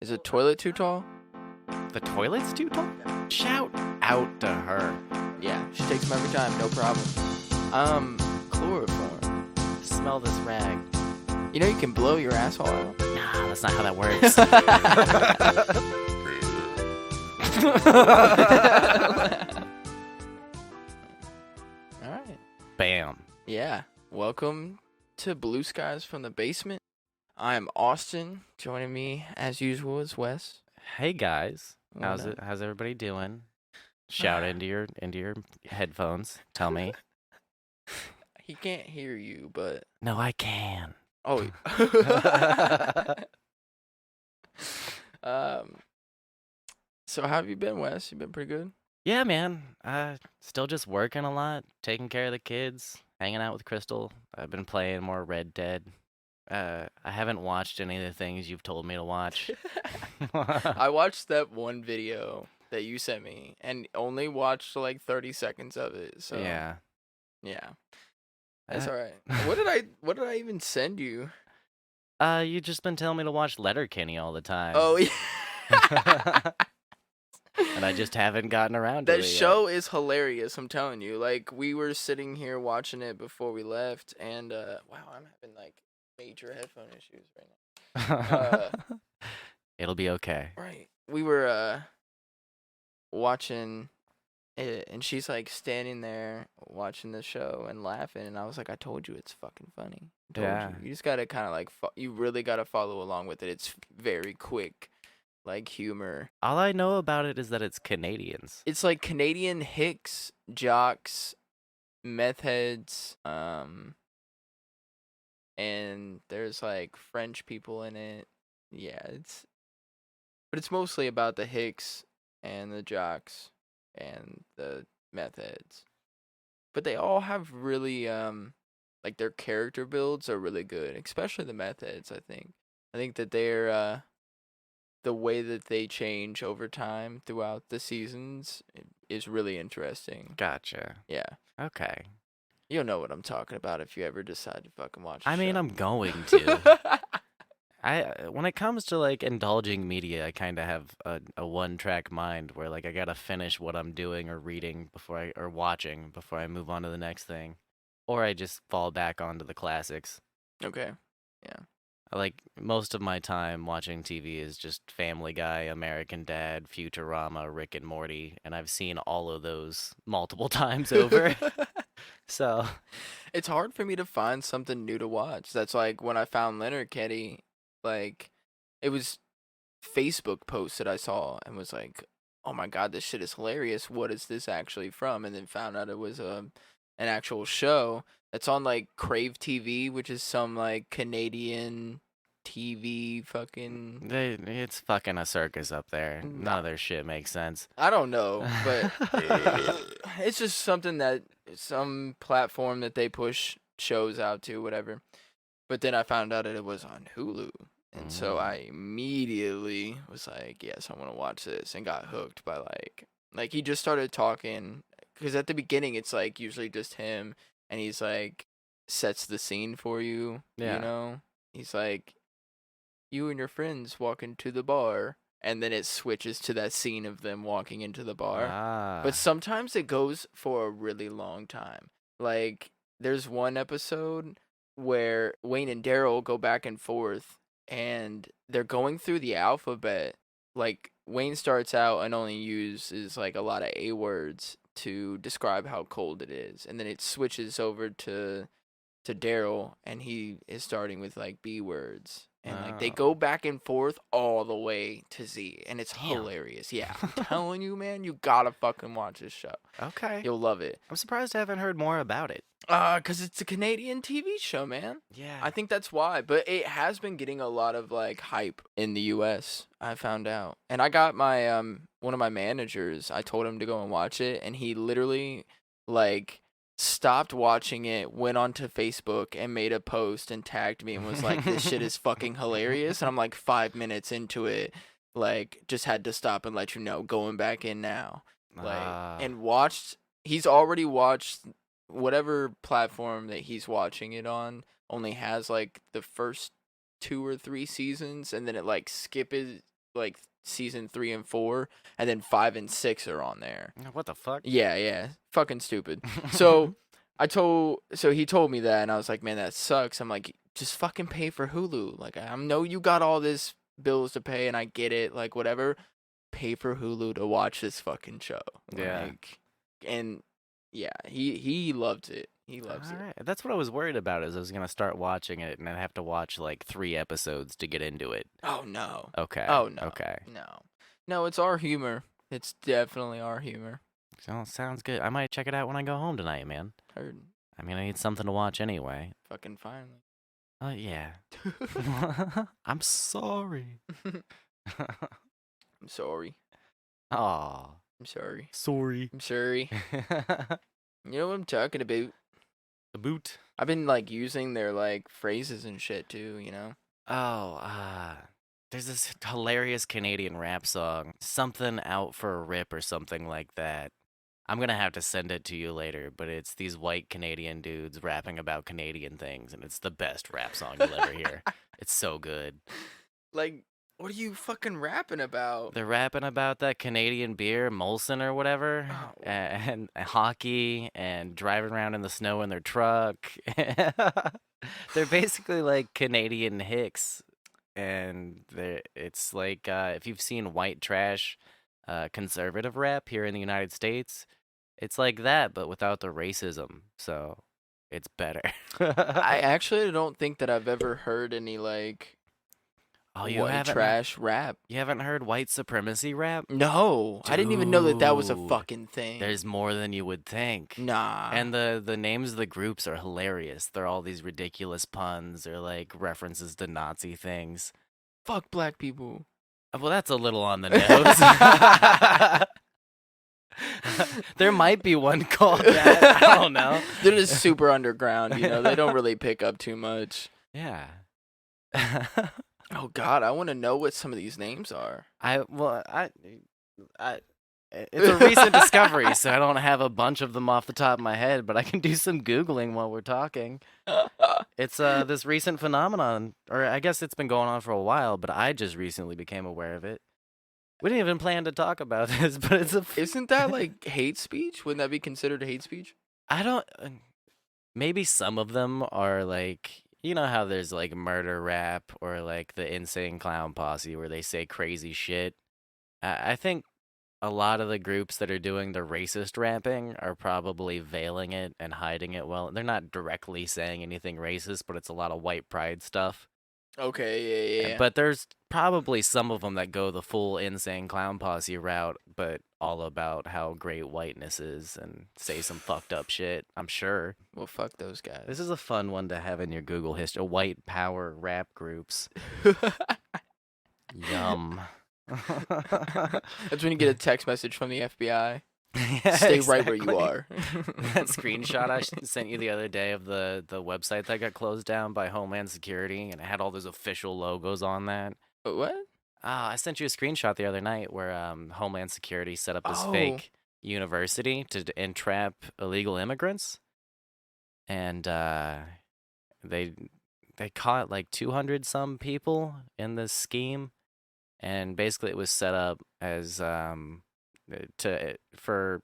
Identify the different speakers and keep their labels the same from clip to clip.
Speaker 1: Is the toilet too tall?
Speaker 2: The toilet's too tall? Shout out to her.
Speaker 1: Yeah, she takes them every time, no problem. Chloroform.
Speaker 2: Smell this rag.
Speaker 1: You know you can blow your asshole out.
Speaker 2: Nah, that's not how that works.
Speaker 1: Alright.
Speaker 2: Bam.
Speaker 1: Yeah. Welcome to Blue Skies from the Basement. I am Austin. Joining me, as usual, is Wes.
Speaker 2: Hey guys.
Speaker 1: What up?
Speaker 2: How's everybody doing? Shout into your headphones. Tell me.
Speaker 1: He can't hear you, but...
Speaker 2: No, I can.
Speaker 1: Oh. So how have you been, Wes? You been pretty good?
Speaker 2: Yeah, man. Still just working a lot, taking care of the kids, hanging out with Crystal. I've been playing more Red Dead. I haven't watched any of the things you've told me to watch.
Speaker 1: I watched that one video that you sent me and only watched like 30 seconds of it. So
Speaker 2: Yeah.
Speaker 1: That's
Speaker 2: Uh,
Speaker 1: all right. What did I even send you?
Speaker 2: You just been telling me to watch Letterkenny all the time.
Speaker 1: Oh yeah.
Speaker 2: And I just haven't gotten around to
Speaker 1: That
Speaker 2: it yet.
Speaker 1: show is hilarious, I'm telling you. Like, we were sitting here watching it before we left, and wow, I'm having like major headphone issues right now.
Speaker 2: It'll be okay.
Speaker 1: Right. We were watching it, and she's like standing there watching the show and laughing, and I was like, I told you it's fucking funny. I told
Speaker 2: Yeah.
Speaker 1: you. You just gotta kind of like, you really gotta follow along with it. It's very quick, like humor.
Speaker 2: All I know about it is that it's Canadians.
Speaker 1: It's like Canadian hicks, jocks, meth heads, and there's like French people in it. Yeah, but it's mostly about the hicks and the jocks and the meth heads. But they all have really like their character builds are really good, especially the meth heads, I think. I think that they're the way that they change over time throughout the seasons is really interesting.
Speaker 2: Gotcha.
Speaker 1: Yeah.
Speaker 2: Okay.
Speaker 1: You'll know what I'm talking about if you ever decide to fucking watch the
Speaker 2: I mean,
Speaker 1: show.
Speaker 2: I'm going to. When it comes to like indulging media, I kind of have a one-track mind where like I gotta finish what I'm doing or reading or watching before I move on to the next thing, or I just fall back onto the classics.
Speaker 1: Okay.
Speaker 2: Like most of my time watching TV is just Family Guy, American Dad, Futurama, Rick and Morty, and I've seen all of those multiple times over. So
Speaker 1: It's hard for me to find something new to watch. That's like when I found Letterkenny, like it was Facebook posts that I saw and was like, "Oh my god, this shit is hilarious. What is this actually from?" And then found out it was an actual show. It's on like Crave TV, which is some like Canadian TV fucking.
Speaker 2: it's fucking a circus up there. None of their shit makes sense.
Speaker 1: I don't know, but it's just something that some platform that they push shows out to, whatever. But then I found out that it was on Hulu, and so I immediately was like, "Yes, I want to watch this," and got hooked by like he just started talking because at the beginning it's like usually just him, and he's like sets the scene for you.
Speaker 2: Yeah.
Speaker 1: You know, he's like, you and your friends walk into the bar, and then it switches to that scene of them walking into the bar. But sometimes it goes for a really long time. Like, there's one episode where Wayne and Daryl go back and forth, and they're going through the alphabet. Like, Wayne starts out and only uses, like, a lot of A words to describe how cold it is. And then it switches over to Daryl, and he is starting with, like, B words. And, like, they go back and forth all the way to Z. And it's hilarious. Yeah, I'm telling you, man, you gotta fucking watch this show.
Speaker 2: Okay.
Speaker 1: You'll love it.
Speaker 2: I'm surprised I haven't heard more about it.
Speaker 1: 'Cause it's a Canadian TV show, man.
Speaker 2: Yeah.
Speaker 1: I think that's why. But it has been getting a lot of, like, hype in the US, I found out. And I got my, one of my managers, I told him to go and watch it. And he literally, like, stopped watching it, went onto Facebook and made a post and tagged me and was like, this shit is fucking hilarious. And I'm like 5 minutes into it, like, just had to stop and let you know, going back in now. Like, and he's already watched whatever platform that he's watching it on, only has like the first 2 or 3 seasons, and then it like like season 3 and 4, and then 5 and 6 are on there.
Speaker 2: What the fuck?
Speaker 1: Yeah, fucking stupid. So he told me that, and I was like, man, that sucks. I'm like, just fucking pay for Hulu. Like, I know you got all this bills to pay, and I get it. Like, whatever. Pay for Hulu to watch this fucking show.
Speaker 2: Yeah.
Speaker 1: Like, and yeah, he loved it. He loves it.
Speaker 2: Alright. That's what I was worried about, is I was gonna start watching it and I'd have to watch like 3 episodes to get into it.
Speaker 1: Oh no.
Speaker 2: Okay.
Speaker 1: Oh no.
Speaker 2: Okay.
Speaker 1: No, it's our humor. It's definitely our humor.
Speaker 2: So, sounds good. I might check it out when I go home tonight, man.
Speaker 1: Heard.
Speaker 2: I mean, I need something to watch anyway.
Speaker 1: Fucking finally.
Speaker 2: Yeah. I'm sorry.
Speaker 1: I'm sorry.
Speaker 2: Aw.
Speaker 1: I'm sorry.
Speaker 2: Sorry.
Speaker 1: I'm sorry. You know what I'm talking about?
Speaker 2: The boot.
Speaker 1: I've been like using their like phrases and shit too, you know?
Speaker 2: Oh, there's this hilarious Canadian rap song, something out for a rip or something like that. I'm gonna have to send it to you later, but it's these white Canadian dudes rapping about Canadian things, and it's the best rap song you'll ever hear. It's so good.
Speaker 1: Like, what are you fucking rapping about?
Speaker 2: They're rapping about that Canadian beer, Molson or whatever,
Speaker 1: Oh.
Speaker 2: and hockey, and driving around in the snow in their truck. They're basically like Canadian hicks, and it's like if you've seen white trash conservative rap here in the United States, it's like that, but without the racism, so it's better.
Speaker 1: I actually don't think that I've ever heard any like white trash rap.
Speaker 2: You haven't heard white supremacy rap?
Speaker 1: No, I didn't even know that was a
Speaker 2: Dude,
Speaker 1: fucking thing.
Speaker 2: There's more than you would think.
Speaker 1: Nah.
Speaker 2: And the names of the groups are hilarious. They're all these ridiculous puns or like references to Nazi things.
Speaker 1: Fuck black people.
Speaker 2: Well, that's a little on the nose. There might be one called that. I don't know.
Speaker 1: They're just super underground, you know. They don't really pick up too much.
Speaker 2: Yeah.
Speaker 1: Oh God, I want to know what some of these names are.
Speaker 2: It's a recent discovery, so I don't have a bunch of them off the top of my head, but I can do some Googling while we're talking. It's this recent phenomenon, or I guess it's been going on for a while, but I just recently became aware of it. We didn't even plan to talk about this, but it's
Speaker 1: Isn't that like hate speech? Wouldn't that be considered hate speech?
Speaker 2: I don't... Maybe some of them are like... You know how there's like murder rap or like the Insane Clown Posse where they say crazy shit? I think a lot of the groups that are doing the racist rapping are probably veiling it and hiding it well. They're not directly saying anything racist, but it's a lot of white pride stuff.
Speaker 1: Okay, yeah.
Speaker 2: But there's probably some of them that go the full Insane Clown Posse route, but all about how great whiteness is and say some fucked up shit, I'm sure.
Speaker 1: Well, fuck those guys.
Speaker 2: This is a fun one to have in your Google history. White power rap groups. Yum.
Speaker 1: That's when you get a text message from the FBI.
Speaker 2: Yeah,
Speaker 1: Stay
Speaker 2: exactly.
Speaker 1: right where you are.
Speaker 2: That screenshot I sent you the other day of the website that got closed down by Homeland Security, and it had all those official logos on that.
Speaker 1: What?
Speaker 2: I sent you a screenshot the other night where Homeland Security set up this
Speaker 1: Oh.
Speaker 2: fake university to entrap illegal immigrants, and they caught like 200 some people in this scheme, and basically it was set up as for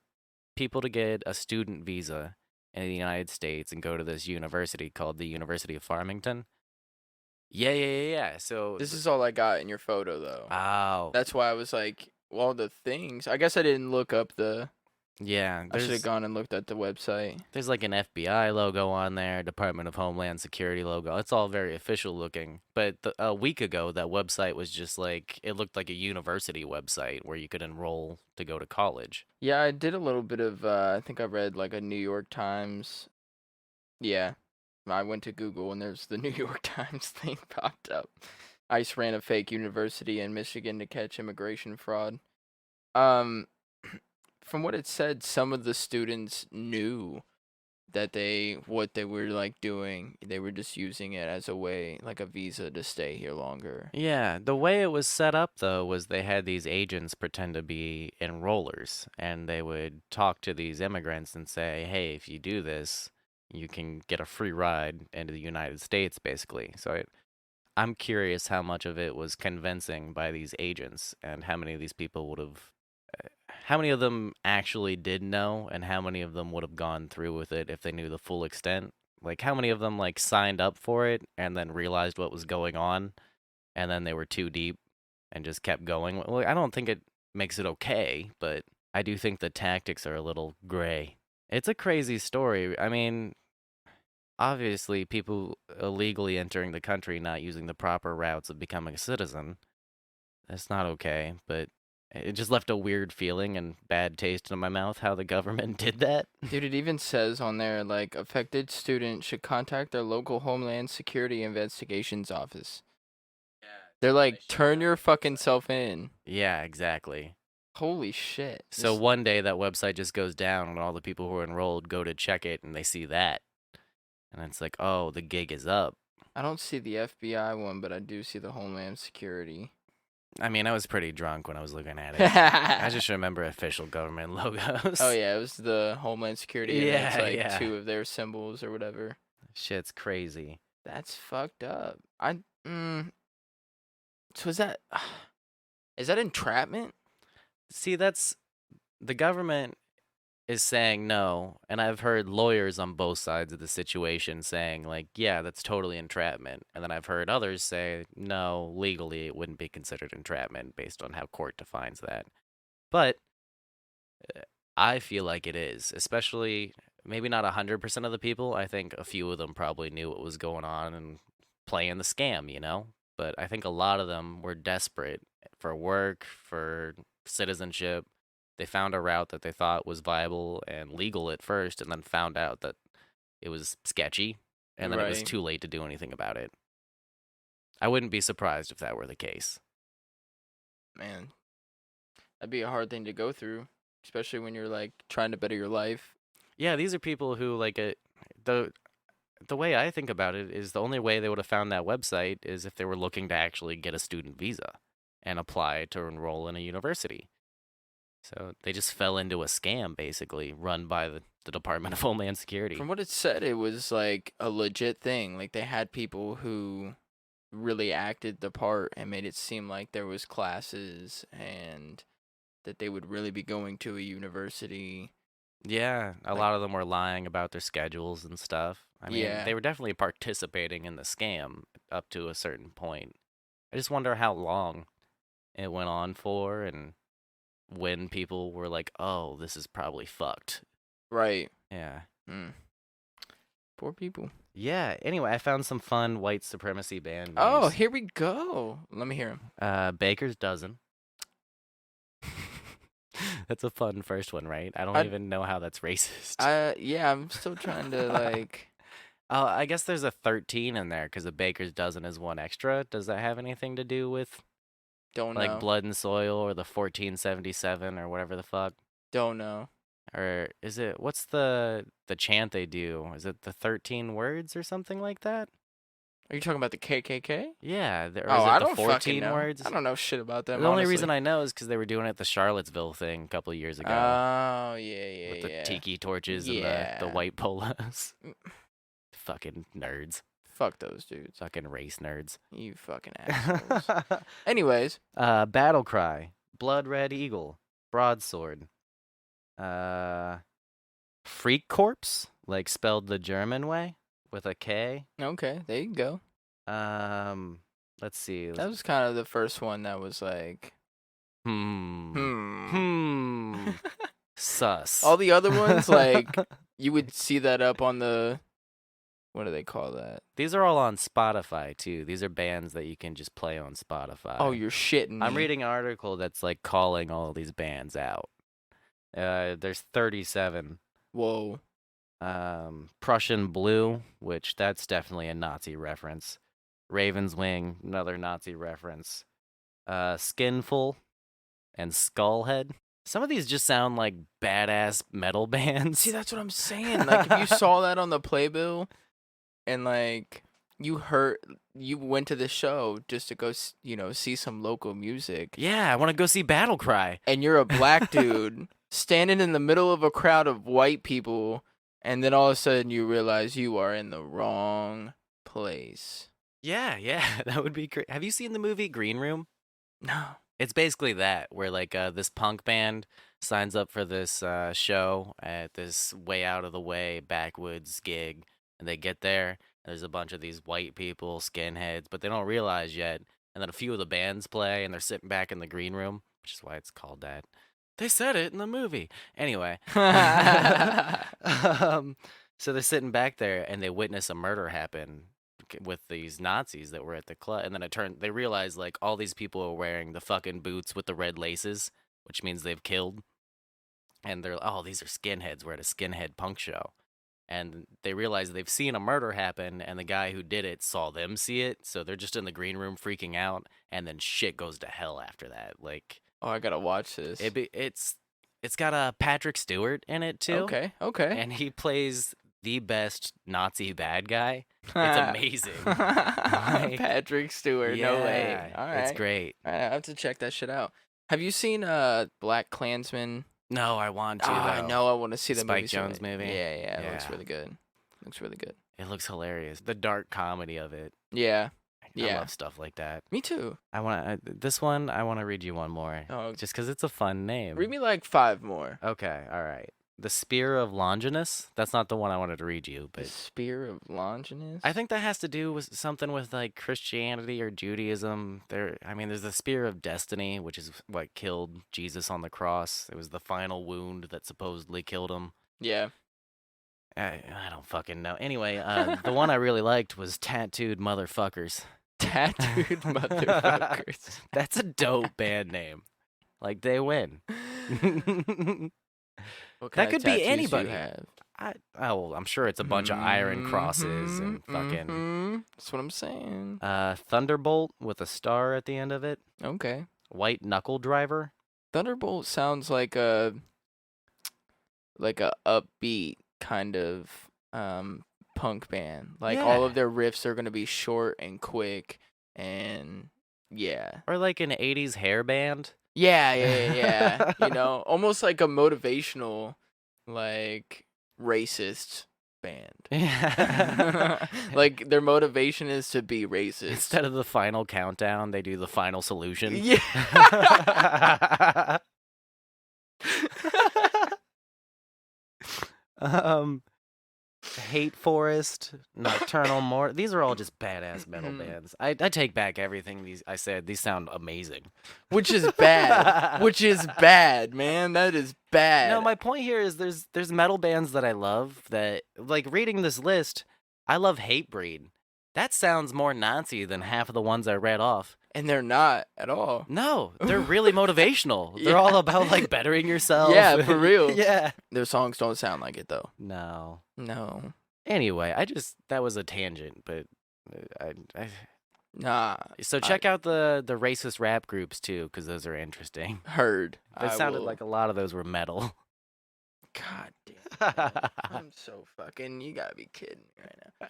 Speaker 2: people to get a student visa in the United States and go to this university called the University of Farmington. Yeah. So
Speaker 1: This is all I got in your photo, though.
Speaker 2: oh,
Speaker 1: That's why I was like, well, the things. I guess I didn't look up the.
Speaker 2: yeah.
Speaker 1: I should have gone and looked at the website.
Speaker 2: There's like an FBI logo on there, Department of Homeland Security logo. It's all very official looking. But a week ago, that website was just like, it looked like a university website where you could enroll to go to college.
Speaker 1: Yeah, I did a little bit of. I think I read like a New York Times. Yeah, I went to Google and there's the New York Times thing popped up. ICE ran a fake university in Michigan to catch immigration fraud. From what it said, some of the students knew that what they were like doing. They were just using it as a way, like a visa to stay here longer.
Speaker 2: Yeah, the way it was set up, though, was they had these agents pretend to be enrollers, and they would talk to these immigrants and say, hey, if you do this, you can get a free ride into the United States, basically. So I'm curious how much of it was convincing by these agents, and how many of these people would have, how many of them actually did know, and how many of them would have gone through with it if they knew the full extent. Like, how many of them like signed up for it and then realized what was going on, and then they were too deep and just kept going. Well, I don't think it makes it okay, but I do think the tactics are a little gray. It's a crazy story. I mean, obviously, people illegally entering the country not using the proper routes of becoming a citizen, that's not okay, but it just left a weird feeling and bad taste in my mouth how the government did that.
Speaker 1: Dude, it even says on there, like, affected students should contact their local Homeland Security Investigations Office. They're like, turn your fucking self in.
Speaker 2: Yeah, exactly.
Speaker 1: Holy shit.
Speaker 2: So one day that website just goes down and all the people who are enrolled go to check it and they see that. And it's like, oh, the gig is up.
Speaker 1: I don't see the FBI one, but I do see the Homeland Security.
Speaker 2: I mean, I was pretty drunk when I was looking at it. I just remember official government logos.
Speaker 1: Oh, yeah, it was the Homeland Security.
Speaker 2: Yeah,
Speaker 1: and it's like
Speaker 2: 2
Speaker 1: of their symbols or whatever.
Speaker 2: Shit's crazy.
Speaker 1: That's fucked up. So is that entrapment?
Speaker 2: See, that's the government is saying no, and I've heard lawyers on both sides of the situation saying, like, yeah, that's totally entrapment. And then I've heard others say, no, legally it wouldn't be considered entrapment based on how court defines that. But I feel like it is, especially maybe not 100% of the people. I think a few of them probably knew what was going on and playing the scam, you know? But I think a lot of them were desperate for work, for citizenship. They found a route that they thought was viable and legal at first, and then found out that it was sketchy, and then it was too late to do anything about it. I wouldn't be surprised if that were the case.
Speaker 1: Man, that'd be a hard thing to go through, especially when you're, like, trying to better your life.
Speaker 2: Yeah, these are people who, like, the way I think about it is the only way they would have found that website is if they were looking to actually get a student visa and apply to enroll in a university. So they just fell into a scam, basically, run by the Department of Homeland Security.
Speaker 1: From what it said, it was, like, a legit thing. Like, they had people who really acted the part and made it seem like there was classes and that they would really be going to a university.
Speaker 2: Yeah, a lot of them were lying about their schedules and stuff. I mean, they were definitely participating in the scam up to a certain point. I just wonder how long it went on for and when people were like, oh, this is probably fucked.
Speaker 1: Right.
Speaker 2: Yeah.
Speaker 1: Poor people.
Speaker 2: Yeah, anyway, I found some fun white supremacy band names.
Speaker 1: Oh, here we go. Let me hear them.
Speaker 2: Baker's Dozen. That's a fun first one, right? I don't even know how that's racist.
Speaker 1: Yeah, I'm still trying to, like...
Speaker 2: I guess there's a 13 in there because a baker's dozen is one extra. Does that have anything to do with
Speaker 1: Don't know.
Speaker 2: like Blood and Soil or the 1477 or whatever the fuck?
Speaker 1: Don't know.
Speaker 2: Or is it, what's the chant they do? Is it the 13 words or something like that?
Speaker 1: Are you talking about the KKK?
Speaker 2: Yeah. Or is it
Speaker 1: I
Speaker 2: the
Speaker 1: don't
Speaker 2: 14
Speaker 1: fucking know.
Speaker 2: words?
Speaker 1: I don't know shit about them,
Speaker 2: The only
Speaker 1: honestly.
Speaker 2: reason I know is because they were doing it at the Charlottesville thing a couple of years ago.
Speaker 1: Oh, yeah.
Speaker 2: With the tiki torches and the white polos. Fucking nerds.
Speaker 1: Fuck those dudes.
Speaker 2: Fucking race nerds.
Speaker 1: You fucking assholes. Anyways.
Speaker 2: Battle Cry. Blood Red Eagle. Broadsword. Freak Corpse, like spelled the German way with a K.
Speaker 1: Okay, there you go.
Speaker 2: Let's see.
Speaker 1: That was kind of the first one that was like...
Speaker 2: Sus.
Speaker 1: All the other ones, like, you would see that up on the... What do they call that?
Speaker 2: These are all on Spotify, too. These are bands that you can just play on Spotify.
Speaker 1: Oh, you're shitting me.
Speaker 2: I'm reading an article that's, like, calling all these bands out. There's 37.
Speaker 1: Whoa.
Speaker 2: Prussian Blue, which that's definitely a Nazi reference. Raven's Wing, another Nazi reference. Skinful and Skullhead. Some of these just sound like badass metal bands.
Speaker 1: See, that's what I'm saying. Like, if you saw that on the playbill and, like, you went to the show just to go, see some local music.
Speaker 2: Yeah, I want to go see Battle Cry.
Speaker 1: And you're a black dude standing in the middle of a crowd of white people, and then all of a sudden you realize you are in the wrong place.
Speaker 2: Yeah, that would be great. Have you seen the movie Green Room?
Speaker 1: No.
Speaker 2: It's basically that, where like this punk band signs up for this show at this way out of the way backwoods gig, and they get there, and there's a bunch of these white people, skinheads, but they don't realize yet. And then a few of the bands play, and they're sitting back in the green room, which is why it's called that. They said it in the movie. Anyway, so they're sitting back there, and they witness a murder happen with these Nazis that were at the club, and then they realize like all these people are wearing the fucking boots with the red laces, which means they've killed, and they're these are skinheads. We're at a skinhead punk show, and they realize they've seen a murder happen, and the guy who did it saw them see it, so they're just in the green room freaking out, and then shit goes to hell after that. Like,
Speaker 1: oh, I gotta watch this.
Speaker 2: It's got a Patrick Stewart in it too.
Speaker 1: Okay.
Speaker 2: And he plays the best Nazi bad guy. It's amazing. Like,
Speaker 1: Patrick Stewart, no way. All right.
Speaker 2: It's great.
Speaker 1: All right, I have to check that shit out. Have you seen Black Klansman?
Speaker 2: No, I want to, though.
Speaker 1: I know I want to see the
Speaker 2: Spike Jonze movie.
Speaker 1: Yeah, it looks really good.
Speaker 2: It looks hilarious. The dark comedy of it.
Speaker 1: Yeah.
Speaker 2: I love stuff like that.
Speaker 1: Me too.
Speaker 2: I want to read you one more.
Speaker 1: Oh,
Speaker 2: just because it's a fun name.
Speaker 1: Read me like 5 more.
Speaker 2: Okay, all right. The Spear of Longinus. That's not the one I wanted to read you, but
Speaker 1: the Spear of Longinus.
Speaker 2: I think that has to do with something with like Christianity or Judaism. There's the Spear of Destiny, which is what killed Jesus on the cross. It was the final wound that supposedly killed him.
Speaker 1: Yeah.
Speaker 2: I don't fucking know. Anyway, the one I really liked was Tattooed Motherfuckers.
Speaker 1: Tattooed Motherfuckers.
Speaker 2: That's a dope band name. Like, they win. That could be anybody. I'm sure it's a bunch of iron crosses and fucking.
Speaker 1: That's what I'm saying.
Speaker 2: Thunderbolt with a star at the end of it.
Speaker 1: Okay.
Speaker 2: White Knuckle Driver.
Speaker 1: Thunderbolt sounds like a upbeat kind of punk band. Like all of their riffs are gonna be short and quick and yeah.
Speaker 2: Or like an 80s hair band.
Speaker 1: Yeah. You know, almost like a motivational, like racist band.
Speaker 2: Yeah.
Speaker 1: Like their motivation is to be racist.
Speaker 2: Instead of the final countdown, they do the final solution.
Speaker 1: Yeah.
Speaker 2: Hate Forest, Nocturnal More. These are all just badass metal bands. I take back everything I said. These sound amazing.
Speaker 1: Which is bad. Which is bad, man. That is bad.
Speaker 2: No, my point here is there's metal bands that I love that, like, reading this list, I love Hatebreed. That sounds more Nazi than half of the ones I read off.
Speaker 1: And they're not at all.
Speaker 2: No, they're really motivational. They're all about, like, bettering yourself.
Speaker 1: Yeah, for real.
Speaker 2: Yeah.
Speaker 1: Their songs don't sound like it, though.
Speaker 2: No. Anyway, that was a tangent, but
Speaker 1: Nah.
Speaker 2: So check out the racist rap groups, too, because those are interesting.
Speaker 1: Heard.
Speaker 2: It sounded like a lot of those were metal.
Speaker 1: God damn. I'm so fucking... You gotta be kidding me right now.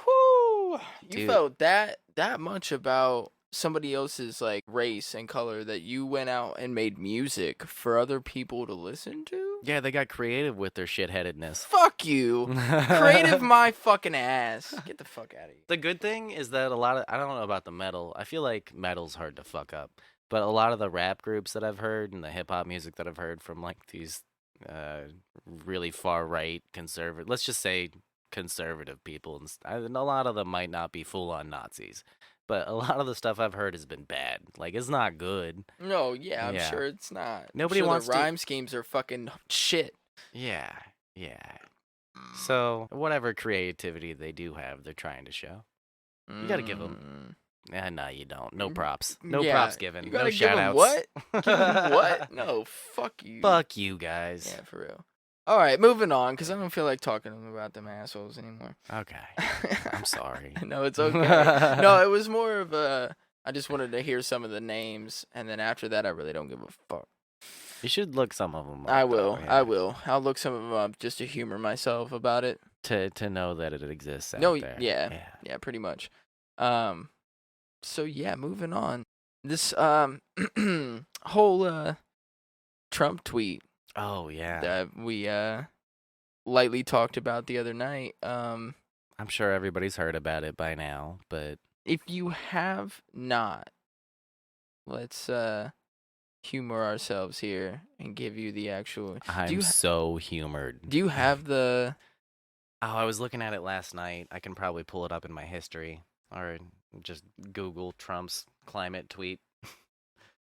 Speaker 1: Whoo! You felt that much about somebody else's like race and color that you went out and made music for other people to listen to?
Speaker 2: Yeah, they got creative with their shitheadedness.
Speaker 1: Fuck you. Creative my fucking ass. Get the fuck out of here.
Speaker 2: The good thing is that I don't know about the metal. I feel like metal's hard to fuck up. But a lot of the rap groups that I've heard and the hip hop music that I've heard from like these really far right conservative, let's just say conservative people, and a lot of them might not be full-on Nazis, but a lot of the stuff I've heard has been bad. Like, it's not good.
Speaker 1: No, yeah, I'm sure it's not.
Speaker 2: Nobody wants
Speaker 1: the rhyme schemes are fucking shit.
Speaker 2: Yeah. So whatever creativity they do have, they're trying to show. You gotta give them. No, you don't. No props. No props given. No shout-outs.
Speaker 1: What? Give 'em what? No, fuck you.
Speaker 2: Fuck you guys.
Speaker 1: Yeah, for real. All right, moving on, because I don't feel like talking about them assholes anymore.
Speaker 2: Okay. I'm sorry.
Speaker 1: No, it's okay. No, it was more of I just wanted to hear some of the names, and then after that, I really don't give a fuck.
Speaker 2: You should look some of them up.
Speaker 1: I will. I will. I'll look some of them up just to humor myself about it.
Speaker 2: To know that it exists out there.
Speaker 1: Yeah, pretty much. So, yeah, moving on. This whole Trump tweet.
Speaker 2: Oh, yeah.
Speaker 1: That we lightly talked about the other night.
Speaker 2: I'm sure everybody's heard about it by now, but
Speaker 1: If you have not, let's humor ourselves here and give you the actual.
Speaker 2: I'm so humored.
Speaker 1: Do you have the?
Speaker 2: Oh, I was looking at it last night. I can probably pull it up in my history or just Google Trump's climate tweet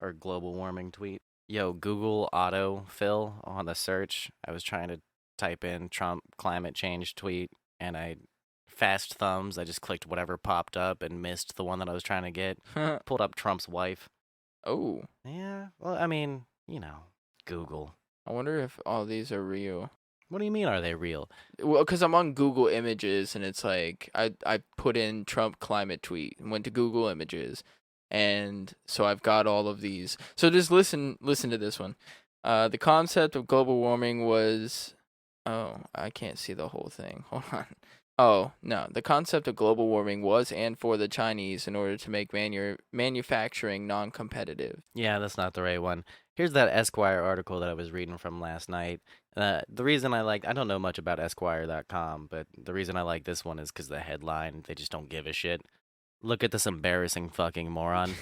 Speaker 2: or global warming tweet. Yo, Google autofill on the search. I was trying to type in Trump climate change tweet and I fast thumbs. I just clicked whatever popped up and missed the one that I was trying to get. Pulled up Trump's wife.
Speaker 1: Oh.
Speaker 2: Yeah. Well, I mean, Google.
Speaker 1: I wonder if all these are real.
Speaker 2: What do you mean, are they real?
Speaker 1: Well, because I'm on Google Images, and it's like I put in Trump climate tweet and went to Google Images, and so I've got all of these. So just listen to this one. The concept of global warming was, oh, I can't see the whole thing. Hold on. Oh, no. The concept of global warming was and for the Chinese in order to make manufacturing non-competitive.
Speaker 2: Yeah, that's not the right one. Here's that Esquire article that I was reading from last night. The reason I don't know much about Esquire.com, but the reason I like this one is because the headline, they just don't give a shit. Look at this embarrassing fucking moron,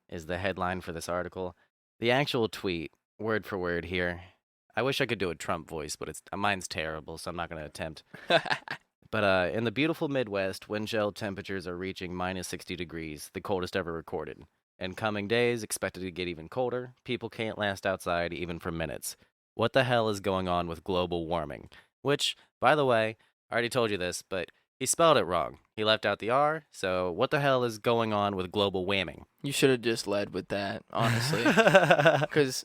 Speaker 2: is the headline for this article. The actual tweet, word for word here. I wish I could do a Trump voice, but mine's terrible, so I'm not going to attempt. But in the beautiful Midwest, wind chill temperatures are reaching minus 60 degrees, the coldest ever recorded. In coming days, expected to get even colder. People can't last outside even for minutes. What the hell is going on with global warming? Which, by the way, I already told you this, but he spelled it wrong. He left out the R, so what the hell is going on with global warming?
Speaker 1: You should have just led with that, honestly. Because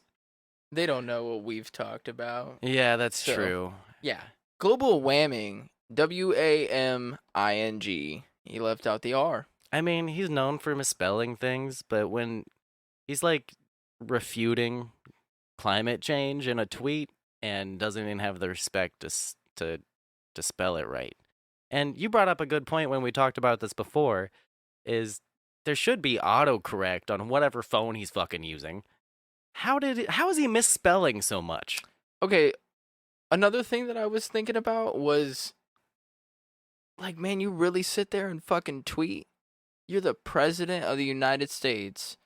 Speaker 1: they don't know what we've talked about.
Speaker 2: Yeah, that's true.
Speaker 1: Yeah. Global warming, WAMING. He left out the R.
Speaker 2: I mean, he's known for misspelling things, but when he's like refuting climate change in a tweet and doesn't even have the respect to spell it right. And you brought up a good point when we talked about this before, is there should be autocorrect on whatever phone he's fucking using. How is he misspelling so much?
Speaker 1: Okay, another thing that I was thinking about was, like, man, you really sit there and fucking tweet? You're the president of the United States.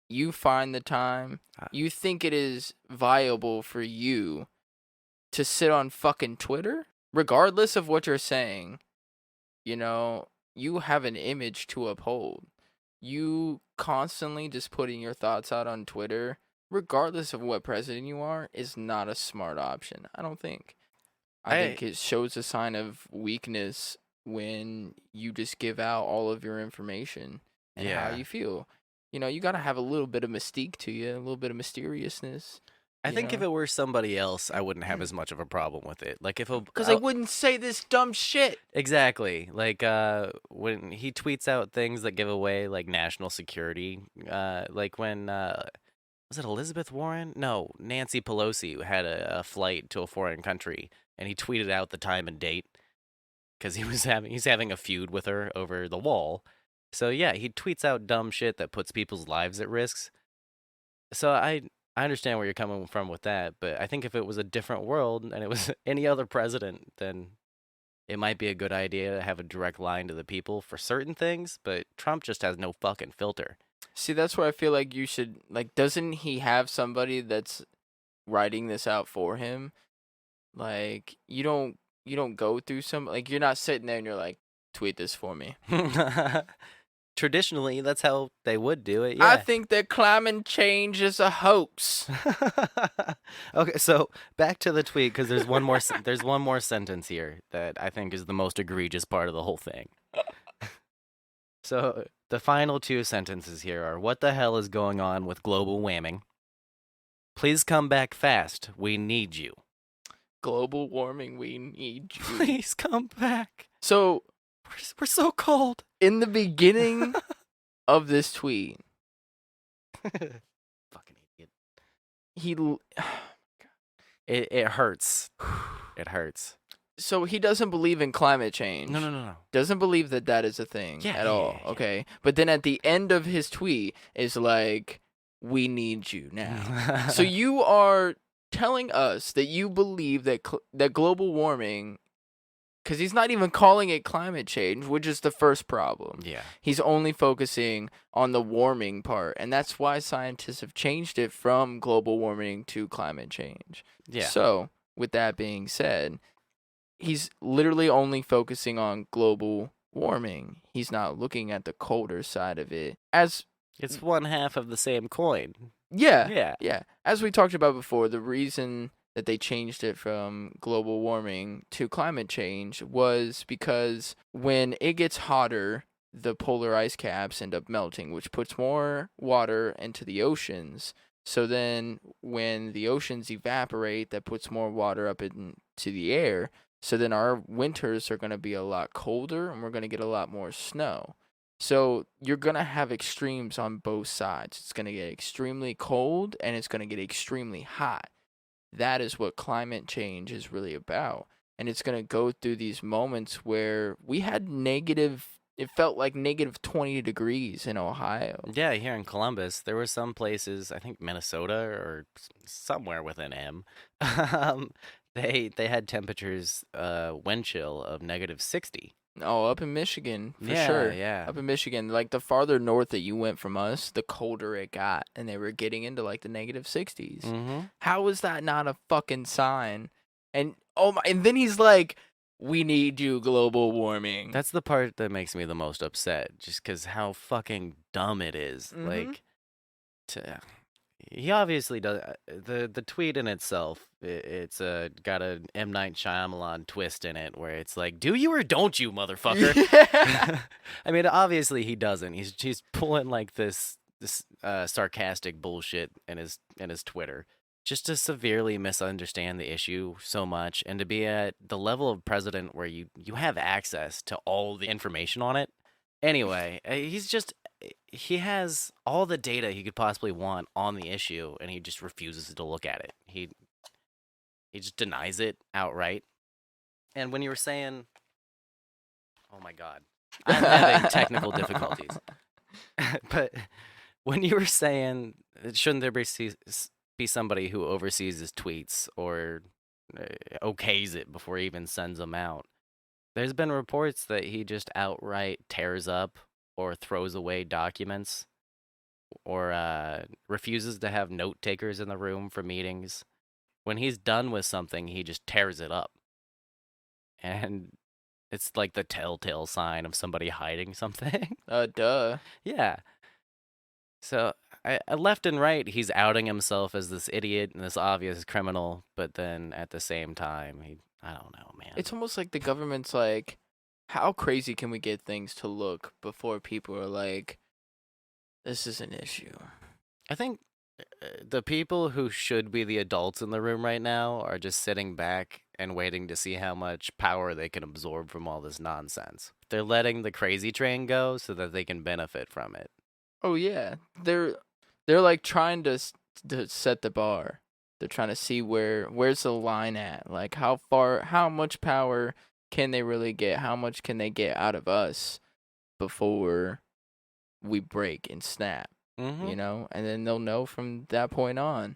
Speaker 1: You find the time. You think it is viable for you to sit on fucking Twitter? Regardless of what you're saying, you have an image to uphold. You constantly just putting your thoughts out on Twitter, regardless of what president you are, is not a smart option, I don't think. I think it shows a sign of weakness when you just give out all of your information and how you feel. You got to have a little bit of mystique to you, a little bit of mysteriousness.
Speaker 2: I think if it were somebody else, I wouldn't have as much of a problem with it. Like
Speaker 1: because I wouldn't say this dumb shit.
Speaker 2: Exactly. Like when he tweets out things that give away like national security, like when was it Elizabeth Warren? No, Nancy Pelosi had a flight to a foreign country, and he tweeted out the time and date because he's having a feud with her over the wall. So yeah, he tweets out dumb shit that puts people's lives at risk. So I understand where you're coming from with that, but I think if it was a different world and it was any other president, then it might be a good idea to have a direct line to the people for certain things, but Trump just has no fucking filter.
Speaker 1: See, that's where I feel like you should, like, doesn't he have somebody that's writing this out for him? Like, you don't go through like, you're not sitting there and you're like, tweet this for me.
Speaker 2: Traditionally, that's how they would do it. Yeah.
Speaker 1: I think that climate change is a hoax.
Speaker 2: Okay, so back to the tweet because there's one more sentence here that I think is the most egregious part of the whole thing. So the final two sentences here are: what the hell is going on with global warming? Please come back fast. We need you.
Speaker 1: Global warming, we need you.
Speaker 2: Please come back.
Speaker 1: So
Speaker 2: we're so cold.
Speaker 1: In the beginning of this tweet,
Speaker 2: fucking
Speaker 1: idiot.
Speaker 2: It hurts. It hurts.
Speaker 1: So he doesn't believe in climate change.
Speaker 2: No.
Speaker 1: Doesn't believe that is a thing at all. Yeah. Okay. But then at the end of his tweet is like, we need you now. So you are telling us that you believe that global warming because he's not even calling it climate change, which is the first problem.
Speaker 2: Yeah.
Speaker 1: He's only focusing on the warming part, and that's why scientists have changed it from global warming to climate change.
Speaker 2: Yeah.
Speaker 1: So, with that being said, he's literally only focusing on global warming. He's not looking at the colder side of it. As
Speaker 2: It's one half of the same coin.
Speaker 1: yeah. As we talked about before, the reason that they changed it from global warming to climate change was because when it gets hotter, the polar ice caps end up melting, which puts more water into the oceans. So then when the oceans evaporate, that puts more water up into the air. So then our winters are going to be a lot colder and we're going to get a lot more snow. So you're going to have extremes on both sides. It's going to get extremely cold and it's going to get extremely hot. That is what climate change is really about. And it's going to go through these moments where we had it felt like negative 20 degrees in Ohio.
Speaker 2: Yeah, here in Columbus, there were some places, I think Minnesota or somewhere within M, they had temperatures, wind chill of -60.
Speaker 1: Oh, up in Michigan, for
Speaker 2: Yeah,
Speaker 1: sure.
Speaker 2: yeah.
Speaker 1: Up in Michigan, like the farther north that you went from us, the colder it got, and they were getting into like the negative 60s. How is that not a fucking sign? And oh my, and then he's like, "We need you, global warming."
Speaker 2: That's the part that makes me the most upset, just because how fucking dumb it is. Like, he obviously does. The tweet in itself, it's got a M. Night Shyamalan twist in it, where it's like, "Do you or don't you, motherfucker?" I mean, obviously he doesn't. He's pulling like this sarcastic bullshit in his Twitter, just to severely misunderstand the issue so much, and to be at the level of president where you have access to all the information on it. Anyway, he has all the data he could possibly want on the issue, and he just refuses to look at it. He just denies it outright. And when you were saying, oh my God, I'm having technical difficulties. But when you were saying, shouldn't there be somebody who oversees his tweets or okays it before he even sends them out? There's been reports that he just outright tears up or throws away documents or refuses to have note takers in the room for meetings. When he's done with something, he just tears it up. And it's like the telltale sign of somebody hiding something.
Speaker 1: Duh.
Speaker 2: Yeah. So, left and right, he's outing himself as this idiot and this obvious criminal, but then at the same time, I don't know, man.
Speaker 1: It's almost like the government's like, how crazy can we get things to look before people are like, this is an issue?
Speaker 2: I think the people who should be the adults in the room right now are just sitting back and waiting to see how much power they can absorb from all this nonsense. They're letting the crazy train go so that they can benefit from it.
Speaker 1: Oh yeah, they're like trying to set the bar. They're trying to see where's the line at. Like how much power can they really get? How much can they get out of us before we break and snap? You know, and then they'll know from that point on.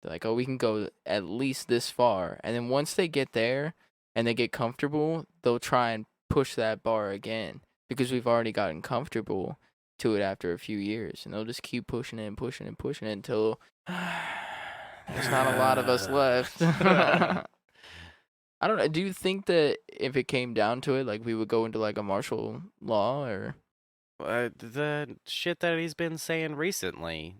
Speaker 1: They're like, oh, we can go at least this far, and then once they get there and they get comfortable, they'll try and push that bar again because we've already gotten comfortable to it after a few years, and they'll just keep pushing it and pushing it and pushing it until there's not a lot of us left. I don't know. Do you think that if it came down to it, like we would go into like a martial law or?
Speaker 2: The shit that he's been saying recently,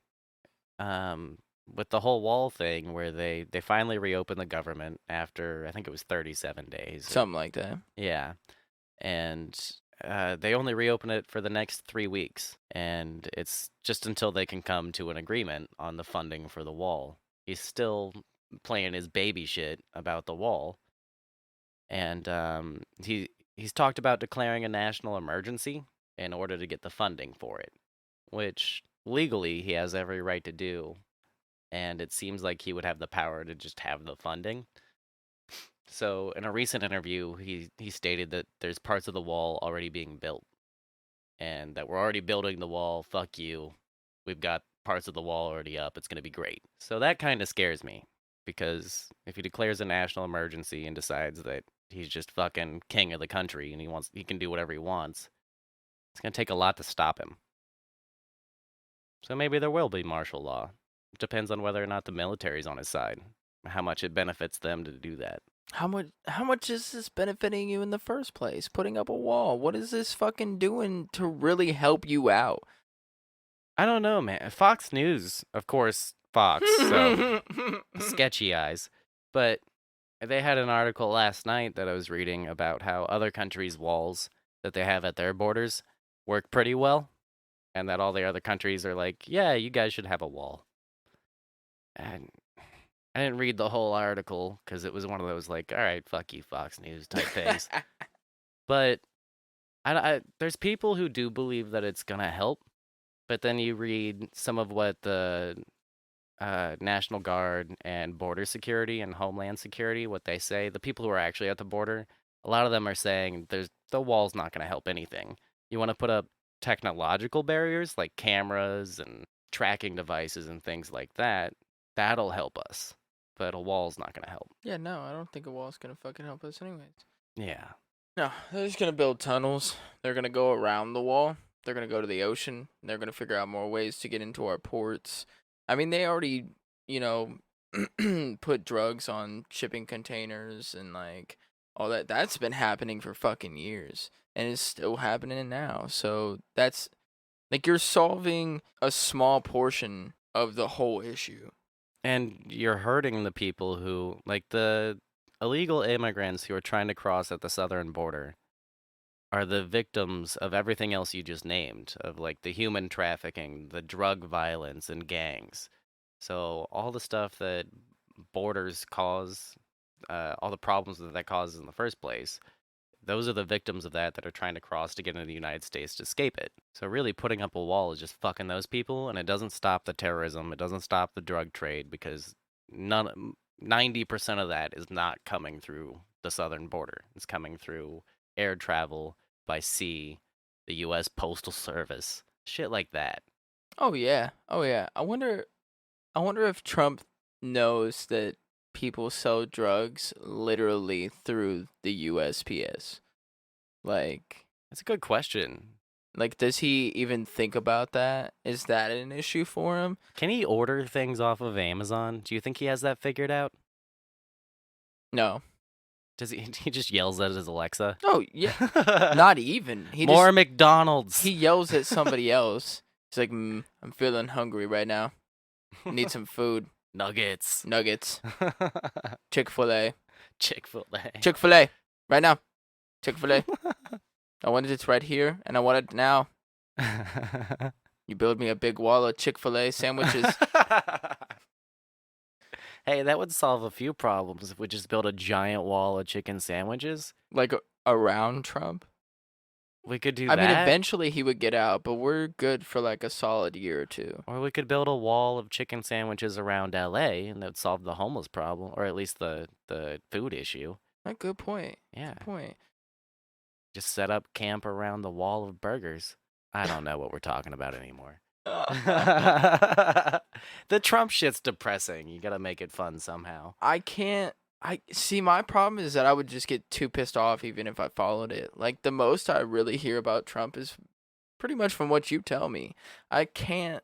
Speaker 2: with the whole wall thing, where they finally reopened the government after, I think it was 37 days.
Speaker 1: Something like that.
Speaker 2: Yeah. And they only reopen it for the next 3 weeks, and it's just until they can come to an agreement on the funding for the wall. He's still playing his baby shit about the wall, and he's talked about declaring a national emergency in order to get the funding for it, which legally he has every right to do, and it seems like he would have the power to just have the funding. So, in a recent interview, he stated that there's parts of the wall already being built, and that we're already building the wall. Fuck you. We've got parts of the wall already up. It's going to be great. So that kind of scares me. because if he declares a national emergency and decides that he's just fucking king of the country and he can do whatever he wants, it's gonna take a lot to stop him. So maybe there will be martial law. It depends on whether or not the military's on his side, how much it benefits them to do that.
Speaker 1: How much is this benefiting you in the first place? Putting up a wall. What is this fucking doing to really help you out?
Speaker 2: I don't know, man. Fox News, of course, Fox, so sketchy eyes. But they had an article last night that I was reading about how other countries' walls that they have at their borders work pretty well, and that all the other countries are like, yeah, you guys should have a wall. And I didn't read the whole article because it was one of those like, all right, fuck you, Fox News type things. But there's people who do believe that it's gonna help, but then you read some of what the National Guard and Border Security and Homeland Security, what they say, the people who are actually at the border, a lot of them are saying the wall's not gonna help anything. You want to put up technological barriers like cameras and tracking devices and things like that. That'll help us. But a wall's not gonna help.
Speaker 1: Yeah, no, I don't think a wall's gonna fucking help us anyways.
Speaker 2: Yeah.
Speaker 1: No, they're just gonna build tunnels. They're gonna go around the wall. They're gonna go to the ocean. They're gonna figure out more ways to get into our ports. I mean, they already, put drugs on shipping containers and like all that. That's been happening for fucking years, and it's still happening now. So that's like you're solving a small portion of the whole issue.
Speaker 2: And you're hurting the people who, like the illegal immigrants who are trying to cross at the southern border, are the victims of everything else you just named, of like the human trafficking, the drug violence, and gangs. So all the stuff that borders cause, all the problems that causes in the first place, those are the victims of that are trying to cross to get into the United States to escape it. So really putting up a wall is just fucking those people, and it doesn't stop the terrorism, it doesn't stop the drug trade, because 90% of that is not coming through the southern border. It's coming through air travel, by sea, the U.S. Postal Service, shit like that.
Speaker 1: Oh yeah. I wonder if Trump knows that people sell drugs literally through the USPS. Like,
Speaker 2: that's a good question.
Speaker 1: Like, does he even think about that? Is that an issue for him?
Speaker 2: Can he order things off of Amazon? Do you think he has that figured out?
Speaker 1: No.
Speaker 2: Does he just yells at his Alexa?
Speaker 1: Oh, yeah. Not even.
Speaker 2: More McDonald's.
Speaker 1: He yells at somebody else. He's like, I'm feeling hungry right now. Need some food.
Speaker 2: Nuggets.
Speaker 1: Chick-fil-A.
Speaker 2: Chick-fil-A.
Speaker 1: Right now. Chick-fil-A. I want it right here, and I want it now. You build me a big wall of Chick-fil-A sandwiches.
Speaker 2: Hey, that would solve a few problems if we just built a giant wall of chicken sandwiches.
Speaker 1: Like, around Trump?
Speaker 2: We could do that.
Speaker 1: I mean, eventually he would get out, but we're good for like a solid year or two.
Speaker 2: Or we could build a wall of chicken sandwiches around LA, and that would solve the homeless problem, or at least the food issue.
Speaker 1: A good point.
Speaker 2: Yeah.
Speaker 1: Good point.
Speaker 2: Just set up camp around the wall of burgers. I don't know what we're talking about anymore. The Trump shit's depressing. You gotta make it fun somehow.
Speaker 1: I see, my problem is that I would just get too pissed off even if I followed it. Like, the most I really hear about Trump is pretty much from what you tell me. I can't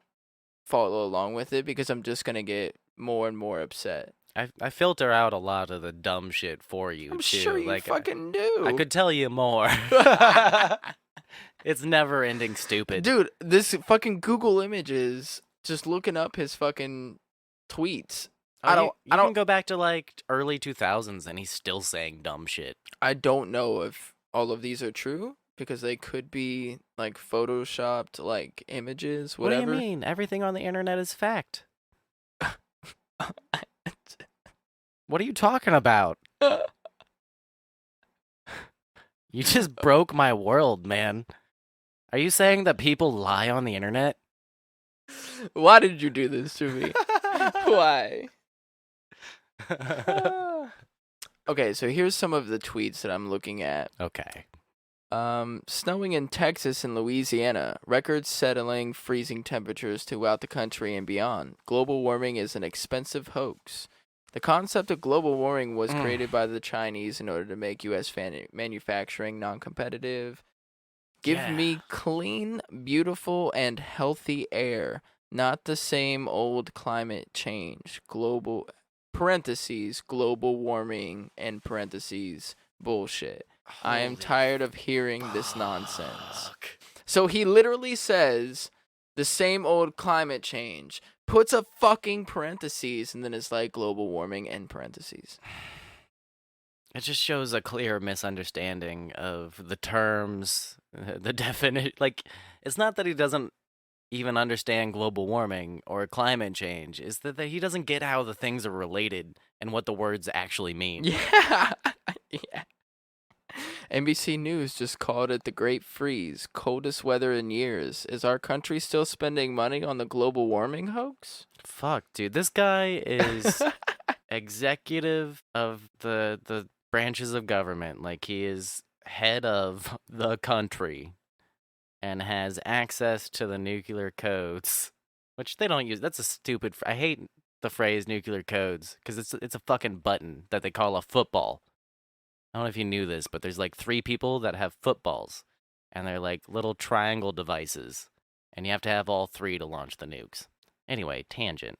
Speaker 1: follow along with it because I'm just gonna get more and more upset.
Speaker 2: I filter out a lot of the dumb shit for you,
Speaker 1: I'm
Speaker 2: too.
Speaker 1: sure you fucking do.
Speaker 2: I could tell you more. It's never ending stupid.
Speaker 1: Dude, this fucking Google Images, just looking up his fucking tweets.
Speaker 2: You can go back to like early 2000s and he's still saying dumb shit.
Speaker 1: I don't know if all of these are true because they could be like photoshopped like images, whatever.
Speaker 2: What do you mean? Everything on the internet is fact. What are you talking about? You just broke my world, man. Are you saying that people lie on the internet?
Speaker 1: Why did you do this to me? Why? Okay, so here's some of the tweets that I'm looking at.
Speaker 2: Okay.
Speaker 1: Snowing in Texas and Louisiana. Records settling freezing temperatures throughout the country and beyond. Global warming is an expensive hoax. The concept of global warming was created by the Chinese in order to make U.S. manufacturing non-competitive. Give me clean, beautiful, and healthy air, not the same old climate change. Global warming, and bullshit. I am tired of hearing this nonsense. So he literally says the same old climate change, puts a fucking parentheses, and then it's like global warming and parentheses.
Speaker 2: It just shows a clear misunderstanding of the terms, the definition. Like, it's not that he doesn't even understand global warming or climate change. It's that he doesn't get how the things are related and what the words actually mean.
Speaker 1: Yeah. Yeah. NBC News just called it the Great Freeze, coldest weather in years. Is our country still spending money on the global warming hoax?
Speaker 2: Fuck, dude. This guy is executive of the branches of government. Like, he is head of the country and has access to the nuclear codes, which they don't use. That's a stupid. I hate the phrase nuclear codes because it's a fucking button that they call a football. I don't know if you knew this, but there's like 3 people that have footballs, and they're like little triangle devices, and you have to have all 3 to launch the nukes. Anyway, tangent.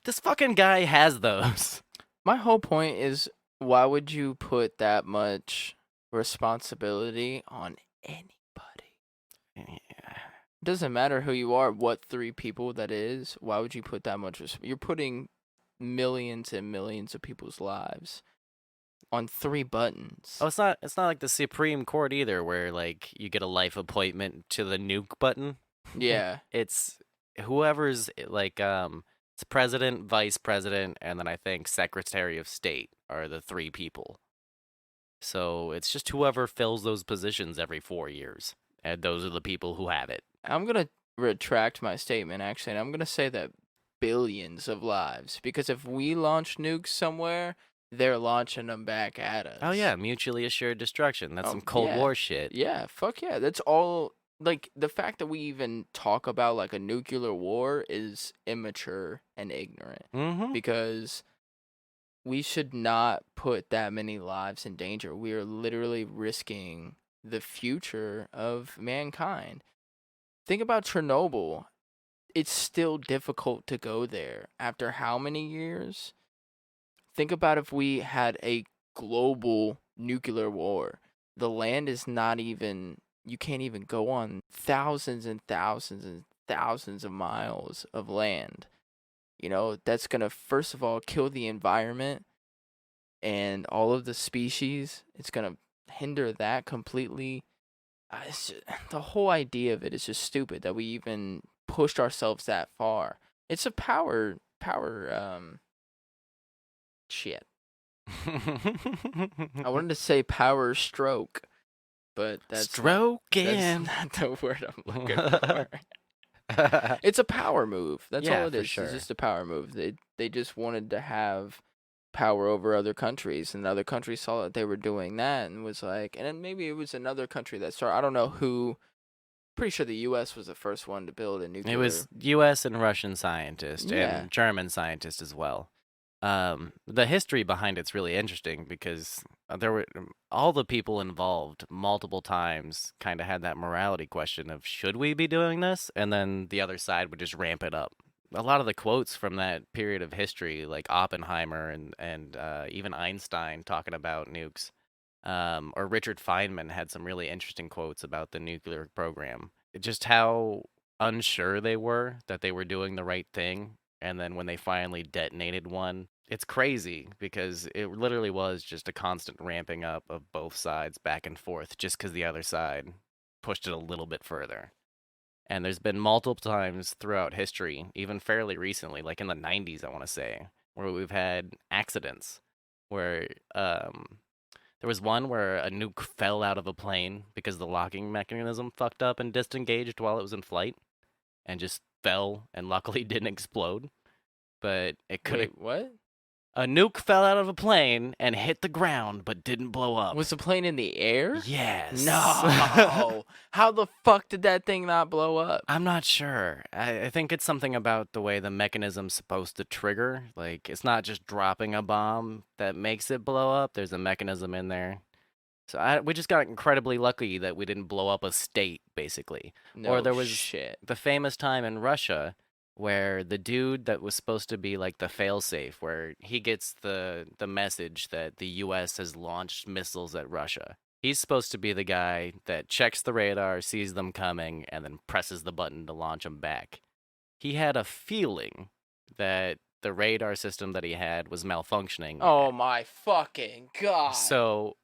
Speaker 2: This fucking guy has those.
Speaker 1: My whole point is, why would you put that much responsibility on anybody?
Speaker 2: Yeah.
Speaker 1: It doesn't matter who you are, what 3 people that is. Why would you put that much? You're putting millions and millions of people's lives on 3 buttons.
Speaker 2: Oh, it's not like the Supreme Court either, where like you get a life appointment to the nuke button.
Speaker 1: Yeah.
Speaker 2: It's whoever's like it's president, vice president, and then I think Secretary of State are the 3 people. So it's just whoever fills those positions every 4 years, and those are the people who have it.
Speaker 1: I'm gonna retract my statement actually, and I'm gonna say that billions of lives, because if we launch nukes somewhere, they're launching them back at us.
Speaker 2: Oh yeah, mutually assured destruction. That's some Cold War shit.
Speaker 1: Yeah, fuck yeah. That's all. Like, the fact that we even talk about like a nuclear war is immature and ignorant. Because we should not put that many lives in danger. We are literally risking the future of mankind. Think about Chernobyl. It's still difficult to go there after how many years? Think about if we had a global nuclear war. The land is not even, you can't even go on thousands and thousands and thousands of miles of land. You know, that's going to, first of all, kill the environment and all of the species. It's going to hinder that completely. The whole idea of it is just stupid that we even pushed ourselves that far. It's a power shit. I wanted to say power stroke, but that's not the word I'm looking for. It's a power move. That's all it is. Sure. It's just a power move. They just wanted to have power over other countries, and other countries saw that they were doing that and was like, and then maybe it was another country that started. I don't know who. Pretty sure the U.S. was the first one to build a nuclear.
Speaker 2: It was U.S. and Russian scientists and German scientists as well. The history behind it's really interesting because there were all the people involved multiple times kind of had that morality question of should we be doing this, and then the other side would just ramp it up. A lot of the quotes from that period of history, like Oppenheimer and even Einstein talking about nukes, or Richard Feynman had some really interesting quotes about the nuclear program. Just how unsure they were that they were doing the right thing, and then when they finally detonated one, it's crazy because it literally was just a constant ramping up of both sides back and forth just because the other side pushed it a little bit further. And there's been multiple times throughout history, even fairly recently, like in the 90s, I want to say, where we've had accidents where there was one where a nuke fell out of a plane because the locking mechanism fucked up and disengaged while it was in flight and just fell and luckily didn't explode. But it could have...
Speaker 1: Wait, what?
Speaker 2: A nuke fell out of a plane and hit the ground, but didn't blow up.
Speaker 1: Was the plane in the air?
Speaker 2: Yes.
Speaker 1: No. How the fuck did that thing not blow up?
Speaker 2: I'm not sure. I think it's something about the way the mechanism's supposed to trigger. Like, it's not just dropping a bomb that makes it blow up. There's a mechanism in there. So we just got incredibly lucky that we didn't blow up a state, basically.
Speaker 1: No
Speaker 2: or there was
Speaker 1: shit.
Speaker 2: the famous time in Russia where the dude that was supposed to be like the failsafe, where he gets the message that the U.S. has launched missiles at Russia. He's supposed to be the guy that checks the radar, sees them coming, and then presses the button to launch them back. He had a feeling that the radar system that he had was malfunctioning.
Speaker 1: Oh my fucking god.
Speaker 2: So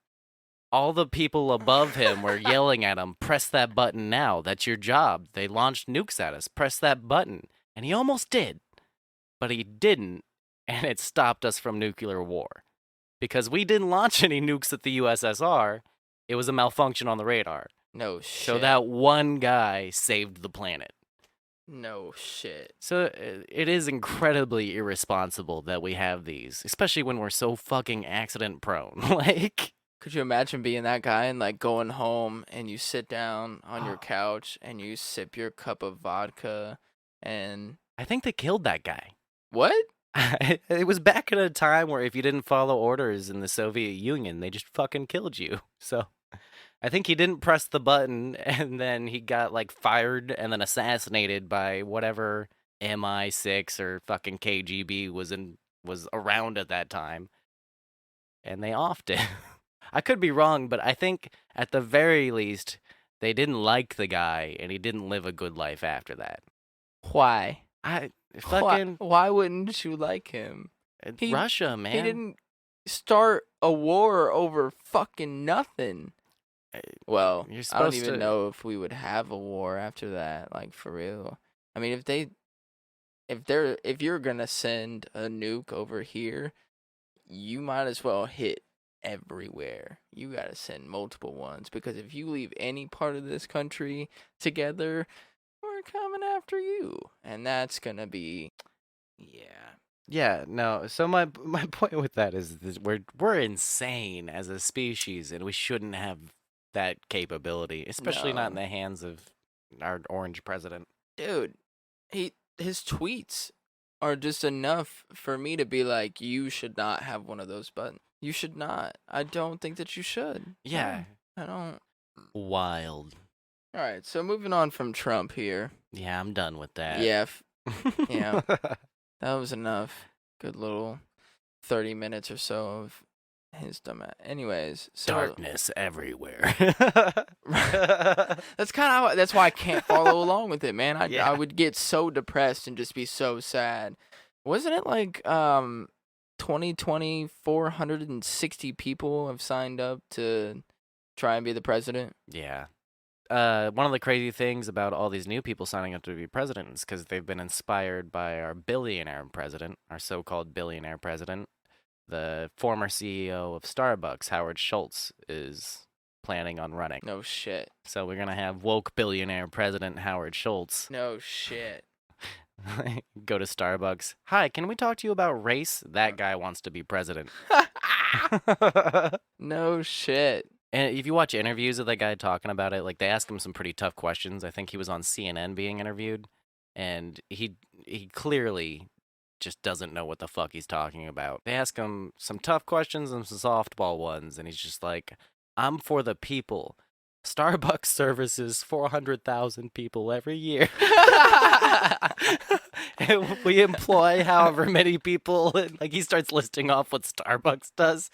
Speaker 2: all the people above him were yelling at him, press that button now. That's your job. They launched nukes at us. Press that button. And he almost did. But he didn't. And it stopped us from nuclear war. Because we didn't launch any nukes at the USSR. It was a malfunction on the radar.
Speaker 1: No shit.
Speaker 2: So that one guy saved the planet.
Speaker 1: No shit.
Speaker 2: So it is incredibly irresponsible that we have these. Especially when we're so fucking accident prone. Like...
Speaker 1: Could you imagine being that guy and like going home and you sit down on your couch and you sip your cup of vodka and...
Speaker 2: I think they killed that guy.
Speaker 1: What?
Speaker 2: It was back at a time where if you didn't follow orders in the Soviet Union, they just fucking killed you. So I think he didn't press the button and then he got like fired and then assassinated by whatever MI6 or fucking KGB was around at that time. And they offed it. I could be wrong, but I think at the very least, they didn't like the guy, and he didn't live a good life after that.
Speaker 1: Why?
Speaker 2: Why
Speaker 1: wouldn't you like him?
Speaker 2: Russia, man.
Speaker 1: He didn't start a war over fucking nothing. Well, I don't even know if we would have a war after that, like for real. I mean, if you're gonna send a nuke over here, you might as well hit everywhere. You gotta send multiple ones, because if you leave any part of this country together, we're coming after you, and that's gonna be,
Speaker 2: yeah. No. So my point with that is we're insane as a species, and we shouldn't have that capability, especially not in the hands of our orange president.
Speaker 1: Dude, his tweets are just enough for me to be like, you should not have one of those buttons. You should not. I don't think that you should.
Speaker 2: Yeah.
Speaker 1: I don't.
Speaker 2: Wild.
Speaker 1: All right, so moving on from Trump here.
Speaker 2: Yeah, I'm done with that.
Speaker 1: Yeah. Yeah. That was enough. Good little 30 minutes or so of his dumb ass. Anyways. So,
Speaker 2: darkness everywhere.
Speaker 1: That's why I can't follow along with it, man. I would get so depressed and just be so sad. Wasn't it like 460 people have signed up to try and be the president?
Speaker 2: Yeah. One of the crazy things about all these new people signing up to be president is because they've been inspired by our billionaire president, our so-called billionaire president. The former CEO of Starbucks, Howard Schultz, is planning on running.
Speaker 1: No shit.
Speaker 2: So we're going to have woke billionaire president Howard Schultz.
Speaker 1: No shit.
Speaker 2: Go to Starbucks. Hi, can we talk to you about race? That guy wants to be president.
Speaker 1: No shit.
Speaker 2: And if you watch interviews of that guy talking about it, like they ask him some pretty tough questions. I think he was on CNN being interviewed, and he clearly just doesn't know what the fuck he's talking about. They ask him some tough questions and some softball ones, and he's just like, I'm for the people. Starbucks services 400,000 people every year. And we employ however many people. And, like, he starts listing off what Starbucks does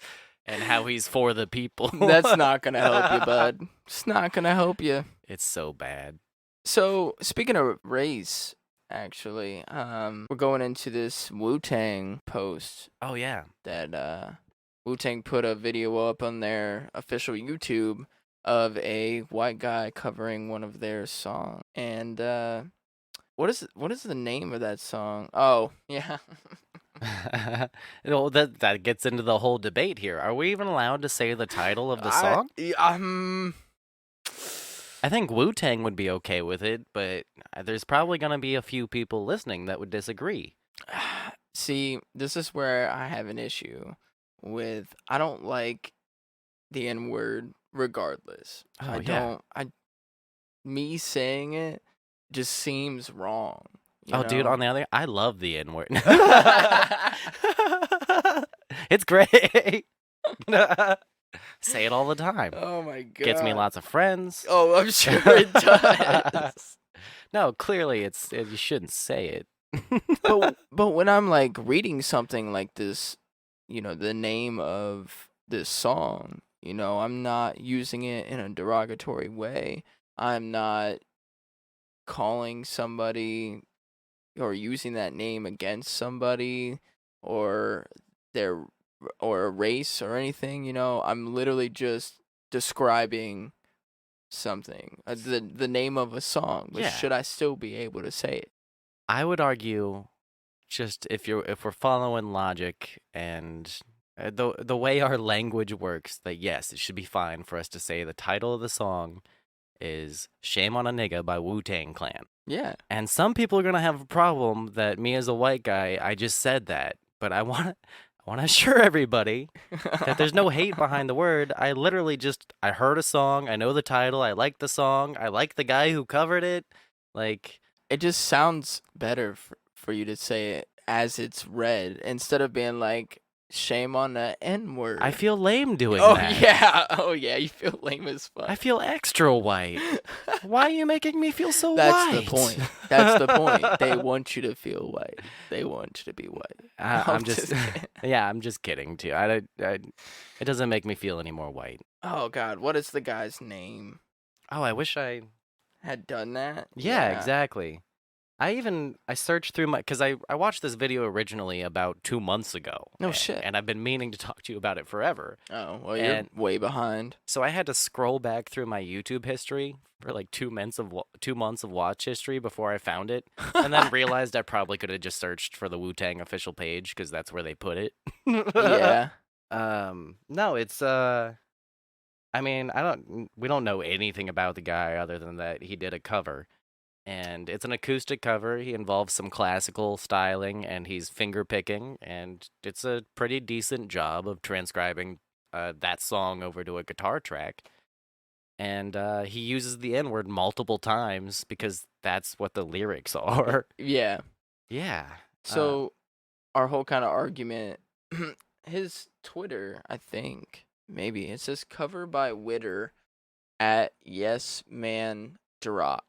Speaker 2: and how he's for the people.
Speaker 1: That's not going to help you, bud. It's not going to help you.
Speaker 2: It's so bad.
Speaker 1: So, speaking of race, actually, we're going into this Wu-Tang post.
Speaker 2: Oh, yeah.
Speaker 1: That Wu-Tang put a video up on their official YouTube of a white guy covering one of their songs. And what is the name of that song? Oh, yeah.
Speaker 2: Well, that gets into the whole debate here. Are we even allowed to say the title of the song? I think Wu-Tang would be okay with it, but there's probably going to be a few people listening that would disagree.
Speaker 1: See, this is where I have an issue with. I don't like the N word regardless.
Speaker 2: Oh,
Speaker 1: I
Speaker 2: yeah.
Speaker 1: don't. Me saying it just seems wrong.
Speaker 2: Oh, dude,
Speaker 1: Know?
Speaker 2: on the other, I love the N word. It's great. Say it all the time.
Speaker 1: Oh my god.
Speaker 2: Gets me lots of friends.
Speaker 1: Oh, I'm sure it does.
Speaker 2: No, clearly you shouldn't say it.
Speaker 1: but when I'm like reading something like this, the name of this song, I'm not using it in a derogatory way. I'm not calling somebody or using that name against somebody or their or a race or anything, I'm literally just describing something, the name of a song, but
Speaker 2: Yeah.
Speaker 1: should I still be able to say it?
Speaker 2: I would argue, just if we're following logic and the way our language works, that yes, it should be fine for us to say the title of the song is "Shame on a Nigga" by Wu-Tang Clan.
Speaker 1: Yeah.
Speaker 2: And some people are gonna have a problem that me as a white guy, I just said that, but I want to assure everybody that there's no hate behind the word. I literally I heard a song, I know the title, I like the song, I like the guy who covered it. Like,
Speaker 1: it just sounds better for you to say it as it's read instead of being like shame on the N word.
Speaker 2: I feel lame doing that.
Speaker 1: Oh yeah, you feel lame as fuck.
Speaker 2: I feel extra white. Why are you making me feel so
Speaker 1: That's
Speaker 2: white?
Speaker 1: the point. That's the point. They want you to feel white. They want you to be white.
Speaker 2: I'm just yeah, I'm just kidding too. It doesn't make me feel any more white.
Speaker 1: Oh god, what is the guy's name?
Speaker 2: Oh, I wish I
Speaker 1: had done that.
Speaker 2: Yeah, exactly. I searched through because I watched this video originally about 2 months ago.
Speaker 1: No shit.
Speaker 2: And I've been meaning to talk to you about it forever.
Speaker 1: Oh, well, you're way behind.
Speaker 2: So I had to scroll back through my YouTube history for like 2 months of watch history before I found it, and then realized I probably could have just searched for the Wu-Tang official page because that's where they put it.
Speaker 1: Yeah.
Speaker 2: No, it's I mean, we don't know anything about the guy other than that he did a cover. And it's an acoustic cover. He involves some classical styling, and he's finger picking, and it's a pretty decent job of transcribing that song over to a guitar track. And he uses the N-word multiple times because that's what the lyrics are.
Speaker 1: Yeah.
Speaker 2: Yeah.
Speaker 1: So our whole kind of argument, his Twitter, I think, maybe, it says cover by Witter at YesManDroc.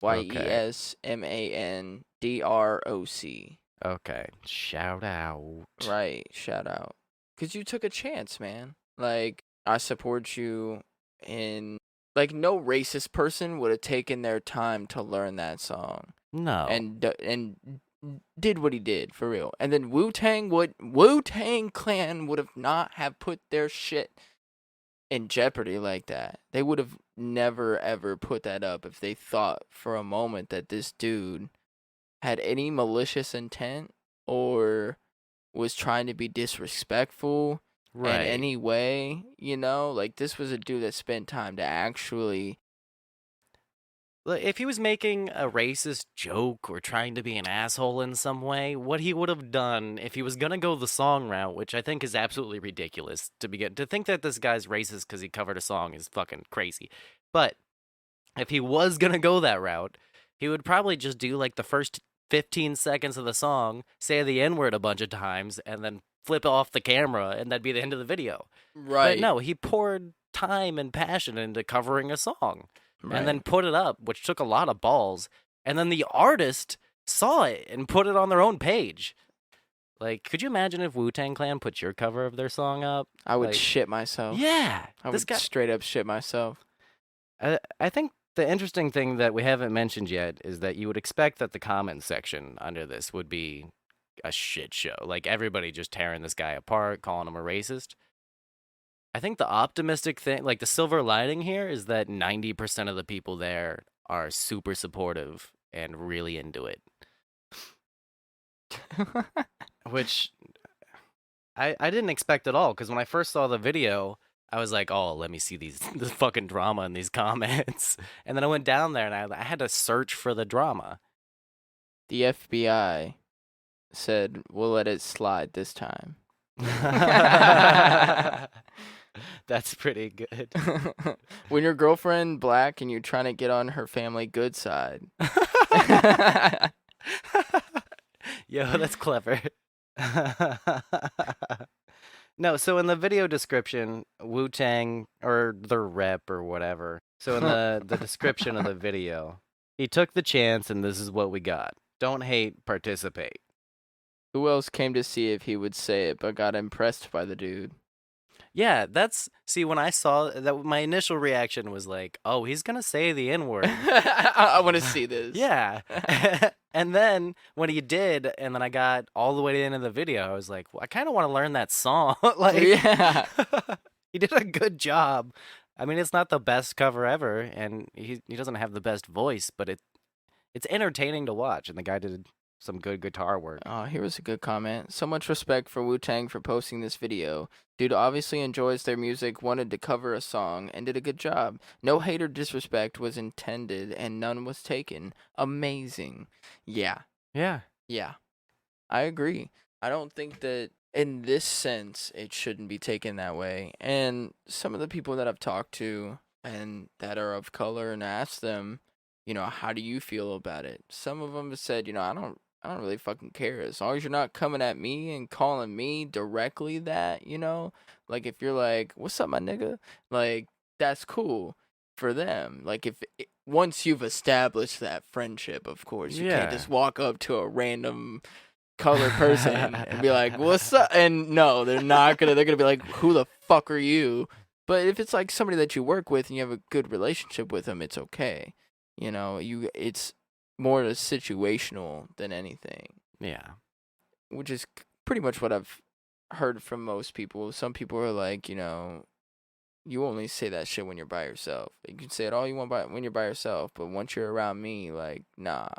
Speaker 1: YesMandroc.
Speaker 2: Okay. Shout out.
Speaker 1: Right, shout out. Because you took a chance, man. Like, I support you in... Like, no racist person would have taken their time to learn that song.
Speaker 2: No.
Speaker 1: And did what he did, for real. And then Wu-Tang Clan would have not have put their shit in jeopardy like that. They would have never ever put that up if they thought for a moment that this dude had any malicious intent or was trying to be disrespectful in any way, like this was a dude that spent time to actually...
Speaker 2: If he was making a racist joke or trying to be an asshole in some way, what he would have done if he was going to go the song route, which I think is absolutely ridiculous to think that this guy's racist because he covered a song is fucking crazy. But if he was going to go that route, he would probably just do like the first 15 seconds of the song, say the N-word a bunch of times, and then flip off the camera, and that'd be the end of the video.
Speaker 1: Right.
Speaker 2: But no, he poured time and passion into covering a song.
Speaker 1: Right.
Speaker 2: And then put it up, which took a lot of balls. And then the artist saw it and put it on their own page. Like, could you imagine if Wu-Tang Clan put your cover of their song up?
Speaker 1: I would shit myself.
Speaker 2: Yeah.
Speaker 1: I would straight up shit myself.
Speaker 2: I think the interesting thing that we haven't mentioned yet is that you would expect that the comment section under this would be a shit show. Like, everybody just tearing this guy apart, calling him a racist. I think the optimistic thing, like the silver lining here, is that 90% of the people there are super supportive and really into it. Which I didn't expect at all, because when I first saw the video, I was like, oh, let me see this fucking drama in these comments. And then I went down there and I had to search for the drama.
Speaker 1: The FBI said, "We'll let it slide this time."
Speaker 2: That's pretty good.
Speaker 1: When your girlfriend black and you're trying to get on her family good side.
Speaker 2: Yo, that's clever. No, so in the video description, Wu-Tang or their rep or whatever. So in the description of the video, he took the chance and this is what we got. Don't hate, participate.
Speaker 1: Who else came to see if he would say it, but got impressed by the dude?
Speaker 2: Yeah, see, when I saw that, my initial reaction was like, oh, he's gonna say the N-word.
Speaker 1: I want to see this.
Speaker 2: Yeah. And then when he did, and then I got all the way to the end of the video, I was like, well, I kind of want to learn that song. Like,
Speaker 1: yeah.
Speaker 2: He did a good job. I mean, it's not the best cover ever, and he doesn't have the best voice, but it's entertaining to watch, and the guy did some good guitar work.
Speaker 1: Oh, here was a good comment. So much respect for Wu-Tang for posting this video. Dude obviously enjoys their music, wanted to cover a song, and did a good job. No hate or disrespect was intended, and none was taken. Amazing. Yeah.
Speaker 2: Yeah.
Speaker 1: Yeah. I agree. I don't think that in this sense it shouldn't be taken that way. And some of the people that I've talked to and that are of color and asked them, how do you feel about it? Some of them have said, I don't really fucking care. As long as you're not coming at me and calling me directly that, like if you're like, what's up, my nigga? Like, that's cool for them. Like, once you've established that friendship, of course, you can't just walk up to a random colored person and be like, what's up? And no, they're not gonna, they're gonna be like, who the fuck are you? But if it's like somebody that you work with and you have a good relationship with them, it's okay. It's more situational than anything.
Speaker 2: Yeah.
Speaker 1: Which is pretty much what I've heard from most people. Some people are like, you only say that shit when you're by yourself. You can say it all you want when you're by yourself, but once you're around me, like, nah.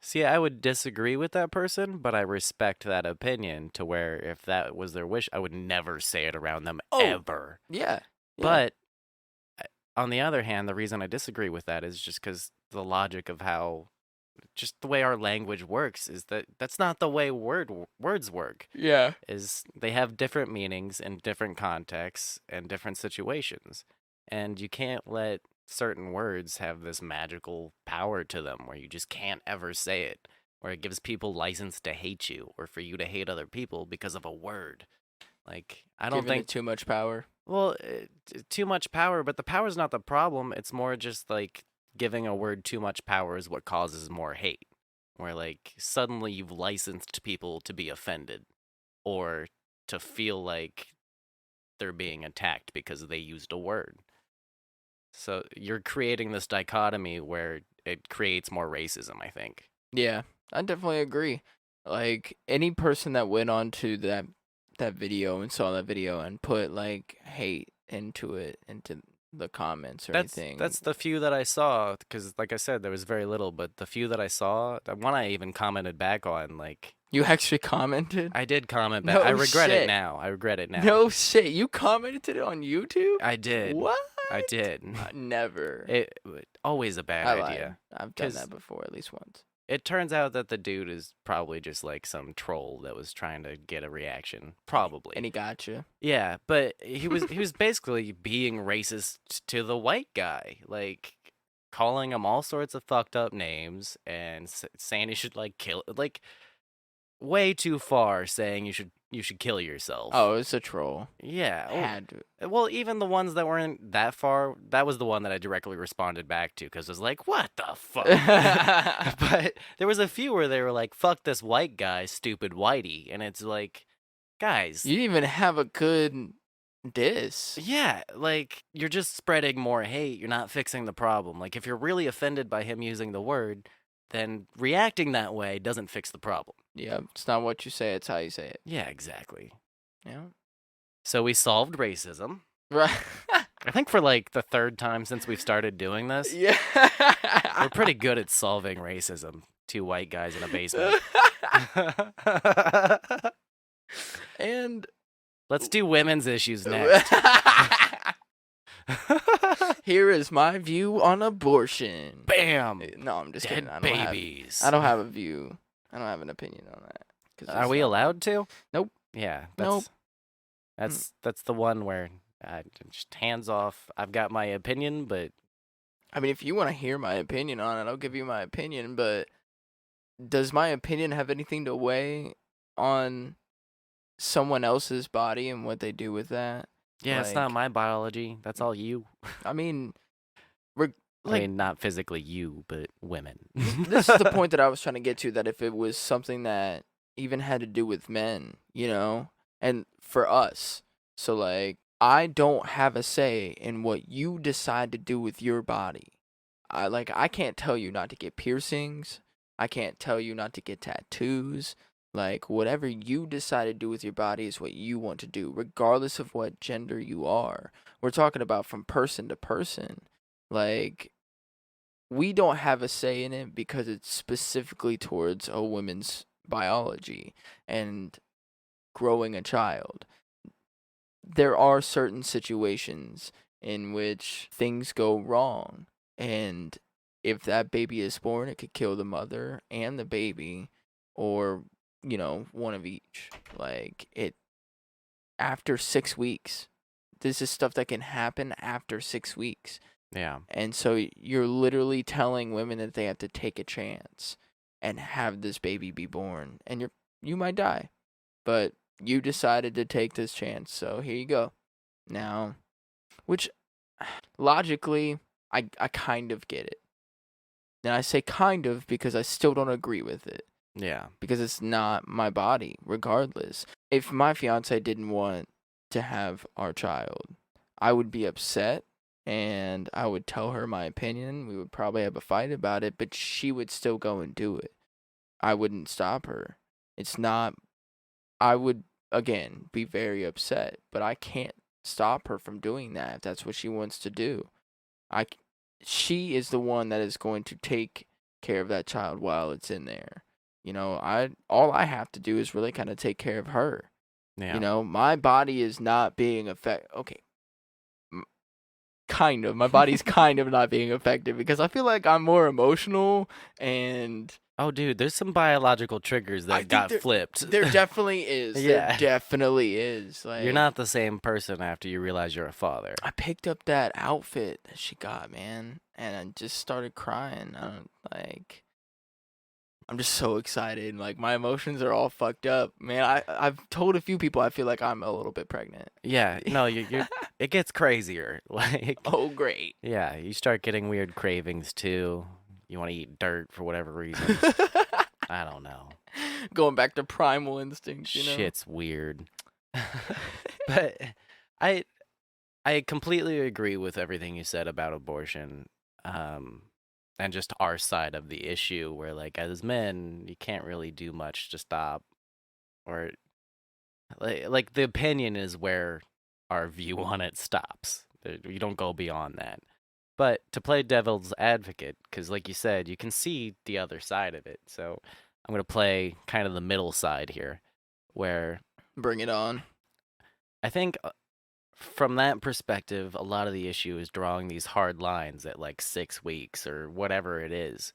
Speaker 2: See, I would disagree with that person, but I respect that opinion to where if that was their wish, I would never say it around them ever.
Speaker 1: Yeah.
Speaker 2: But on the other hand, the reason I disagree with that is just because the logic of how, just the way our language works is that's not the way words work.
Speaker 1: Yeah.
Speaker 2: Is they have different meanings in different contexts and different situations. And you can't let certain words have this magical power to them where you just can't ever say it, where it gives people license to hate you or for you to hate other people because of a word. Like, I don't think
Speaker 1: too much power.
Speaker 2: Well, too much power, but the power's not the problem. It's more just like giving a word too much power is what causes more hate. Where like suddenly you've licensed people to be offended or to feel like they're being attacked because they used a word. So you're creating this dichotomy where it creates more racism, I think.
Speaker 1: Yeah, I definitely agree. Like any person that went on to that video and saw that video and put like hate into the comments or anything.
Speaker 2: That's the few that I saw, because like I said, there was very little, but the few that I saw, the one I even commented back on, like...
Speaker 1: You actually commented?
Speaker 2: I did comment back. I regret it now.
Speaker 1: No shit. You commented it on YouTube?
Speaker 2: I did.
Speaker 1: What?
Speaker 2: I did.
Speaker 1: Never.
Speaker 2: Always a bad idea.
Speaker 1: I've done that before at least once.
Speaker 2: It turns out that the dude is probably just like some troll that was trying to get a reaction. Probably.
Speaker 1: And he got you.
Speaker 2: Yeah, but he was basically being racist to the white guy, like calling him all sorts of fucked up names and saying he should like kill, like way too far, saying you should kill yourself.
Speaker 1: Oh, it's a troll.
Speaker 2: Yeah.
Speaker 1: Had to.
Speaker 2: Well, even the ones that weren't that far, that was the one that I directly responded back to because I was like, what the fuck? But there was a few where they were like, fuck this white guy, stupid whitey. And it's like, guys.
Speaker 1: You didn't even have a good diss.
Speaker 2: Yeah, like, you're just spreading more hate. You're not fixing the problem. Like, if you're really offended by him using the word, then reacting that way doesn't fix the problem.
Speaker 1: Yeah, it's not what you say, it's how you say it.
Speaker 2: Yeah, exactly.
Speaker 1: Yeah.
Speaker 2: So we solved racism.
Speaker 1: Right.
Speaker 2: I think for like the third time since we've started doing this.
Speaker 1: Yeah.
Speaker 2: We're pretty good at solving racism. Two white guys in a basement.
Speaker 1: And
Speaker 2: let's do women's issues next.
Speaker 1: Here is my view on abortion.
Speaker 2: Bam.
Speaker 1: No, I'm just
Speaker 2: Dead
Speaker 1: kidding.
Speaker 2: babies.
Speaker 1: I don't have a view. I don't have an opinion on that.
Speaker 2: Are we allowed to?
Speaker 1: Nope.
Speaker 2: Yeah.
Speaker 1: Nope.
Speaker 2: That's the one where just hands off. I've got my opinion, but
Speaker 1: I mean, if you want to hear my opinion on it, I'll give you my opinion. But does my opinion have anything to weigh on someone else's body and what they do with that?
Speaker 2: Yeah, it's not my biology. That's all you.
Speaker 1: I mean,
Speaker 2: not physically you, but women.
Speaker 1: This is the point that I was trying to get to, that if it was something that even had to do with men, and for us, so like, I don't have a say in what you decide to do with your body. I can't tell you not to get piercings. I can't tell you not to get tattoos. Like, whatever you decide to do with your body is what you want to do, regardless of what gender you are. We're talking about from person to person. Like, we don't have a say in it because it's specifically towards a woman's biology and growing a child. There are certain situations in which things go wrong, and if that baby is born, it could kill the mother and the baby, or one of each. Like, it after 6 weeks. This is stuff that can happen after 6 weeks.
Speaker 2: Yeah.
Speaker 1: And so you're literally telling women that they have to take a chance and have this baby be born, and you might die, but you decided to take this chance, so here you go. Now, which logically, I kind of get it. And I say kind of because I still don't agree with it.
Speaker 2: Yeah.
Speaker 1: Because it's not my body, regardless. If my fiance didn't want to have our child, I would be upset, and I would tell her my opinion. We would probably have a fight about it, but she would still go and do it. I wouldn't stop her. I would, again, be very upset, but I can't stop her from doing that if that's what she wants to do. She is the one that is going to take care of that child while it's in there. All I have to do is really kind of take care of her.
Speaker 2: Yeah.
Speaker 1: My body is not being affected. Okay. Kind of. My body's kind of not being affected because I feel like I'm more emotional and...
Speaker 2: Oh, dude, there's some biological triggers that got flipped.
Speaker 1: There definitely is.
Speaker 2: Yeah.
Speaker 1: There definitely is. Like,
Speaker 2: you're not the same person after you realize you're a father.
Speaker 1: I picked up that outfit that she got, man, and I just started crying. I'm just so excited. Like, my emotions are all fucked up, man. I've told a few people I feel like I'm a little bit pregnant.
Speaker 2: Yeah, no, you're it gets crazier. Like,
Speaker 1: oh, great.
Speaker 2: Yeah, you start getting weird cravings too. You want to eat dirt for whatever reason. I don't know.
Speaker 1: Going back to primal instincts,
Speaker 2: Shit's weird. But I completely agree with everything you said about abortion. And just our side of the issue, where like as men, you can't really do much to stop, or like the opinion is where our view on it stops. You don't go beyond that. But to play devil's advocate, because like you said, you can see the other side of it. So I'm going to play kind of the middle side here, where...
Speaker 1: Bring it on.
Speaker 2: I think from that perspective, a lot of the issue is drawing these hard lines at like 6 weeks or whatever it is.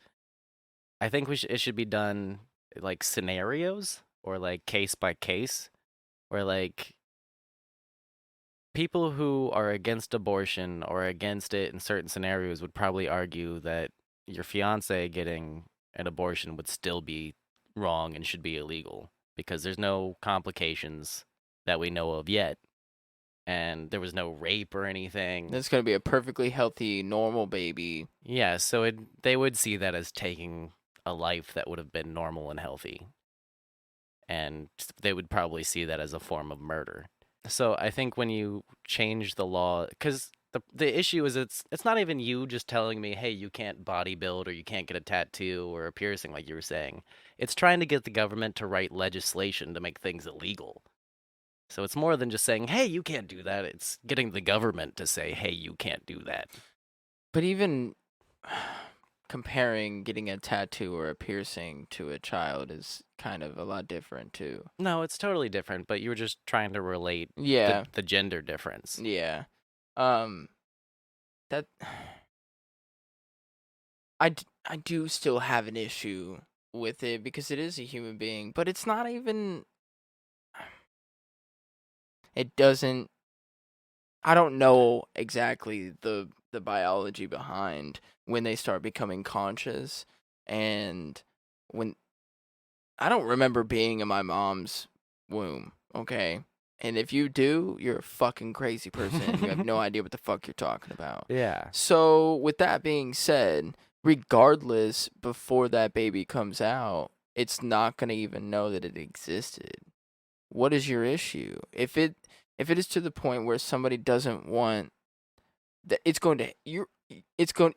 Speaker 2: I think it should be done like scenarios or like case by case, where like people who are against abortion or against it in certain scenarios would probably argue that your fiance getting an abortion would still be wrong and should be illegal because there's no complications that we know of yet. And there was no rape or anything.
Speaker 1: It's going to be a perfectly healthy, normal baby.
Speaker 2: Yeah, so they would see that as taking a life that would have been normal and healthy. And they would probably see that as a form of murder. So I think when you change the law, because the issue is it's not even you just telling me, hey, you can't bodybuild or you can't get a tattoo or a piercing like you were saying. It's trying to get the government to write legislation to make things illegal. So it's more than just saying, hey, you can't do that. It's getting the government to say, hey, you can't do that.
Speaker 1: But even comparing getting a tattoo or a piercing to a child is kind of a lot different too.
Speaker 2: No, it's totally different, but you were just trying to relate the gender difference.
Speaker 1: Yeah. That I do still have an issue with it because it is a human being, but it's not even. It doesn't. I don't know exactly the biology behind when they start becoming conscious, and when I don't remember being in my mom's womb. Okay. And if you do, you're a fucking crazy person and you have no idea what the fuck you're talking about.
Speaker 2: Yeah.
Speaker 1: So, with that being said, regardless, before that baby comes out, it's not going to even know that it existed. What is your issue? If it is to the point where somebody doesn't want that,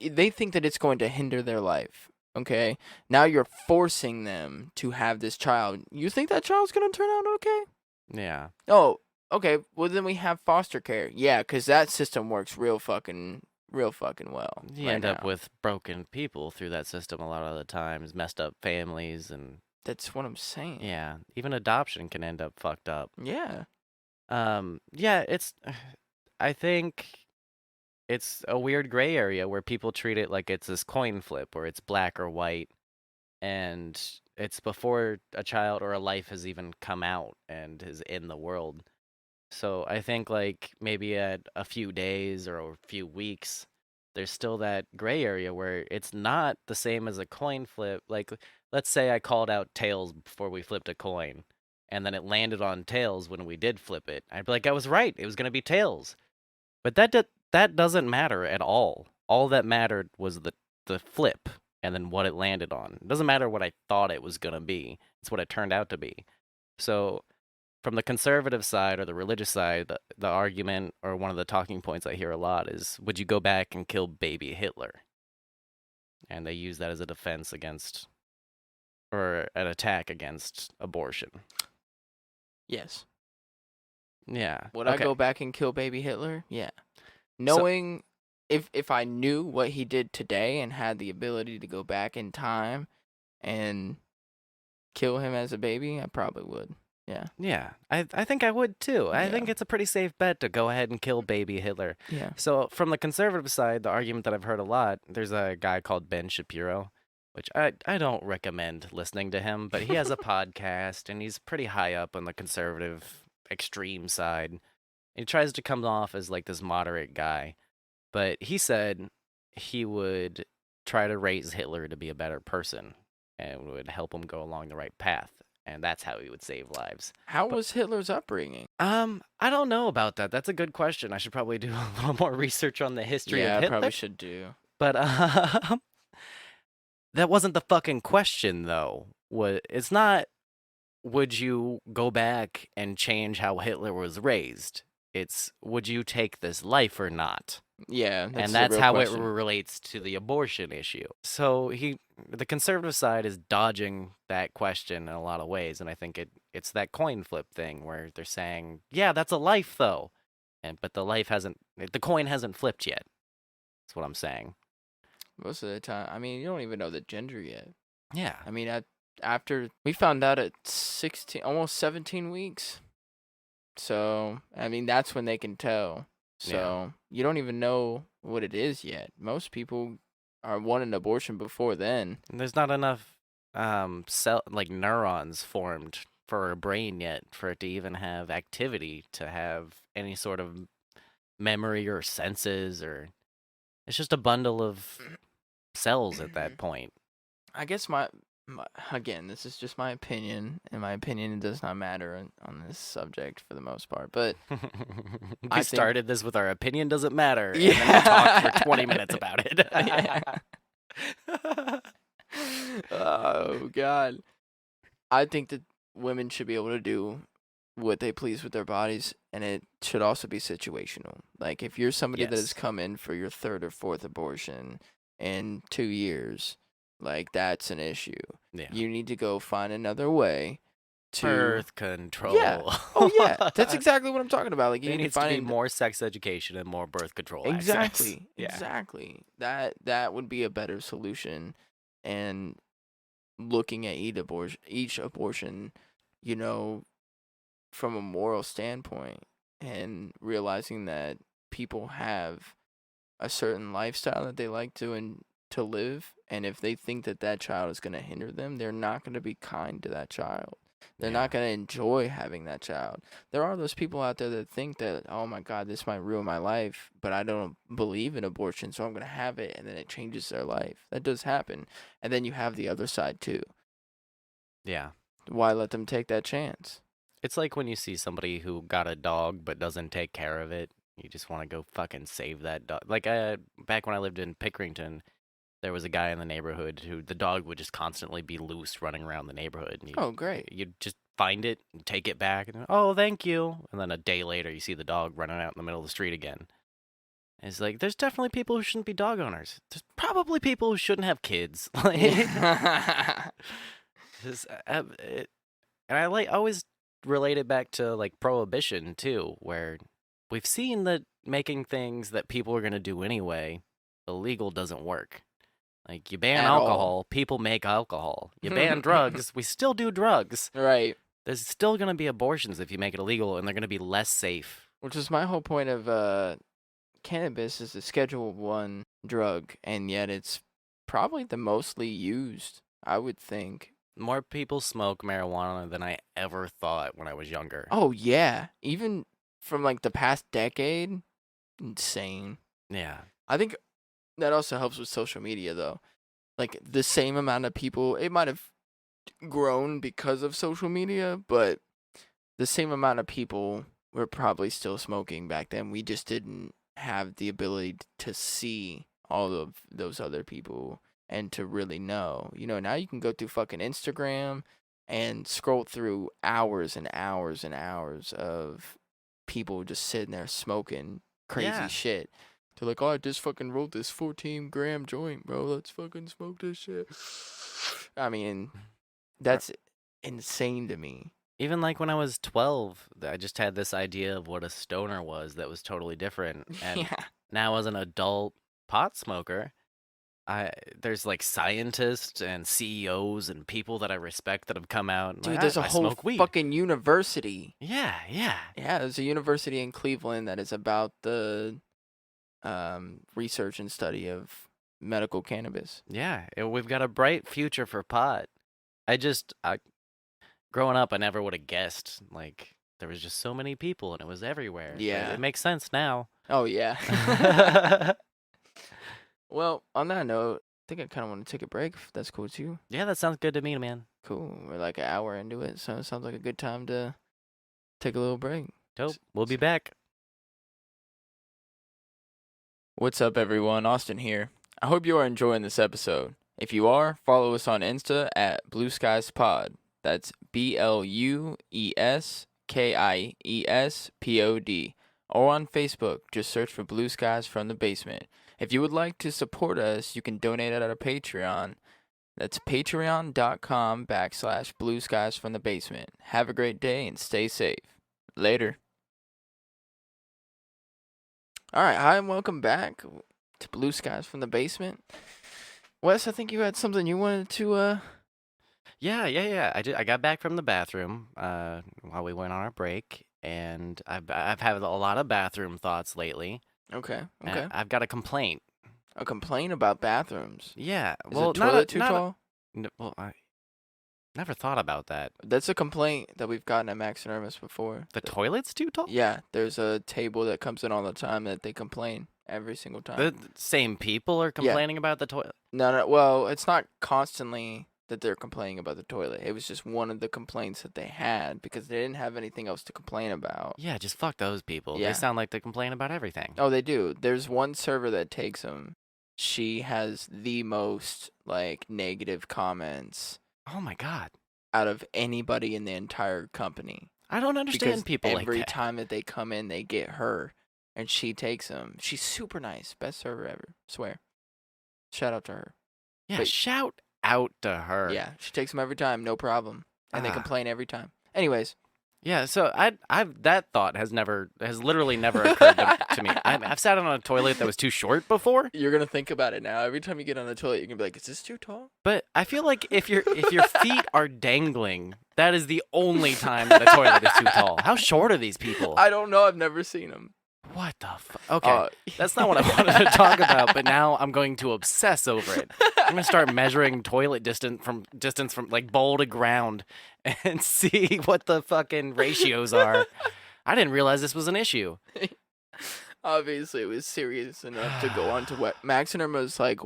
Speaker 1: they think that it's going to hinder their life. Okay? Now you're forcing them to have this child. You think that child's going to turn out okay?
Speaker 2: Yeah.
Speaker 1: Oh, okay. Well, then we have foster care. Yeah, because that system works real fucking well.
Speaker 2: You end up with broken people through that system a lot of the times, messed up families, and
Speaker 1: that's what I'm saying.
Speaker 2: yeah, even adoption can end up fucked up.
Speaker 1: Yeah.
Speaker 2: Yeah, I think it's a weird gray area where people treat it like it's this coin flip, or it's black or white, and it's before a child or a life has even come out and is in the world. So I think like maybe at a few days or a few weeks, there's still that gray area where it's not the same as a coin flip. Like, let's say I called out tails before we flipped a coin, and then it landed on tails when we did flip it. I'd be like, I was right. It was going to be tails. But that doesn't matter at all. All that mattered was the flip and then what it landed on. It doesn't matter what I thought it was going to be. It's what it turned out to be. So from the conservative side or the religious side, the argument or one of the talking points I hear a lot is, would you go back and kill baby Hitler? And they use that as a defense against, or an attack against abortion.
Speaker 1: Yes.
Speaker 2: Yeah.
Speaker 1: Would I go back and kill baby Hitler? Yeah. Knowing if I knew what he did today and had the ability to go back in time and kill him as a baby, I probably would. Yeah.
Speaker 2: Yeah. I think I would too. I think it's a pretty safe bet to go ahead and kill baby Hitler.
Speaker 1: Yeah.
Speaker 2: So from the conservative side, the argument that I've heard a lot, there's a guy called Ben Shapiro, which I don't recommend listening to him, but he has a podcast and he's pretty high up on the conservative extreme side. He tries to come off as like this moderate guy, but he said he would try to raise Hitler to be a better person and would help him go along the right path. And that's how he would save lives.
Speaker 1: How was Hitler's upbringing?
Speaker 2: I don't know about that. That's a good question. I should probably do a little more research on the history of Hitler.
Speaker 1: Yeah, I probably should do.
Speaker 2: But that wasn't the fucking question, though. It's not, would you go back and change how Hitler was raised? It's, would you take this life or not?
Speaker 1: Yeah,
Speaker 2: and that's how it relates to the abortion issue. So the conservative side is dodging that question in a lot of ways, and I think it's that coin flip thing where they're saying, yeah, that's a life though, but the coin hasn't flipped yet. That's what I'm saying.
Speaker 1: Most of the time, I mean, you don't even know the gender yet.
Speaker 2: Yeah.
Speaker 1: I mean, after we found out at 16, almost 17 weeks. So, I mean, that's when they can tell. So, you don't even know what it is yet. Most people want an abortion before then.
Speaker 2: And there's not enough neurons formed for a brain yet for it to even have activity to have any sort of memory or senses, or it's just a bundle of cells at that point.
Speaker 1: I guess again, this is just my opinion, and my opinion does not matter on this subject for the most part. But
Speaker 2: we started this with our opinion doesn't matter, and then we talked for 20 minutes about it.
Speaker 1: Oh God, I think that women should be able to do what they please with their bodies, and it should also be situational. Like if you're somebody that has come in for your third or fourth abortion in 2 years. Like, that's an issue.
Speaker 2: Yeah.
Speaker 1: You need to go find another way to...
Speaker 2: Birth control.
Speaker 1: Yeah. Oh, yeah. That's exactly what I'm talking about. Like, you need
Speaker 2: to find more sex education and more birth control
Speaker 1: Exactly.
Speaker 2: Access. Yeah.
Speaker 1: Exactly. That would be a better solution. And looking at each abortion, you know, from a moral standpoint, and realizing that people have a certain lifestyle that they like to to live, and if they think that that child is going to hinder them, they're not going to be kind to that child. They're not going to enjoy having that child. There are those people out there that think that, oh my God, this might ruin my life, but I don't believe in abortion, so I'm going to have it, and then it changes their life. That does happen. And then you have the other side too.
Speaker 2: Yeah.
Speaker 1: Why let them take that chance?
Speaker 2: It's like when you see somebody who got a dog but doesn't take care of it. You just want to go fucking save that dog. Like, back when I lived in Pickerington, there was a guy in the neighborhood who the dog would just constantly be loose running around the neighborhood. And
Speaker 1: Oh, great.
Speaker 2: You'd just find it and take it back. And, oh, thank you. And then a day later, you see the dog running out in the middle of the street again. And it's like, there's definitely people who shouldn't be dog owners. There's probably people who shouldn't have kids. And I always relate it back to like prohibition too, where we've seen that making things that people are going to do anyway illegal doesn't work. Like, you ban alcohol, people make alcohol. You ban drugs, we still do drugs.
Speaker 1: Right.
Speaker 2: There's still going to be abortions if you make it illegal, and they're going to be less safe.
Speaker 1: Which is my whole point of cannabis is a Schedule 1 drug, and yet it's probably the mostly used, I would think.
Speaker 2: More people smoke marijuana than I ever thought when I was younger.
Speaker 1: Oh, yeah. Even from, like, the past decade, insane.
Speaker 2: Yeah.
Speaker 1: I think that also helps with social media, though. Like, the same amount of people, it might have grown because of social media, but the same amount of people were probably still smoking back then. We just didn't have the ability to see all of those other people and to really know. You know, now you can go through fucking Instagram and scroll through hours and hours and hours of people just sitting there smoking crazy shit. They're like, oh, I just fucking rolled this 14-gram joint, bro. Let's fucking smoke this shit. I mean, that's insane to me.
Speaker 2: Even like when I was 12, I just had this idea of what a stoner was that was totally different. And now as an adult pot smoker, there's like scientists and CEOs and people that I respect that have come out. And
Speaker 1: dude,
Speaker 2: like,
Speaker 1: there's a whole fucking university.
Speaker 2: Yeah.
Speaker 1: Yeah, there's a university in Cleveland that is about the research and study of medical cannabis.
Speaker 2: Yeah, we've got a bright future for pot. Growing up, I never would have guessed. Like, there was just so many people and it was everywhere.
Speaker 1: Yeah.
Speaker 2: It makes sense now.
Speaker 1: Oh, yeah. Well, on that note, I think I kind of want to take a break, if that's cool with you.
Speaker 2: Yeah, that sounds good to me, man.
Speaker 1: Cool. We're like an hour into it, so it sounds like a good time to take a little break.
Speaker 2: Dope. We'll be back.
Speaker 1: What's up, everyone? Austin here. I hope you are enjoying this episode. If you are, follow us on Insta at blueskiespod. That's BLUESKIESPOD. Or on Facebook, just search for Blue Skies from the Basement. If you would like to support us, you can donate at our Patreon. That's patreon.com/blueskiesfromthebasement. Have a great day and stay safe. Later. All right, hi and welcome back to Blue Skies from the Basement. Wes, I think you had something you wanted to
Speaker 2: Yeah. I got back from the bathroom while we went on our break, and I've had a lot of bathroom thoughts lately.
Speaker 1: Okay.
Speaker 2: I've got a complaint.
Speaker 1: A complaint about bathrooms?
Speaker 2: Yeah.
Speaker 1: Is the toilet too tall?
Speaker 2: Well, I never thought about that.
Speaker 1: That's a complaint that we've gotten at Max and Irma's before.
Speaker 2: The toilet's too tall?
Speaker 1: Yeah, there's a table that comes in all the time that they complain every single time.
Speaker 2: The same people are complaining about the toilet?
Speaker 1: No, well, it's not constantly that they're complaining about the toilet. It was just one of the complaints that they had because they didn't have anything else to complain about.
Speaker 2: Yeah, just fuck those people.
Speaker 1: Yeah.
Speaker 2: They sound like they complain about everything.
Speaker 1: Oh, they do. There's one server that takes them. She has the most, like, negative comments.
Speaker 2: Oh, my God.
Speaker 1: Out of anybody in the entire company.
Speaker 2: I don't understand people like that.
Speaker 1: Every time that they come in, they get her, and she takes them. She's super nice. Best server ever. Swear. Shout out to her.
Speaker 2: Yeah, shout out to her.
Speaker 1: Yeah, she takes them every time, no problem. And they complain every time. Anyways.
Speaker 2: Yeah, so I've that thought has literally never occurred to me. I've sat on a toilet that was too short before.
Speaker 1: You're gonna think about it now. Every time you get on the toilet, you're gonna be like, "Is this too tall?"
Speaker 2: But I feel like if your feet are dangling, that is the only time that a toilet is too tall. How short are these people?
Speaker 1: I don't know. I've never seen them.
Speaker 2: What the fuck? Okay, that's not what I wanted to talk about, but now I'm going to obsess over it. I'm gonna start measuring toilet distance from like bowl to ground and see what the fucking ratios are. I didn't realize this was an issue.
Speaker 1: Obviously, it was serious enough to go onto Max and Irma's like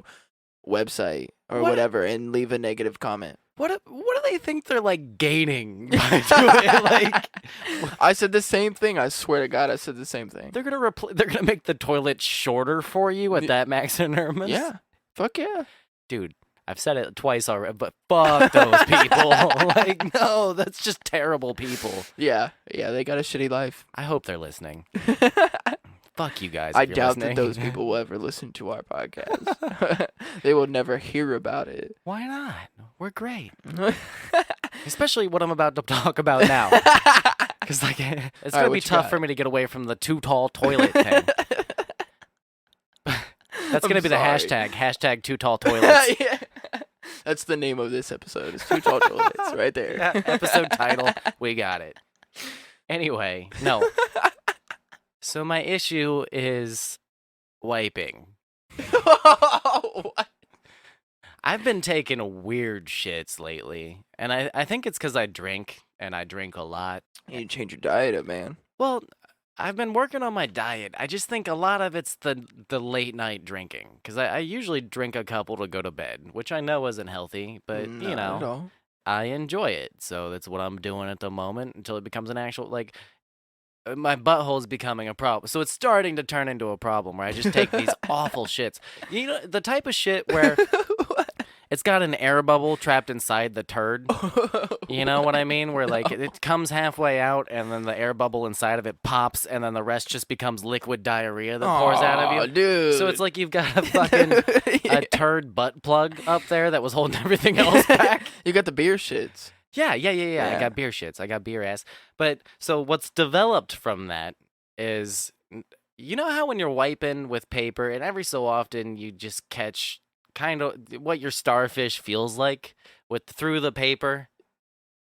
Speaker 1: website or whatever and leave a negative comment.
Speaker 2: What do they think they're like gaining by doing it? Like,
Speaker 1: I said the same thing. I swear to God, I said the same thing.
Speaker 2: They're gonna make the toilet shorter for you at that Max and Irma's?
Speaker 1: Yeah, fuck yeah,
Speaker 2: dude. I've said it twice already, but fuck those people. Like, no, that's just terrible people.
Speaker 1: Yeah, they got a shitty life.
Speaker 2: I hope they're listening. Fuck you guys.
Speaker 1: I doubt that those people will ever listen to our podcast. They will never hear about it.
Speaker 2: Why not? We're great. Especially what I'm about to talk about now. Because like, it's going to be tough for me to get away from the too tall toilet thing. That's going to be the hashtag too tall toilets.
Speaker 1: Yeah. That's the name of this episode. It's too tall toilets right there.
Speaker 2: Yeah, episode title. We got it. Anyway, no. So my issue is wiping.
Speaker 1: What?
Speaker 2: I've been taking weird shits lately, and I think it's because I drink, and I drink a lot.
Speaker 1: You need to change your diet up, man.
Speaker 2: Well, I've been working on my diet. I just think a lot of it's the late night drinking, because I usually drink a couple to go to bed, which I know isn't healthy, but, you know, I enjoy it. So that's what I'm doing at the moment until it becomes an actual, like... My butthole's becoming a problem. So it's starting to turn into a problem where I just take these awful shits. You know, the type of shit where it's got an air bubble trapped inside the turd. You know what I mean? Where, like, it comes halfway out, and then the air bubble inside of it pops, and then the rest just becomes liquid diarrhea that pours out of you.
Speaker 1: Dude.
Speaker 2: So it's like you've got a fucking a turd butt plug up there that was holding everything else back.
Speaker 1: You got the beer shits.
Speaker 2: Yeah. I got beer shits. I got beer ass. But so what's developed from that is, you know how when you're wiping with paper and every so often you just catch kind of what your starfish feels like through the paper?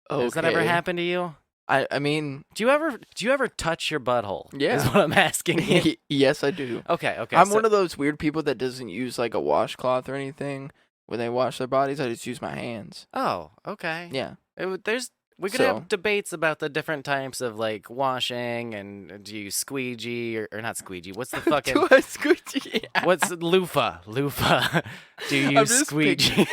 Speaker 2: Okay. Has that ever happened to you?
Speaker 1: I mean,
Speaker 2: do you ever touch your butthole?
Speaker 1: Yeah.
Speaker 2: Is what I'm asking you.
Speaker 1: Yes, I do.
Speaker 2: Okay.
Speaker 1: I'm one of those weird people that doesn't use like a washcloth or anything when they wash their bodies. I just use my hands.
Speaker 2: Oh, okay.
Speaker 1: Yeah.
Speaker 2: We could have debates about the different types of like washing, and do you squeegee or not squeegee? What's the fucking
Speaker 1: do I squeegee?
Speaker 2: What's loofah? Loofah. Do you squeegee?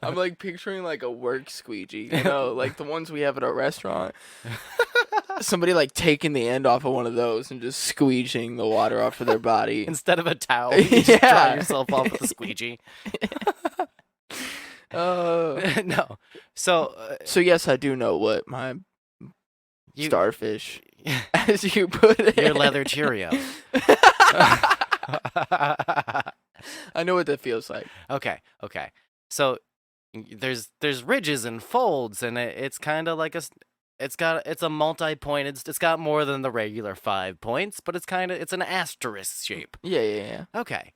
Speaker 1: I'm like picturing like a work squeegee, you know, like the ones we have at our restaurant. Somebody like taking the end off of one of those and just squeegeeing the water off of their body.
Speaker 2: Instead of a towel, you just dry yourself off with a squeegee. No. So
Speaker 1: yes, I do know what my starfish, as you put it.
Speaker 2: Your leather Cheerio.
Speaker 1: I know what that feels like.
Speaker 2: Okay. So there's ridges and folds, and it's kind of like it's a multi-point. It's got more than the regular 5 points, but it's an asterisk shape.
Speaker 1: Yeah.
Speaker 2: Okay.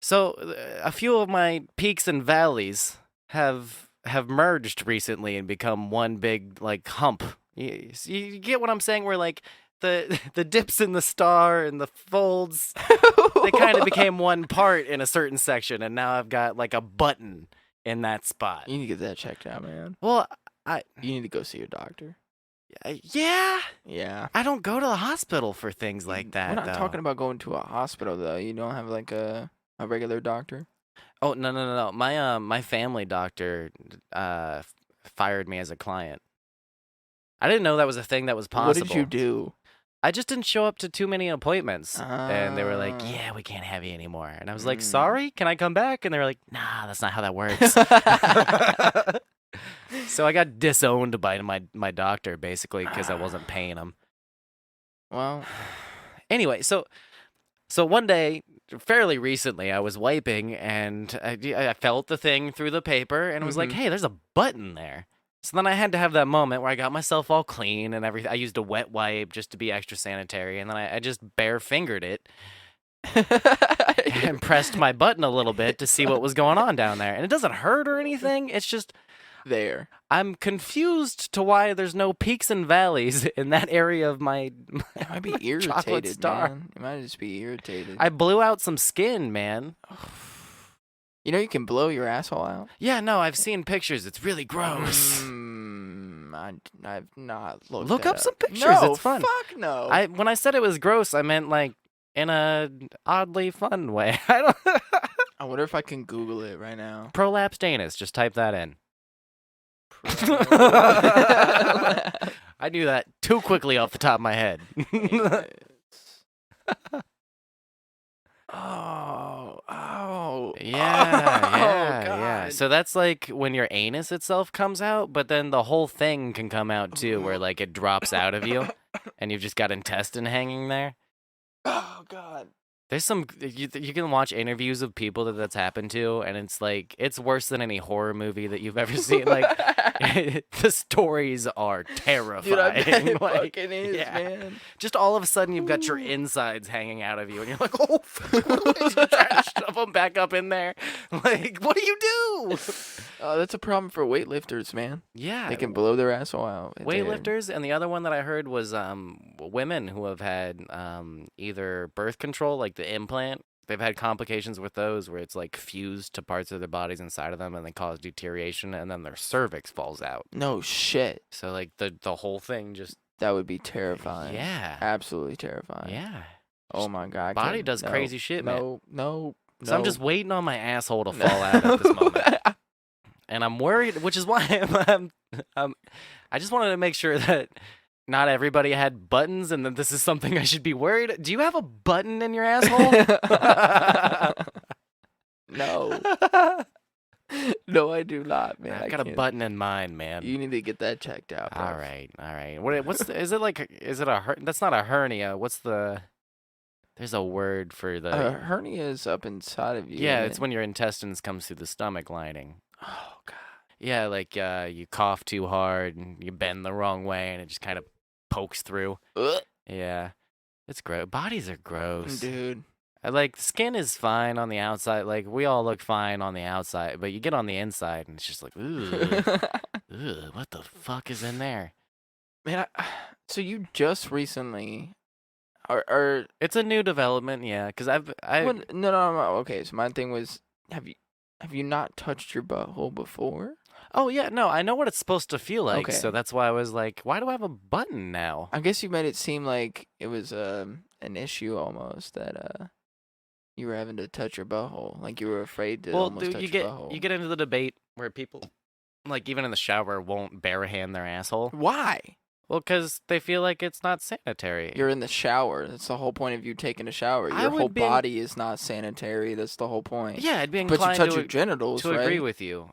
Speaker 2: So a few of my peaks and valleys have merged recently and become one big like hump. You get what I'm saying? Where like the dips in the star and the folds, they kind of became one part in a certain section, and now I've got like a button in that spot.
Speaker 1: You need to get that checked out, man.
Speaker 2: Well,
Speaker 1: you need to go see your doctor.
Speaker 2: Yeah. I don't go to the hospital for things like that.
Speaker 1: We're not talking about going to a hospital though. You don't have like a regular doctor?
Speaker 2: Oh, no. My family doctor fired me as a client. I didn't know that was a thing that was possible.
Speaker 1: What did you do?
Speaker 2: I just didn't show up to too many appointments. And they were like, yeah, we can't have you anymore. And I was like, sorry, can I come back? And they were like, nah, that's not how that works. So I got disowned by my doctor, basically, because I wasn't paying him.
Speaker 1: Well,
Speaker 2: anyway, so one day, fairly recently, I was wiping, and I felt the thing through the paper, and was like, hey, there's a button there. So then I had to have that moment where I got myself all clean and everything. I used a wet wipe just to be extra sanitary, and then I just bare-fingered it and pressed my button a little bit to see what was going on down there. And it doesn't hurt or anything. It's just,
Speaker 1: there.
Speaker 2: I'm confused to why there's no peaks and valleys in that area of my
Speaker 1: It might be
Speaker 2: chocolate
Speaker 1: irritated,
Speaker 2: star.
Speaker 1: man. It might just be irritated.
Speaker 2: I blew out some skin, man.
Speaker 1: You know you can blow your asshole out?
Speaker 2: Yeah, no, I've seen pictures. It's really gross.
Speaker 1: I've not looked
Speaker 2: Look
Speaker 1: that
Speaker 2: up some pictures.
Speaker 1: No,
Speaker 2: It's fun.
Speaker 1: fuck no.
Speaker 2: When I said it was gross, I meant like in a oddly fun way. I don't.
Speaker 1: I wonder if I can Google it right now.
Speaker 2: Prolapsed anus. Just type that in. I knew that too quickly off the top of my head.
Speaker 1: Oh.
Speaker 2: Yeah. So that's like when your anus itself comes out, but then the whole thing can come out too, where like it drops out of you, and you've just got intestine hanging there.
Speaker 1: Oh God.
Speaker 2: There's some you can watch interviews of people that's happened to, and it's like it's worse than any horror movie that you've ever seen. Like the stories are terrifying.
Speaker 1: Dude, I bet it
Speaker 2: like,
Speaker 1: fucking is, man.
Speaker 2: Just all of a sudden you've got your insides hanging out of you, and you're like, oh, fuck, you're trying to shove them back up in there. Like, what do you do?
Speaker 1: That's a problem for weightlifters, man.
Speaker 2: Yeah,
Speaker 1: They can blow their asshole out.
Speaker 2: weightlifters, and the other one that I heard was women who have had either birth control, like the implant. They've had complications with those where it's like fused to parts of their bodies inside of them, and they cause deterioration, and then their cervix falls out.
Speaker 1: No shit.
Speaker 2: So like the whole thing just
Speaker 1: That would be terrifying.
Speaker 2: yeah,
Speaker 1: Absolutely terrifying.
Speaker 2: yeah.
Speaker 1: Oh my God.
Speaker 2: Body does crazy shit, man.
Speaker 1: No.
Speaker 2: So I'm just waiting on my asshole to fall out at this moment. And I'm worried, which is why I just wanted to make sure that not everybody had buttons and that this is something I should be worried. Do you have a button in your asshole?
Speaker 1: No. No, I do not, man.
Speaker 2: I've got a button in mine, man.
Speaker 1: You need to get that checked out, bro.
Speaker 2: All right. Is it that's not a hernia. There's a word for the
Speaker 1: hernia is up inside of you.
Speaker 2: Yeah, it's when your intestines comes through the stomach lining.
Speaker 1: Oh God.
Speaker 2: Yeah, like you cough too hard and you bend the wrong way and it just kind of pokes through.
Speaker 1: Ugh.
Speaker 2: Yeah. It's gross. Bodies are gross.
Speaker 1: Dude.
Speaker 2: Like, skin is fine on the outside. Like, we all look fine on the outside. But you get on the inside and it's just like, ooh. Ugh, what the fuck is in there?
Speaker 1: Man, so you just recently are
Speaker 2: It's a new development, yeah. Because
Speaker 1: no. Okay, so my thing was, have you not touched your butthole before?
Speaker 2: Oh, yeah, no, I know what it's supposed to feel like.
Speaker 1: Okay.
Speaker 2: So that's why I was like, why do I have a button now?
Speaker 1: I guess you made it seem like it was an issue almost that you were having to touch your butthole, like you were afraid to almost touch your butthole.
Speaker 2: You get into the debate where people, like even in the shower, won't bare hand their asshole.
Speaker 1: Why?
Speaker 2: Well, because they feel like it's not sanitary.
Speaker 1: You're in the shower. That's the whole point of you taking a shower. Your whole body is not sanitary. That's the whole point.
Speaker 2: Yeah, I'd be
Speaker 1: but
Speaker 2: inclined
Speaker 1: you touch your genitals,
Speaker 2: to
Speaker 1: right?
Speaker 2: agree with you.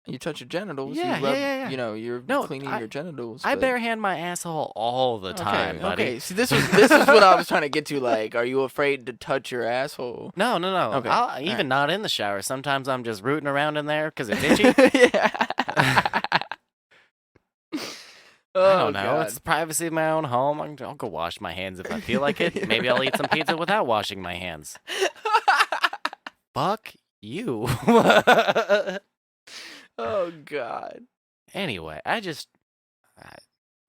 Speaker 1: You touch your genitals.
Speaker 2: Yeah,
Speaker 1: you rub,
Speaker 2: yeah.
Speaker 1: You know, you're cleaning your genitals.
Speaker 2: I bare hand my asshole all the time, buddy.
Speaker 1: Okay, see, this is what I was trying to get to. Like, are you afraid to touch your asshole?
Speaker 2: No.
Speaker 1: Okay.
Speaker 2: Even not in the shower. Sometimes I'm just rooting around in there because it's itchy.
Speaker 1: Yeah.
Speaker 2: I don't know. God. It's the privacy of my own home. I'll go wash my hands if I feel like it. Maybe I'll eat some pizza without washing my hands. Fuck you.
Speaker 1: Oh, God.
Speaker 2: Anyway, I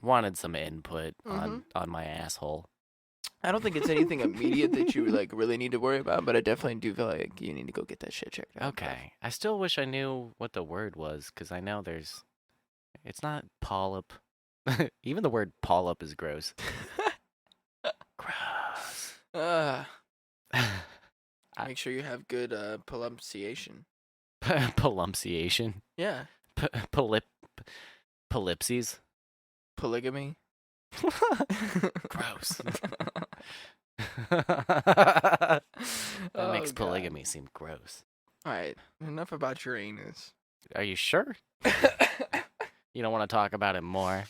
Speaker 2: wanted some input on my asshole.
Speaker 1: I don't think it's anything immediate that you like really need to worry about, but I definitely do feel like you need to go get that shit checked out.
Speaker 2: Okay. I still wish I knew what the word was, because I know it's not polyp. Even the word polyp is gross. Gross.
Speaker 1: Make sure you have good pronunciation.
Speaker 2: Pronunciation?
Speaker 1: Yeah.
Speaker 2: Polypses?
Speaker 1: Polygamy?
Speaker 2: Gross. That makes polygamy seem gross.
Speaker 1: Alright, enough about your anus.
Speaker 2: Are you sure? You don't want to talk about it more?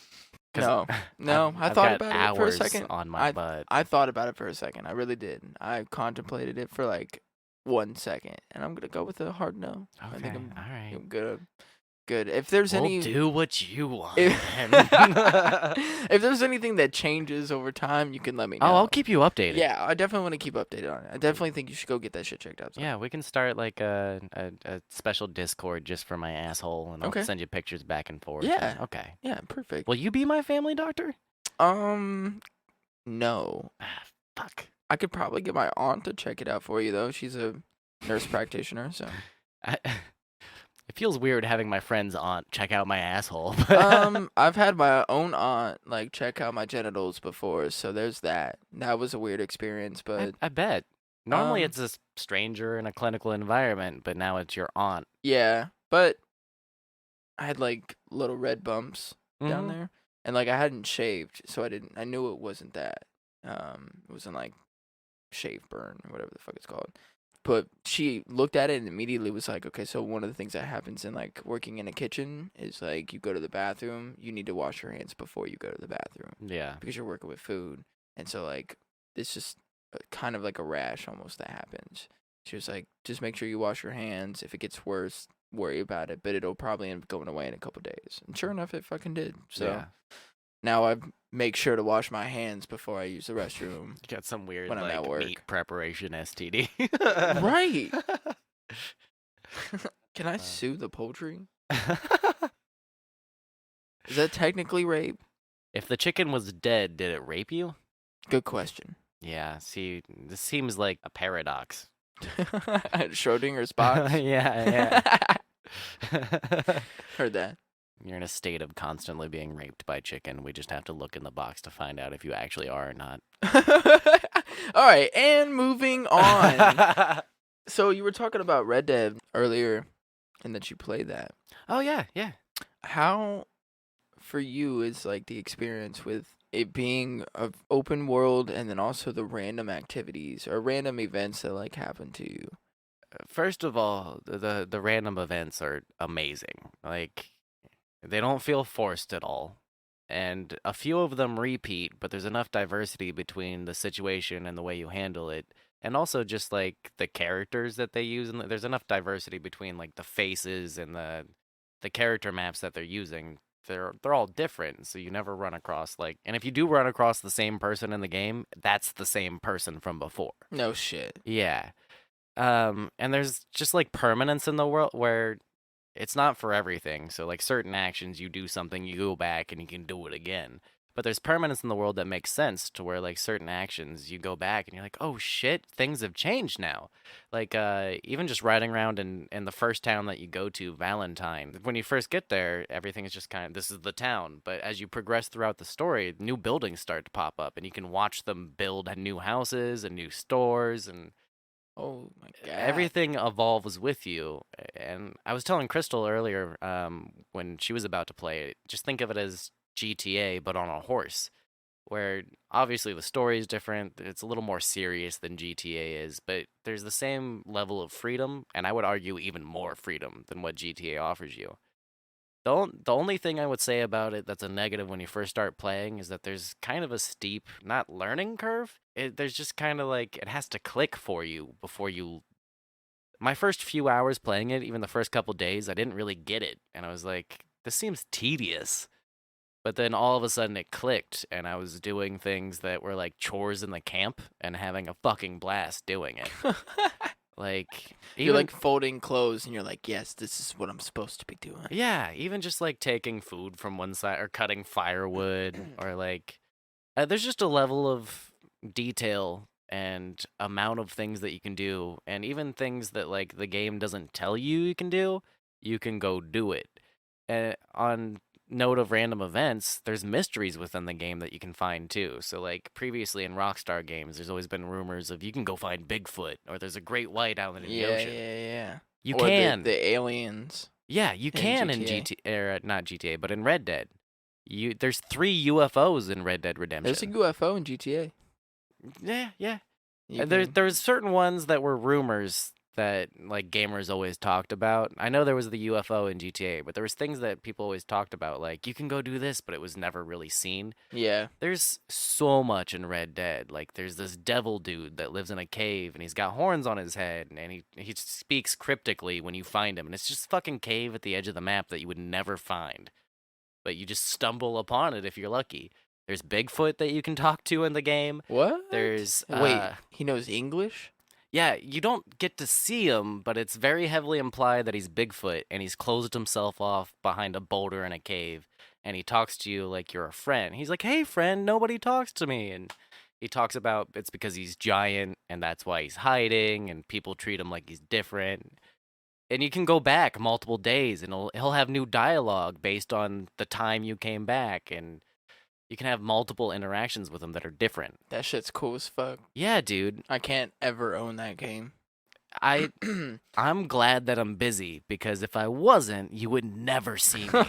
Speaker 1: No. I thought about it for a second.
Speaker 2: On my butt.
Speaker 1: I thought about it for a second. I really did. I contemplated it for like 1 second, and I'm gonna go with a hard no.
Speaker 2: Okay,
Speaker 1: I think I'm
Speaker 2: all right.
Speaker 1: I'm gonna good. If there's
Speaker 2: We'll do what you want.
Speaker 1: If there's anything that changes over time, you can let me know.
Speaker 2: Oh, I'll keep you updated.
Speaker 1: Yeah, I definitely want to keep updated on it. I definitely think you should go get that shit checked out.
Speaker 2: Yeah, we can start like a special Discord just for my asshole, and I'll send you pictures back and forth.
Speaker 1: Yeah.
Speaker 2: Okay.
Speaker 1: Yeah, perfect.
Speaker 2: Will you be my family doctor?
Speaker 1: No.
Speaker 2: Fuck.
Speaker 1: I could probably get my aunt to check it out for you, though. She's a nurse practitioner, so.
Speaker 2: It feels weird having my friend's aunt check out my asshole.
Speaker 1: I've had my own aunt like check out my genitals before, so there's that. That was a weird experience, but
Speaker 2: I bet. Normally it's a stranger in a clinical environment, but now it's your aunt.
Speaker 1: Yeah, but I had like little red bumps down there, and like I hadn't shaved, so I knew it wasn't that. It wasn't like shave burn or whatever the fuck it's called. But she looked at it and immediately was like, okay, so one of the things that happens in like working in a kitchen is like you go to the bathroom, you need to wash your hands before you go to the bathroom.
Speaker 2: Yeah.
Speaker 1: Because you're working with food. And so like it's just kind of like a rash almost that happens. She was like, just make sure you wash your hands. If it gets worse, worry about it. But it'll probably end up going away in a couple days. And sure enough, it fucking did. So now I make sure to wash my hands before I use the restroom.
Speaker 2: You got some weird
Speaker 1: when I'm at work.
Speaker 2: Meat preparation STD.
Speaker 1: Right. Can I sue the poultry? Is that technically rape?
Speaker 2: If the chicken was dead, did it rape you?
Speaker 1: Good question.
Speaker 2: Yeah, see, this seems like a paradox.
Speaker 1: Schrodinger's box?
Speaker 2: Yeah.
Speaker 1: Heard that.
Speaker 2: You're in a state of constantly being raped by chicken. We just have to look in the box to find out if you actually are or not.
Speaker 1: All right, and moving on. So you were talking about Red Dead earlier, and that you played that.
Speaker 2: Oh, yeah.
Speaker 1: How, for you, is like the experience with it being an open world and then also the random activities or random events that like happen to you?
Speaker 2: First of all, the random events are amazing. Like, they don't feel forced at all. And a few of them repeat, but there's enough diversity between the situation and the way you handle it. And also just like the characters that they use, and there's enough diversity between like the faces and the character maps that they're using. They're all different, so you never run across like, and if you do run across the same person in the game, that's the same person from before.
Speaker 1: No shit.
Speaker 2: Yeah. And there's just like permanence in the world where it's not for everything. So like certain actions, you do something, you go back and you can do it again. But there's permanence in the world that makes sense to where like certain actions, you go back and you're like, oh shit, things have changed now. Like even just riding around in the first town that you go to, Valentine, when you first get there, everything is just kind of, this is the town. But as you progress throughout the story, new buildings start to pop up and you can watch them build new houses and new stores and
Speaker 1: oh my god,
Speaker 2: everything evolves with you. And I was telling Crystal earlier when she was about to play it, just think of it as GTA but on a horse, where obviously the story is different. It's a little more serious than GTA is, but there's the same level of freedom, and I would argue even more freedom than what GTA offers you. The only thing I would say about it that's a negative when you first start playing is that there's kind of a steep, not learning curve. There's just kind of like, it has to click for you before you... My first few hours playing it, even the first couple days, I didn't really get it. And I was like, this seems tedious. But then all of a sudden it clicked, and I was doing things that were like chores in the camp and having a fucking blast doing it. Like,
Speaker 1: you're like folding clothes and you're like, yes, this is what I'm supposed to be doing.
Speaker 2: Yeah, even just like taking food from one side or cutting firewood or like, there's just a level of detail and amount of things that you can do. And even things that like the game doesn't tell you can do, you can go do it. And on note of random events, there's mysteries within the game that you can find too. So like previously in Rockstar games, there's always been rumors of you can go find Bigfoot or there's a great white out in the ocean.
Speaker 1: Yeah.
Speaker 2: You
Speaker 1: or
Speaker 2: can.
Speaker 1: The aliens.
Speaker 2: Yeah, you can in GTA, or not GTA, but in Red Dead. There's 3 UFOs in Red Dead Redemption.
Speaker 1: There's a UFO in GTA.
Speaker 2: Yeah. There's certain ones that were rumors that like gamers always talked about. I know there was the UFO in GTA, but there was things that people always talked about, like you can go do this, but it was never really seen.
Speaker 1: Yeah.
Speaker 2: There's so much in Red Dead. Like there's this devil dude that lives in a cave and he's got horns on his head and he speaks cryptically when you find him, and it's just a fucking cave at the edge of the map that you would never find. But you just stumble upon it if you're lucky. There's Bigfoot that you can talk to in the game.
Speaker 1: What?
Speaker 2: There's
Speaker 1: Wait, he knows English?
Speaker 2: yeah, you don't get to see him, but it's very heavily implied that he's Bigfoot and he's closed himself off behind a boulder in a cave and he talks to you like you're a friend. He's like, "Hey friend, nobody talks to me." And he talks about it's because he's giant and that's why he's hiding and people treat him like he's different. And you can go back multiple days and he'll have new dialogue based on the time you came back, and you can have multiple interactions with him that are different.
Speaker 1: That shit's cool as fuck.
Speaker 2: Yeah, dude.
Speaker 1: I can't ever own that game.
Speaker 2: I'm glad that I'm busy, because if I wasn't, you would never see me.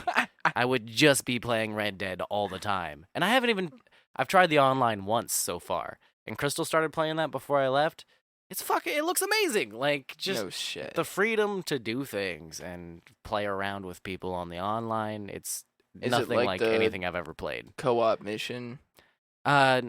Speaker 2: I would just be playing Red Dead all the time. And I've tried the online once so far. And Crystal started playing that before I left. It looks amazing. Like, just
Speaker 1: no shit.
Speaker 2: the freedom to do things and play around with people on the online. It's
Speaker 1: Is
Speaker 2: nothing
Speaker 1: it
Speaker 2: like
Speaker 1: the
Speaker 2: anything I've ever played.
Speaker 1: co-op mission?
Speaker 2: I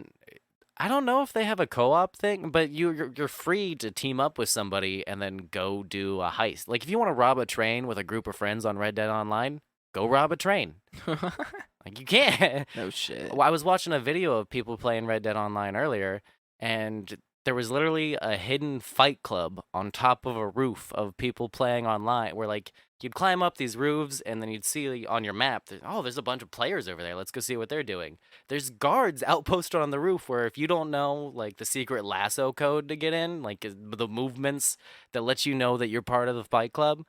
Speaker 2: don't know if they have a co-op thing, but you're free to team up with somebody and then go do a heist. Like if you want to rob a train with a group of friends on Red Dead Online, go rob a train. Like you can't.
Speaker 1: No shit.
Speaker 2: I was watching a video of people playing Red Dead Online earlier, and there was literally a hidden fight club on top of a roof of people playing online, where like you'd climb up these roofs and then you'd see on your map, there's a bunch of players over there. Let's go see what they're doing. There's guards outposted on the roof where if you don't know like the secret lasso code to get in, like the movements that let you know that you're part of the fight club,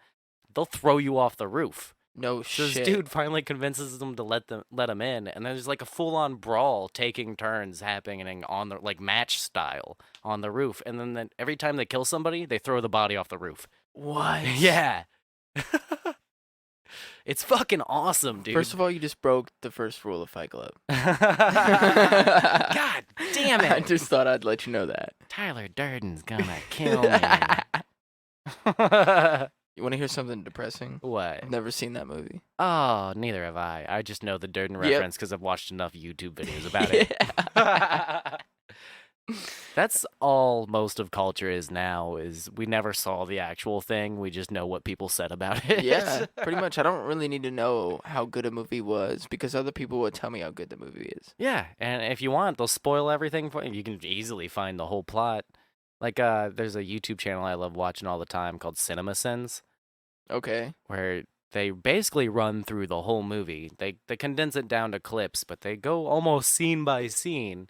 Speaker 2: they'll throw you off the roof.
Speaker 1: No
Speaker 2: So
Speaker 1: shit.
Speaker 2: this dude finally convinces them to let him in, and there's like a full-on brawl taking turns happening on the like match style on the roof, and then every time they kill somebody, they throw the body off the roof.
Speaker 1: What?
Speaker 2: Yeah. It's fucking awesome, dude.
Speaker 1: First of all, you just broke the first rule of Fight Club.
Speaker 2: God damn it.
Speaker 1: I just thought I'd let you know that.
Speaker 2: Tyler Durden's gonna kill me.
Speaker 1: You want to hear something depressing?
Speaker 2: What?
Speaker 1: I've never seen that movie.
Speaker 2: Oh, neither have I. I just know the Durden
Speaker 1: Yep.
Speaker 2: reference because I've watched enough YouTube videos about it. That's all most of culture is now, is we never saw the actual thing. We just know what people said about it.
Speaker 1: Yeah, pretty much. I don't really need to know how good a movie was because other people will tell me how good the movie is.
Speaker 2: Yeah, and if you want, they'll spoil everything for you. You can easily find the whole plot. Like, there's a YouTube channel I love watching all the time called CinemaSins,
Speaker 1: Okay.
Speaker 2: where they basically run through the whole movie. They condense it down to clips, but they go almost scene by scene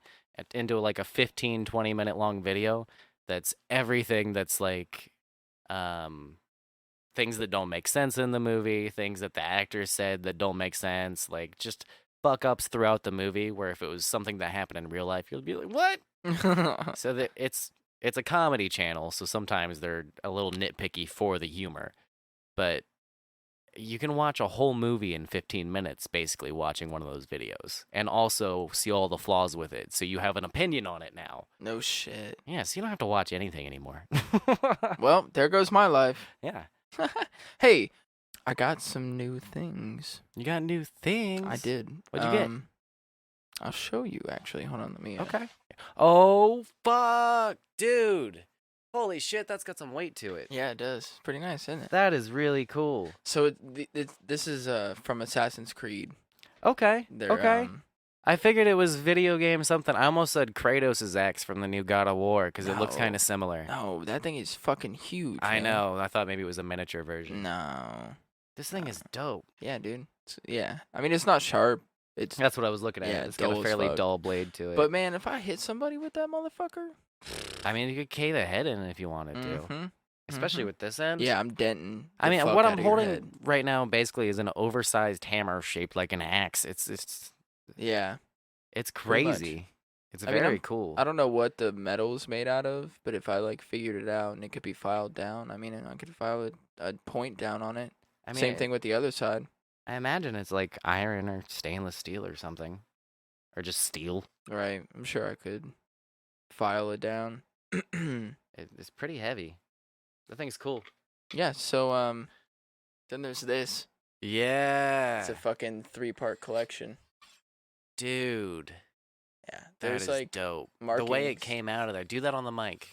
Speaker 2: into like a 15, 20-minute long video that's everything that's like things that don't make sense in the movie, things that the actors said that don't make sense, like just fuck ups throughout the movie, where if it was something that happened in real life, you'll be like, what? So that it's a comedy channel, so sometimes they're a little nitpicky for the humor, but you can watch a whole movie in 15 minutes basically watching one of those videos, and also see all the flaws with it, so you have an opinion on it now.
Speaker 1: No shit.
Speaker 2: Yeah, so you don't have to watch anything anymore.
Speaker 1: Well, there goes my life.
Speaker 2: Yeah.
Speaker 1: Hey, I got some new things.
Speaker 2: You got new things?
Speaker 1: I did.
Speaker 2: What'd you get?
Speaker 1: I'll show you, actually. Hold on, let me...
Speaker 2: Okay. Oh, fuck, dude. Holy shit, that's got some weight to it.
Speaker 1: Yeah, it does. It's pretty nice, isn't it?
Speaker 2: That is really cool.
Speaker 1: So this is from Assassin's Creed.
Speaker 2: Okay,
Speaker 1: They're,
Speaker 2: okay. I figured it was video game something. I almost said Kratos' axe from the new God of War, because it looks
Speaker 1: No.
Speaker 2: kind of similar.
Speaker 1: No, that thing is fucking huge.
Speaker 2: I
Speaker 1: man.
Speaker 2: know. I thought maybe it was a miniature version.
Speaker 1: No.
Speaker 2: This thing is dope.
Speaker 1: Yeah, dude. Yeah. I mean, it's not sharp. It's...
Speaker 2: That's what I was looking at.
Speaker 1: Yeah,
Speaker 2: It's got
Speaker 1: dull
Speaker 2: a
Speaker 1: as
Speaker 2: fairly
Speaker 1: fuck.
Speaker 2: dull blade to it.
Speaker 1: But, man, if I hit somebody with that motherfucker...
Speaker 2: I mean, you could cave the head in if you wanted to.
Speaker 1: Mhm.
Speaker 2: Especially with this end.
Speaker 1: Yeah, I'm denting.
Speaker 2: I
Speaker 1: the
Speaker 2: mean,
Speaker 1: fuck
Speaker 2: what
Speaker 1: out
Speaker 2: I'm
Speaker 1: of your
Speaker 2: holding
Speaker 1: head.
Speaker 2: right now basically is an oversized hammer shaped like an axe. It's
Speaker 1: Yeah. Pretty much.
Speaker 2: crazy. It's
Speaker 1: I mean,
Speaker 2: very cool.
Speaker 1: I don't know what the metal's made out of, but if I like figured it out and it could be filed down, I mean, I could file a point down on it.
Speaker 2: I mean,
Speaker 1: Same thing with the other side.
Speaker 2: I imagine it's like iron or stainless steel or something, or just steel.
Speaker 1: Right. I'm sure I could file it down.
Speaker 2: It's pretty heavy. That thing's cool.
Speaker 1: Yeah, so then there's this.
Speaker 2: Yeah.
Speaker 1: It's a fucking 3-part collection.
Speaker 2: Dude.
Speaker 1: Yeah,
Speaker 2: That
Speaker 1: there's
Speaker 2: is
Speaker 1: like
Speaker 2: dope.
Speaker 1: markings.
Speaker 2: The way it came out of there. Do that on the mic.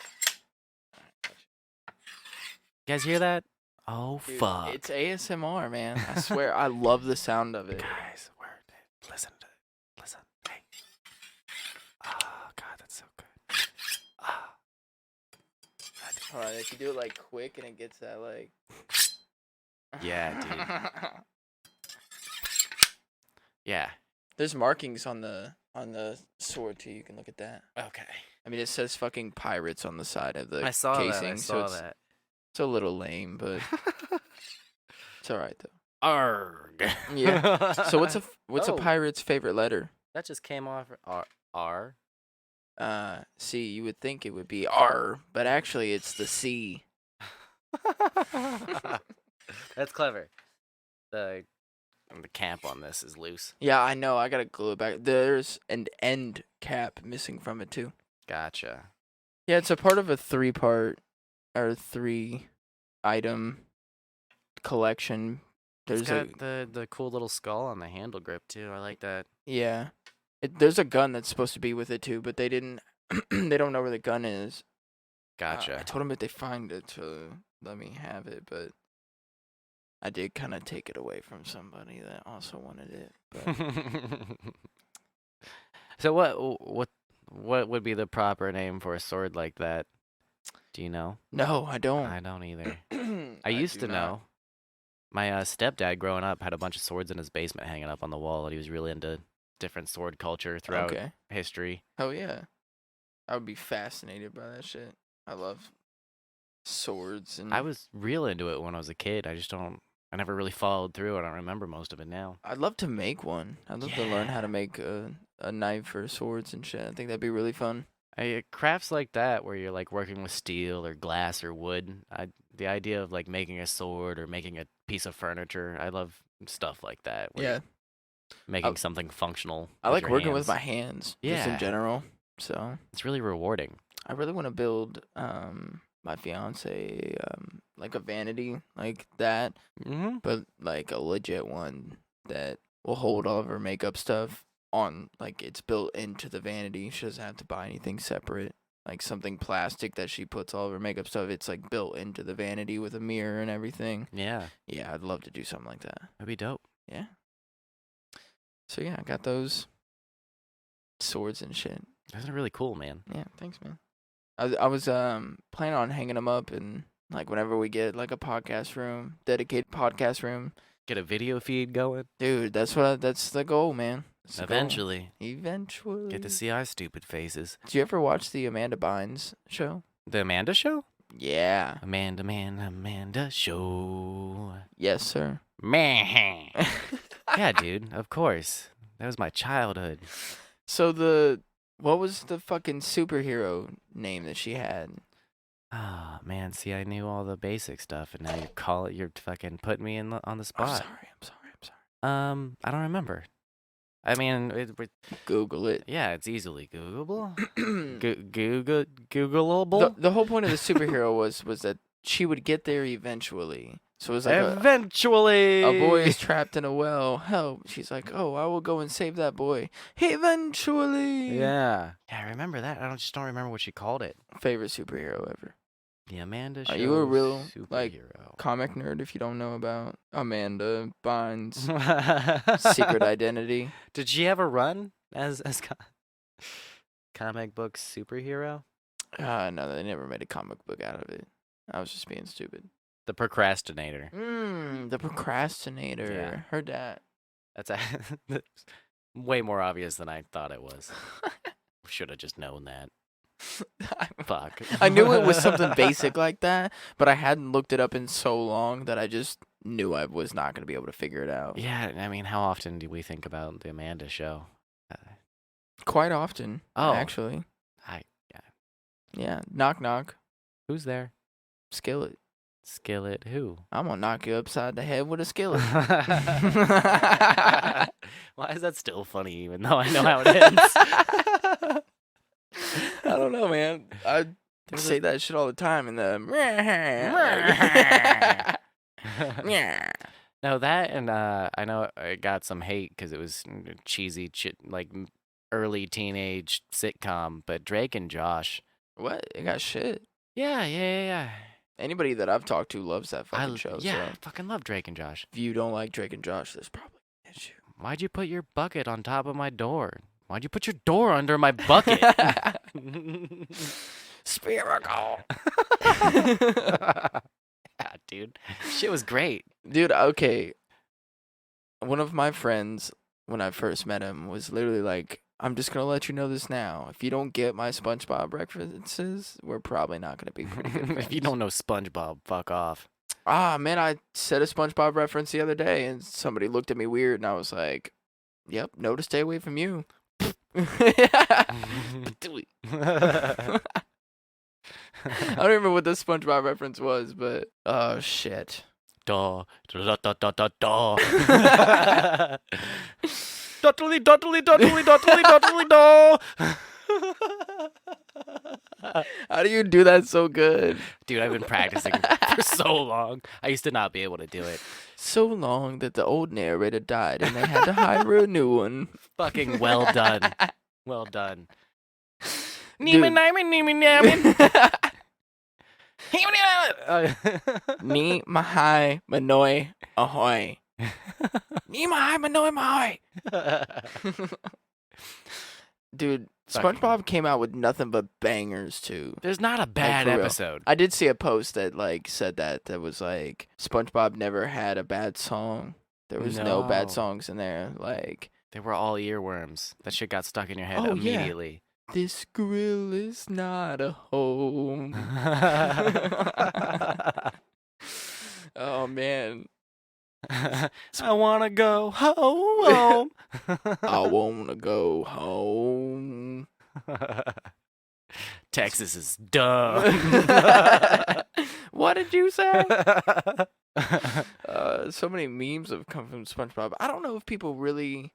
Speaker 2: You guys hear that? Oh,
Speaker 1: Dude,
Speaker 2: fuck.
Speaker 1: it's ASMR, man. I swear, I love the sound of it.
Speaker 2: Guys, listen to it. Listen. Hey. Oh, God, that's so good. Oh.
Speaker 1: Alright, if you do it like quick and it gets that like.
Speaker 2: Yeah, dude. Yeah.
Speaker 1: There's markings on the sword too. You can look at that.
Speaker 2: Okay.
Speaker 1: I mean, it says fucking pirates on the side of the
Speaker 2: I saw
Speaker 1: casing.
Speaker 2: that.
Speaker 1: It's a little lame, but it's alright though.
Speaker 2: Arg.
Speaker 1: Yeah. So what's a
Speaker 2: Oh.
Speaker 1: pirate's favorite letter?
Speaker 2: That just came off. R.
Speaker 1: C. You would think it would be R, but actually it's the C.
Speaker 2: That's clever. The cap on this is loose.
Speaker 1: Yeah, I know. I gotta glue it back. There's an end cap missing from it too.
Speaker 2: Gotcha.
Speaker 1: Yeah, it's a part of a 3-part or 3-item collection.
Speaker 2: It's got the cool little skull on the handle grip too. I like that.
Speaker 1: Yeah. There's a gun that's supposed to be with it too, but they didn't. They don't know where the gun is.
Speaker 2: Gotcha.
Speaker 1: I told them if they find it to let me have it, but I did kind of take it away from somebody that also wanted it. But
Speaker 2: So what would be the proper name for a sword like that? Do you know?
Speaker 1: no, I don't.
Speaker 2: I don't either. I used to know. My stepdad growing up had a bunch of swords in his basement hanging up on the wall, and he was really into different sword culture throughout history.
Speaker 1: Oh yeah, I would be fascinated by that shit. I love swords and.
Speaker 2: I was real into it when I was a kid. I never really followed through. I don't remember most of it now.
Speaker 1: I'd love to make one. I'd love to learn how to make a knife for swords and shit. I think that'd be really fun.
Speaker 2: Crafts like that, where you're like working with steel or glass or wood. The idea of like making a sword or making a piece of furniture. I love stuff like that.
Speaker 1: Yeah.
Speaker 2: Making something functional.
Speaker 1: I like working with my hands.
Speaker 2: Yeah.
Speaker 1: Just in general. So.
Speaker 2: It's really rewarding.
Speaker 1: I really want to build my fiance like a vanity like that, but like a legit one that will hold all of her makeup stuff on, like it's built into the vanity. She doesn't have to buy anything separate, like something plastic that she puts all of her makeup stuff. It's like built into the vanity with a mirror and everything.
Speaker 2: Yeah.
Speaker 1: Yeah, I'd love to do something like that.
Speaker 2: That'd be dope.
Speaker 1: Yeah. So yeah, I got those swords and shit.
Speaker 2: Those are really cool, man.
Speaker 1: Yeah, thanks, man. I was planning on hanging them up, and like whenever we get like a podcast room, dedicated podcast room,
Speaker 2: get a video feed going.
Speaker 1: Dude, that's the goal, man.
Speaker 2: Eventually.
Speaker 1: Eventually.
Speaker 2: Get to see our stupid faces.
Speaker 1: Did you ever watch the Amanda Bynes show?
Speaker 2: The Amanda Show?
Speaker 1: Yeah.
Speaker 2: Amanda Show.
Speaker 1: Yes, sir.
Speaker 2: Man. Yeah, dude. Of course. That was my childhood.
Speaker 1: So what was the fucking superhero name that she had?
Speaker 2: Oh, man. See, I knew all the basic stuff, and now you're fucking putting me on the spot.
Speaker 1: I'm sorry.
Speaker 2: I don't remember. I mean,
Speaker 1: Google it.
Speaker 2: Yeah, it's easily Googleable. Googleable.
Speaker 1: The whole point of the superhero was that she would get there eventually. So it was like
Speaker 2: eventually
Speaker 1: a boy is trapped in a well. Help! She's like, oh, I will go and save that boy. Eventually.
Speaker 2: Yeah, I remember that. I just don't remember what she called it.
Speaker 1: Favorite superhero ever.
Speaker 2: The Amanda Show.
Speaker 1: Are you a real
Speaker 2: superhero.
Speaker 1: Like comic nerd if you don't know about Amanda Bynes' secret identity?
Speaker 2: Did she ever run as comic book superhero?
Speaker 1: No, they never made a comic book out of it. I was just being stupid.
Speaker 2: The procrastinator.
Speaker 1: The procrastinator.
Speaker 2: Yeah.
Speaker 1: Heard that.
Speaker 2: That's way more obvious than I thought it was. Should have just known that. Fuck.
Speaker 1: I knew it was something basic like that, but I hadn't looked it up in so long that I just knew I was not going to be able to figure it out.
Speaker 2: Yeah, I mean, how often do we think about the Amanda Show?
Speaker 1: Quite often, actually. Yeah, knock knock.
Speaker 2: Who's there?
Speaker 1: Skillet.
Speaker 2: Skillet who?
Speaker 1: I'm going to knock you upside the head with a skillet.
Speaker 2: Why is that still funny even though I know how it ends?
Speaker 1: I don't know, man. I say that shit all the time in the.
Speaker 2: No, that and I know I got some hate because it was cheesy, like early teenage sitcom. But Drake and Josh.
Speaker 1: What? It got shit.
Speaker 2: Yeah.
Speaker 1: Anybody that I've talked to loves that fucking show.
Speaker 2: Yeah,
Speaker 1: so.
Speaker 2: I fucking love Drake and Josh.
Speaker 1: If you don't like Drake and Josh, there's probably an issue.
Speaker 2: Why'd you put your bucket on top of my door? Why'd you put your door under my bucket?
Speaker 1: Spherical.
Speaker 2: Yeah, dude. Shit was great.
Speaker 1: Dude, okay. One of my friends, when I first met him, was literally like, I'm just going to let you know this now. If you don't get my SpongeBob references, we're probably not going to be pretty good friends.
Speaker 2: If you don't know SpongeBob, fuck off.
Speaker 1: Ah, man, I said a SpongeBob reference the other day, and somebody looked at me weird, and I was like, yep, no to stay away from you. I don't remember what the SpongeBob reference was, but oh shit.
Speaker 2: Duh. Dottly, duh.
Speaker 1: How do you do that so good?
Speaker 2: Dude, I've been practicing for so long. I used to not be able to do it.
Speaker 1: So long that the old narrator died and they had to hire a new one.
Speaker 2: Fucking well done. Well done.
Speaker 1: Dude. Ni mahai manoi ahoy. Ni mahai manoi mahoi. Dude, SpongeBob came out with nothing but bangers too.
Speaker 2: There's not a bad episode.
Speaker 1: I did see a post that said that was like SpongeBob never had a bad song. There was no bad songs in there. Like
Speaker 2: they were all earworms. That shit got stuck in your head immediately.
Speaker 1: Yeah. This grill is not a home. Oh man.
Speaker 2: I wanna go home.
Speaker 1: I wanna go home.
Speaker 2: Texas is dumb.
Speaker 1: What did you say? So many memes have come from SpongeBob. I don't know if people really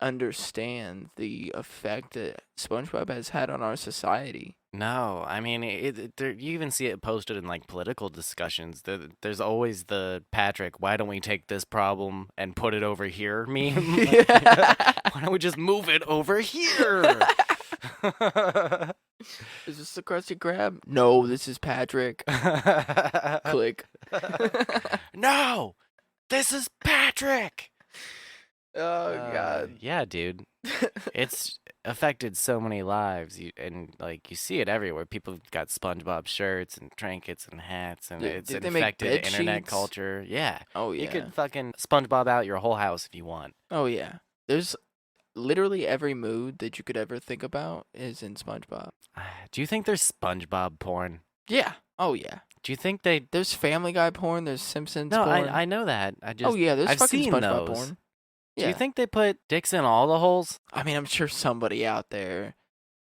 Speaker 1: understand the effect that SpongeBob has had on our society.
Speaker 2: No, I mean, you even see it posted in like political discussions. There's always the Patrick, why don't we take this problem and put it over here meme? Why don't we just move it over here?
Speaker 1: Is this the Krusty Krab? No, this is Patrick. Click.
Speaker 2: No, this is Patrick.
Speaker 1: Oh God.
Speaker 2: Yeah, dude. It's affected so many lives, and like you see it everywhere. People have got SpongeBob shirts and trinkets and hats, and it's infected internet culture. Yeah.
Speaker 1: Oh yeah.
Speaker 2: You could fucking SpongeBob out your whole house if you want.
Speaker 1: Oh yeah. There's literally every mood that you could ever think about is in SpongeBob.
Speaker 2: Do you think there's SpongeBob porn?
Speaker 1: Yeah. Oh yeah.
Speaker 2: Do you think
Speaker 1: There's Family Guy porn. There's Simpsons porn.
Speaker 2: No, I know that.
Speaker 1: Oh yeah. There's
Speaker 2: I've
Speaker 1: fucking
Speaker 2: seen
Speaker 1: SpongeBob
Speaker 2: those.
Speaker 1: porn.
Speaker 2: Do you think they put dicks in all the holes?
Speaker 1: I mean, I'm sure somebody out there,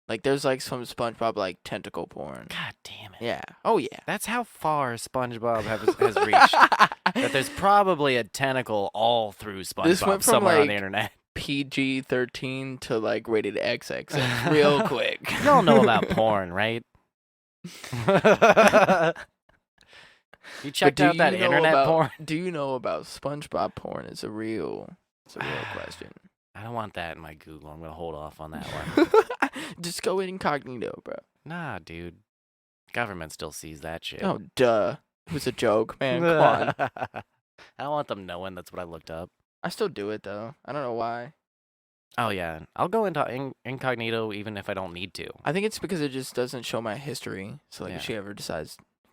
Speaker 1: like, there's like some SpongeBob like tentacle porn.
Speaker 2: God damn it.
Speaker 1: Yeah. Oh yeah.
Speaker 2: That's how far SpongeBob has reached. That there's probably a tentacle all through SpongeBob somewhere on the internet.
Speaker 1: PG-13 to like rated XXX real quick.
Speaker 2: You all know about porn, right? You checked out that internet porn?
Speaker 1: Do you know about SpongeBob porn? It's a real question.
Speaker 2: I don't want that in my Google. I'm going to hold off on that one.
Speaker 1: Just go incognito, bro.
Speaker 2: Nah, dude. Government still sees that shit.
Speaker 1: Oh, duh. It was a joke, man. Come on.
Speaker 2: I don't want them knowing that's what I looked up.
Speaker 1: I still do it, though. I don't know why.
Speaker 2: Oh, yeah. I'll go into incognito even if I don't need to.
Speaker 1: I think it's because it just doesn't show my history. So, like, if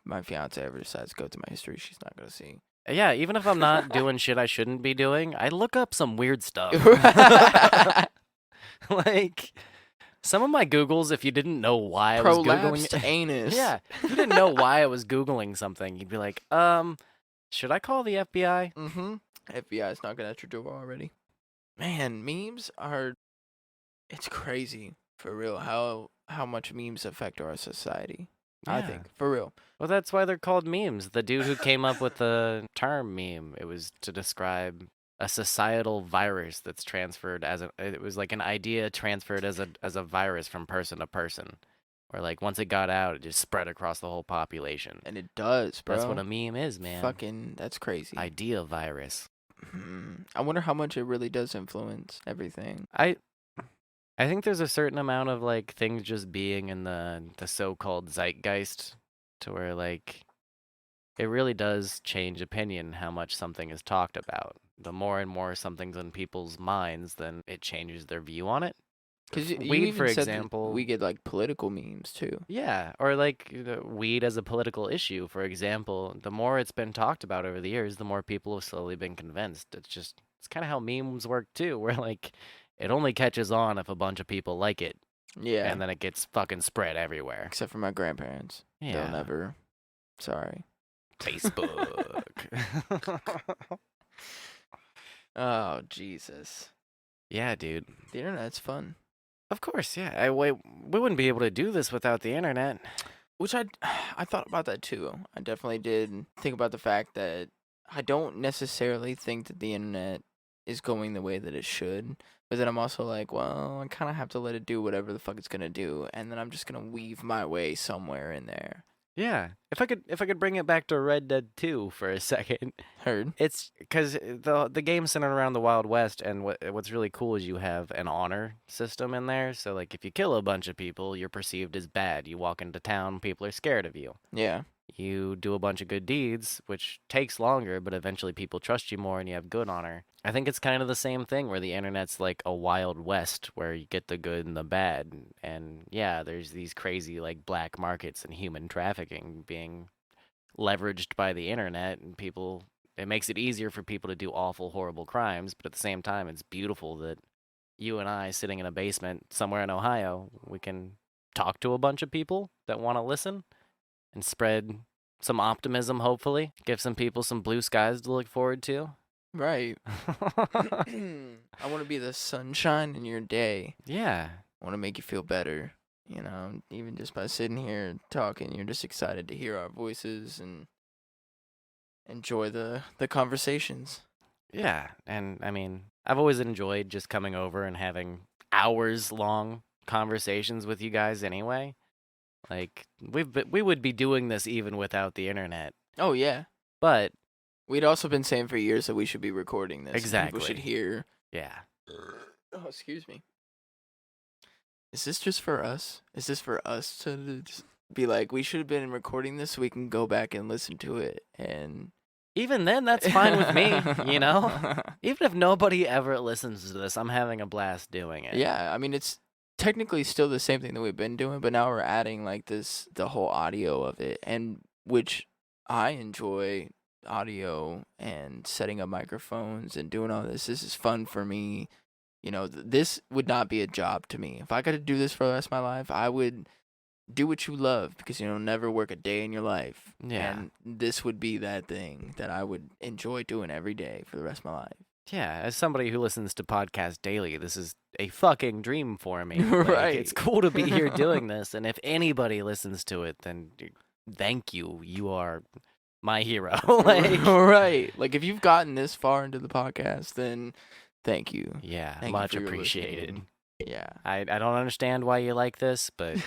Speaker 1: my fiance ever decides to go to my history, she's not going to see.
Speaker 2: Yeah, even if I'm not doing shit I shouldn't be doing, I look up some weird stuff. Like, some of my Googles, if you didn't know why I was Googling it.
Speaker 1: Anus.
Speaker 2: Yeah, if you didn't know why I was Googling something, you'd be like, should I call the FBI?
Speaker 1: Mm-hmm. FBI's knocking at your door already. Man, memes it's crazy, for real, how much memes affect our society. Yeah. I think, for real.
Speaker 2: Well, that's why they're called memes. The dude who came up with the term meme, it was to describe a societal virus that's transferred it was like an idea transferred as a virus from person to person. Or like once it got out, it just spread across the whole population.
Speaker 1: And it does, bro.
Speaker 2: That's what a meme is, man.
Speaker 1: Fucking, that's crazy.
Speaker 2: Idea virus.
Speaker 1: I wonder how much it really does influence everything.
Speaker 2: I think there's a certain amount of like things just being in the so-called zeitgeist to where like it really does change opinion how much something is talked about. The more and more something's in people's minds, then it changes their view on it.
Speaker 1: Because
Speaker 2: weed, for example,
Speaker 1: we get like political memes too.
Speaker 2: Yeah, or like weed as a political issue, for example. The more it's been talked about over the years, the more people have slowly been convinced. It's kind of how memes work too, where like it only catches on if a bunch of people like it.
Speaker 1: Yeah.
Speaker 2: And then it gets fucking spread everywhere.
Speaker 1: Except for my grandparents.
Speaker 2: Yeah.
Speaker 1: They'll never. Sorry.
Speaker 2: Facebook.
Speaker 1: Oh, Jesus.
Speaker 2: Yeah, dude.
Speaker 1: The internet's fun.
Speaker 2: Of course, yeah. We wouldn't be able to do this without the internet.
Speaker 1: Which I thought about that too. I definitely did think about the fact that I don't necessarily think that the internet is going the way that it should. But then I'm also like, well, I kind of have to let it do whatever the fuck it's going to do. And then I'm just going to weave my way somewhere in there.
Speaker 2: Yeah. If I could bring it back to Red Dead 2 for a second.
Speaker 1: Heard.
Speaker 2: It's because the game's centered around the Wild West, and what's really cool is you have an honor system in there. So like if you kill a bunch of people, you're perceived as bad. You walk into town, people are scared of you.
Speaker 1: Yeah.
Speaker 2: You do a bunch of good deeds, which takes longer, but eventually people trust you more and you have good honor. I think it's kind of the same thing where the internet's like a Wild West where you get the good and the bad. And yeah, there's these crazy like black markets and human trafficking being leveraged by the internet, and it makes it easier for people to do awful, horrible crimes. But at the same time, it's beautiful that you and I sitting in a basement somewhere in Ohio, we can talk to a bunch of people that want to listen and spread some optimism, hopefully. Give some people some blue skies to look forward to.
Speaker 1: Right. I want to be the sunshine in your day.
Speaker 2: Yeah.
Speaker 1: I want to make you feel better. You know, even just by sitting here talking, you're just excited to hear our voices and enjoy the conversations.
Speaker 2: Yeah. And I mean, I've always enjoyed just coming over and having hours-long conversations with you guys anyway. Like, we would be doing this even without the internet.
Speaker 1: Oh, yeah.
Speaker 2: But
Speaker 1: we'd also been saying for years that we should be recording this.
Speaker 2: Exactly.
Speaker 1: People should hear.
Speaker 2: Yeah.
Speaker 1: Oh, excuse me. Is this just for us? Is this for us to just be like, we should have been recording this so we can go back and listen to it? And
Speaker 2: even then, that's fine with me, you know? Even if nobody ever listens to this, I'm having a blast doing it.
Speaker 1: Yeah, I mean, it's technically still the same thing that we've been doing, but now we're adding like the whole audio of it, and which I enjoy audio and setting up microphones and doing all this. This is fun for me. You know, this would not be a job to me. If I got to do this for the rest of my life, I would do what you love, because you'll never work a day in your life.
Speaker 2: Yeah.
Speaker 1: And this would be that thing that I would enjoy doing every day for the rest of my life.
Speaker 2: Yeah, as somebody who listens to podcasts daily, this is a fucking dream for me.
Speaker 1: Right.
Speaker 2: Like, it's cool to be here doing this, and if anybody listens to it, then thank you. You are my hero. Like,
Speaker 1: right. Like, if you've gotten this far into the podcast, then thank you.
Speaker 2: Yeah,
Speaker 1: Thank
Speaker 2: much
Speaker 1: you for your
Speaker 2: appreciated.
Speaker 1: listening. Yeah.
Speaker 2: I don't understand why you like this, but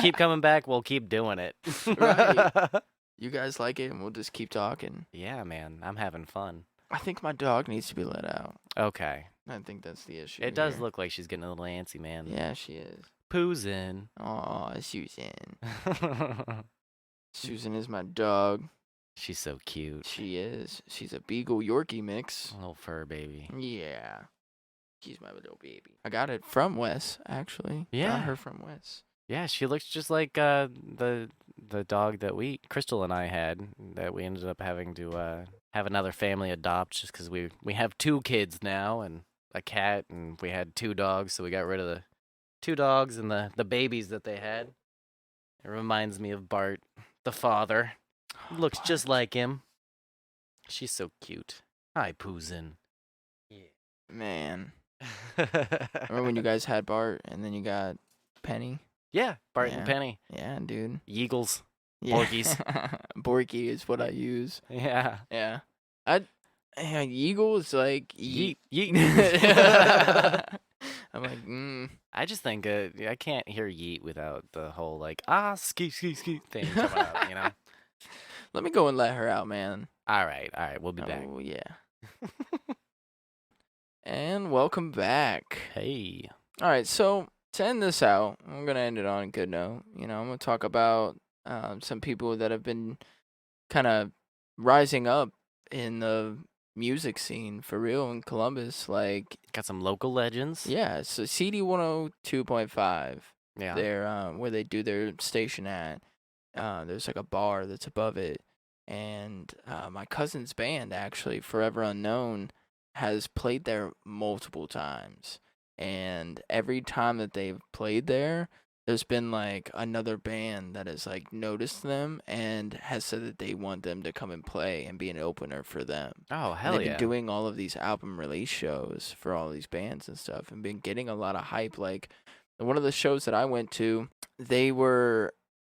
Speaker 2: keep coming back. We'll keep doing it.
Speaker 1: Right. You guys like it, and we'll just keep talking.
Speaker 2: Yeah, man. I'm having fun.
Speaker 1: I think my dog needs to be let out.
Speaker 2: Okay.
Speaker 1: I think that's the issue.
Speaker 2: It does
Speaker 1: here.
Speaker 2: look like she's getting a little antsy, man.
Speaker 1: Yeah, she is.
Speaker 2: Pooh's in.
Speaker 1: Aw, Susan. Susan is my dog.
Speaker 2: She's so cute.
Speaker 1: She is. She's a Beagle Yorkie mix.
Speaker 2: A little fur baby.
Speaker 1: Yeah. She's my little baby. I got it from Wes, actually.
Speaker 2: Yeah.
Speaker 1: Got her from Wes.
Speaker 2: Yeah, she looks just like the dog that Crystal and I had, that we ended up having to have another family adopt, just because we have 2 kids now and a cat, and we had 2 dogs, so we got rid of the 2 dogs and the babies that they had. It reminds me of Bart, the father. Looks just like him. She's so cute. Hi, Poozin.
Speaker 1: Yeah. Man. Remember when you guys had Bart and then you got Penny?
Speaker 2: Yeah, Bart
Speaker 1: Yeah.
Speaker 2: and Penny.
Speaker 1: Yeah, dude.
Speaker 2: Yeagles.
Speaker 1: Yeah.
Speaker 2: Borkies.
Speaker 1: Borky is what I use.
Speaker 2: Yeah.
Speaker 1: Yeah. Yeagle is like
Speaker 2: Yeet. Yeet.
Speaker 1: I'm like,
Speaker 2: I just think I can't hear Yeet without the whole like ski ski ski thing coming up, you know.
Speaker 1: let me go and let her out, man.
Speaker 2: All right, we'll be back.
Speaker 1: Oh yeah. And welcome back.
Speaker 2: Hey.
Speaker 1: All right, so to end this out, I'm gonna end it on a good note. I'm gonna talk about some people that have been kind of rising up in the music scene for real in Columbus. Like,
Speaker 2: Got some local legends.
Speaker 1: yeah, so CD 102.5.
Speaker 2: Yeah.
Speaker 1: They're where they do their station at. There's like a bar that's above it, and my cousin's band, actually, Forever Unknown, has played there multiple times. And every time that they've played there, there's been like another band that has like noticed them and has said that they want them to come and play and be an opener for them.
Speaker 2: Oh,
Speaker 1: And
Speaker 2: hell
Speaker 1: they've
Speaker 2: yeah.
Speaker 1: been doing all of these album release shows for all these bands and stuff and been getting a lot of hype. Like, one of the shows that I went to, they were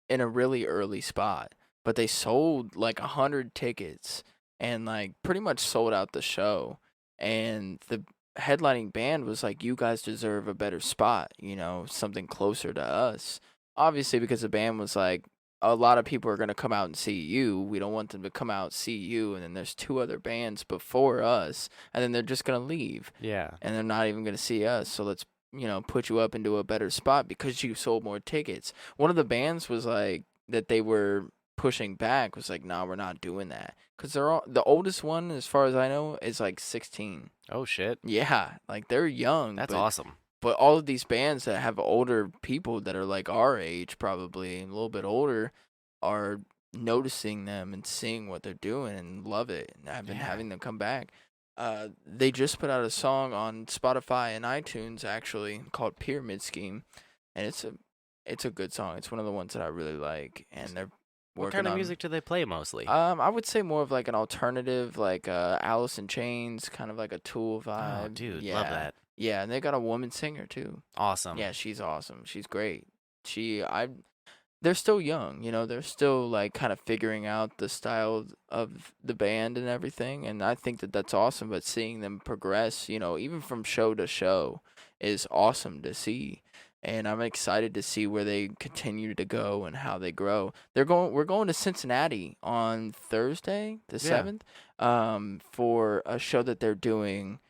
Speaker 1: in a really early spot, but they sold like 100 tickets and like pretty much sold out the show. And the headlining band was like, you guys deserve a better spot, something closer to us. Obviously, because the band was like, a lot of people are going to come out and see you. We don't want them to come out, see you, and then there's two other bands before us, and then they're just going to leave.
Speaker 2: Yeah.
Speaker 1: And they're not even going to see us. So let's put you up into a better spot because you sold more tickets. One of the bands was like, that they were pushing back was like, nah, we're not doing that. Because they're all, the oldest one, as far as I know, is like 16.
Speaker 2: Oh, shit.
Speaker 1: Yeah, like they're young.
Speaker 2: That's awesome.
Speaker 1: But all of these bands that have older people that are like our age, probably a little bit older, are noticing them and seeing what they're doing and love it. And I've been having them come back. They just put out a song on Spotify and iTunes, actually, called Pyramid Scheme, and it's a good song. It's one of the ones that I really like, and they're
Speaker 2: what kind of music do they play mostly?
Speaker 1: I would say more of like an alternative, like Alice in Chains, kind of like a Tool vibe.
Speaker 2: Oh, dude, love that.
Speaker 1: Yeah, and they got a woman singer too.
Speaker 2: Awesome.
Speaker 1: Yeah, she's awesome. She's great. They're still young, they're still like kind of figuring out the style of the band and everything, and I think that that's awesome. But seeing them progress, even from show to show, is awesome to see. And I'm excited to see where they continue to go and how they grow. We're going to Cincinnati on Thursday, the 7th, for a show that they're doing,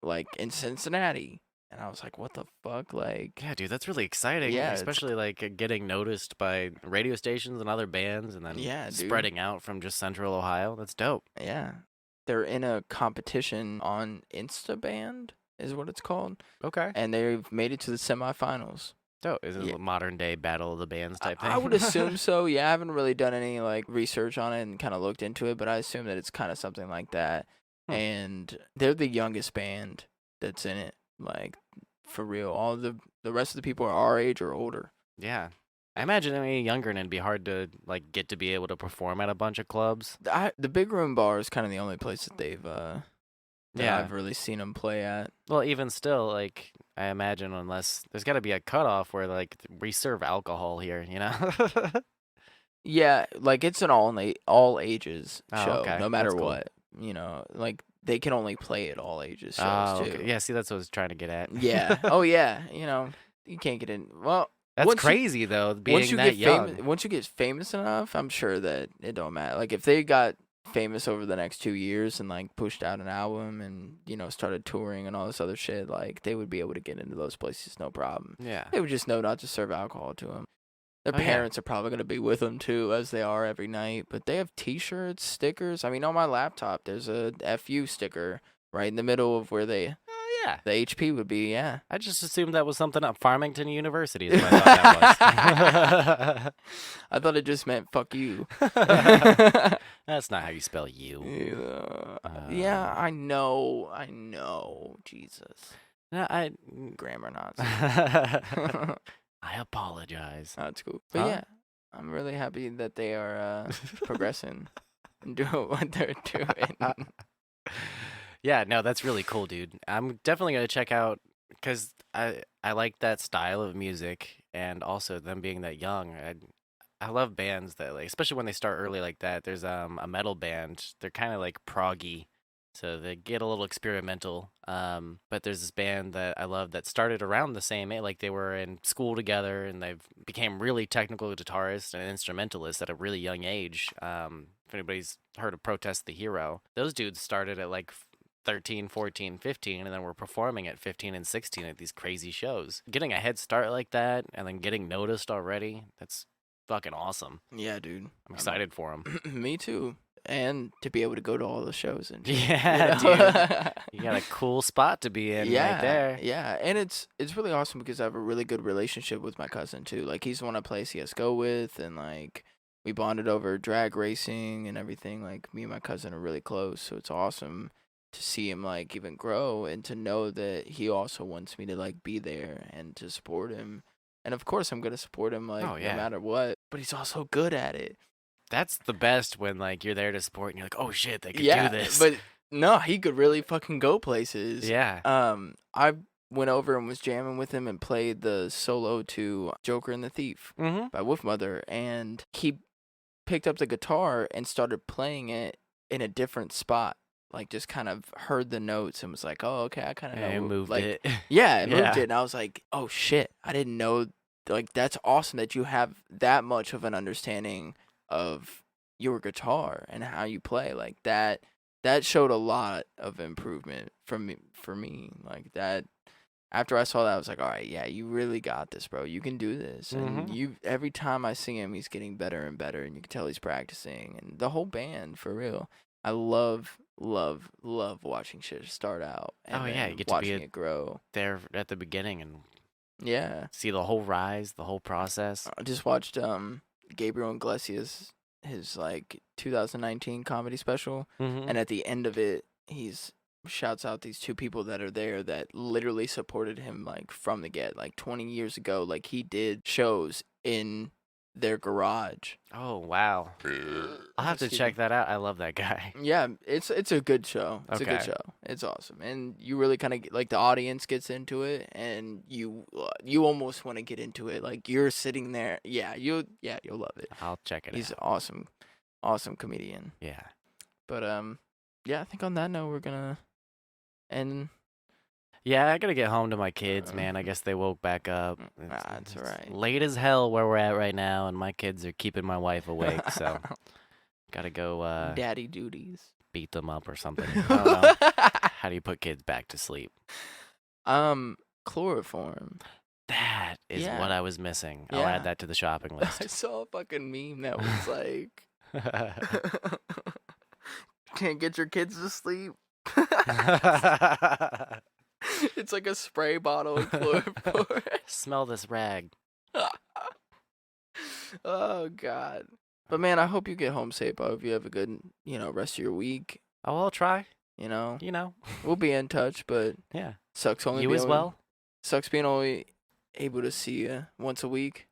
Speaker 1: like, in Cincinnati. And I was like, what the fuck? Like,
Speaker 2: yeah, dude, that's really exciting.
Speaker 1: Yeah,
Speaker 2: especially like getting noticed by radio stations and other bands, and then spreading out from just Central Ohio. That's dope.
Speaker 1: Yeah, they're in a competition on Insta Band, is what it's called.
Speaker 2: Okay.
Speaker 1: And they've made it to the semifinals.
Speaker 2: Dope. Is it a modern day Battle of the Bands type thing?
Speaker 1: I would assume so. Yeah, I haven't really done any like research on it and kind of looked into it, but I assume that it's kind of something like that. And they're the youngest band that's in it. Like, for real. All the rest of the people are our age or older.
Speaker 2: Yeah. I imagine any younger and it'd be hard to like get to be able to perform at a bunch of clubs.
Speaker 1: The Big Room Bar is kind of the only place that they've I've really seen them play at.
Speaker 2: Well, even still, like, I imagine unless there's got to be a cutoff where like we serve alcohol here,
Speaker 1: Yeah, like it's an all ages show,
Speaker 2: okay.
Speaker 1: no matter
Speaker 2: That's cool.
Speaker 1: what. Like they can only play at all ages shows too.
Speaker 2: Okay. Yeah, see, that's what I was trying to get at.
Speaker 1: Yeah. Oh yeah. You can't get in. Well,
Speaker 2: that's crazy though. Being that young.
Speaker 1: Once you get famous enough, I'm sure that it don't matter. Like if they got famous over the next 2 years and like pushed out an album and started touring and all this other shit, like they would be able to get into those places no problem.
Speaker 2: Yeah.
Speaker 1: They would just know not to serve alcohol to them. Their parents are probably going to be with them too, as they are every night. But they have T-shirts, stickers. I mean, on my laptop, there's a FU sticker right in the middle of where the HP would be. Yeah.
Speaker 2: I just assumed that was something at Farmington University. Is what I thought that was.
Speaker 1: I thought it just meant fuck you.
Speaker 2: That's not how you spell you.
Speaker 1: Yeah, I know. Jesus.
Speaker 2: No,
Speaker 1: Grammar Nazi.
Speaker 2: I apologize.
Speaker 1: That's cool. But yeah, I'm really happy that they are progressing and doing what they're doing.
Speaker 2: Yeah, no, that's really cool, dude. I'm definitely going to check out, because I like that style of music, and also them being that young. I love bands that, like, especially when they start early like that. There's a metal band. They're kind of like proggy So they get a little experimental. But there's this band that I love that started around the same age. Like they were in school together and they became really technical guitarists and instrumentalists at a really young age. If anybody's heard of Protest the Hero, those dudes started at like 13, 14, 15, and then we're performing at 15 and 16 at these crazy shows. Getting a head start like that and then getting noticed already, that's fucking awesome.
Speaker 1: Yeah, dude.
Speaker 2: I'm excited for them.
Speaker 1: Me too. And to be able to go to all the shows. And
Speaker 2: yeah, dude. You got a cool spot to be in right there.
Speaker 1: Yeah, and it's really awesome because I have a really good relationship with my cousin too. Like he's the one I play CSGO with, and like we bonded over drag racing and everything. Like me and my cousin are really close, so it's awesome to see him like even grow and to know that he also wants me to like be there and to support him. And of course I'm gonna support him like no matter what. But he's also good at it.
Speaker 2: That's the best when like you're there to support and you're like, oh shit, they could do this.
Speaker 1: But no, he could really fucking go places.
Speaker 2: Yeah.
Speaker 1: I went over and was jamming with him and played the solo to Joker and the Thief by Wolfmother, and he picked up the guitar and started playing it in a different spot. Like just kind of heard the notes and was like, oh, okay, I kind of know.
Speaker 2: It moved
Speaker 1: like,
Speaker 2: it.
Speaker 1: Yeah, it moved it. And I was like, oh shit, I didn't know. Like that's awesome that you have that much of an understanding of your guitar and how you play. Like that showed a lot of improvement for me. Like that. After I saw that, I was like, all right, yeah, you really got this, bro. You can do this. And every time I see him, he's getting better and better, and you can tell he's practicing. And the whole band, for real. I love watching shit start out. And
Speaker 2: you get
Speaker 1: watching
Speaker 2: to be
Speaker 1: it grow
Speaker 2: there at the beginning and
Speaker 1: see
Speaker 2: the whole rise, the whole process.
Speaker 1: I just watched Gabriel Iglesias, his like 2019 comedy special, and at the end of it, he's shouts out these two people that are there that literally supported him like from the get. Like 20 years ago, like he did shows in their garage.
Speaker 2: Oh wow. I'll have to check that out. I love that guy.
Speaker 1: Yeah, it's a good show. It's a good show. It's awesome. And you really kind of like the audience gets into it, and you almost want to get into it. Like you're sitting there. You'll love it.
Speaker 2: I'll check it out.
Speaker 1: He's an awesome comedian.
Speaker 2: Yeah.
Speaker 1: But I think on that note we're gonna end.
Speaker 2: Yeah, I gotta get home to my kids, man. I guess they woke back up.
Speaker 1: That's all right.
Speaker 2: Late as hell where we're at right now, and my kids are keeping my wife awake, so gotta go
Speaker 1: daddy duties.
Speaker 2: Beat them up or something. I don't know. How do you put kids back to sleep?
Speaker 1: Chloroform.
Speaker 2: That is what I was missing. I'll add that to the shopping list.
Speaker 1: I saw a fucking meme that was like, can't get your kids to sleep. It's like a spray bottle of chloroform.
Speaker 2: Smell this rag.
Speaker 1: Oh God. But man, I hope you get home safe. I hope you have a good, rest of your week.
Speaker 2: Oh, I'll try.
Speaker 1: We'll be in touch, but
Speaker 2: yeah,
Speaker 1: sucks only
Speaker 2: you as well.
Speaker 1: Sucks being only able to see you once a week.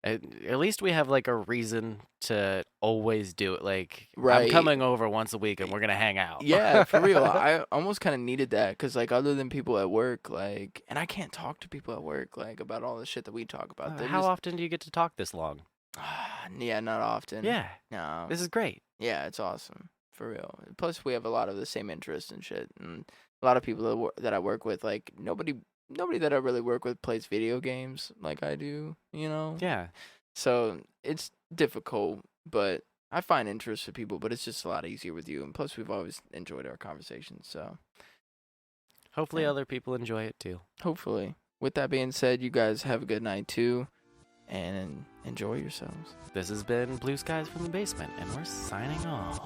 Speaker 2: At least we have like a reason to always do it. Like
Speaker 1: right.
Speaker 2: I'm coming over once a week and we're gonna hang out.
Speaker 1: Yeah, for real. I almost kind of needed that because like other than people at work, like, and I can't talk to people at work like about all the shit that we talk about.
Speaker 2: How often do you get to talk this long?
Speaker 1: Yeah, not often.
Speaker 2: Yeah.
Speaker 1: No.
Speaker 2: This is great.
Speaker 1: Yeah, it's awesome. For real. Plus, we have a lot of the same interests and shit. And a lot of people that I work with, like, nobody that I really work with plays video games like I do,
Speaker 2: Yeah.
Speaker 1: So it's difficult, but I find interest for people, but it's just a lot easier with you. And plus, we've always enjoyed our conversations, so.
Speaker 2: Hopefully other people enjoy it, too.
Speaker 1: Hopefully. With that being said, you guys have a good night, too. And enjoy yourselves.
Speaker 2: This has been Blue Skies from the Basement, and we're signing off.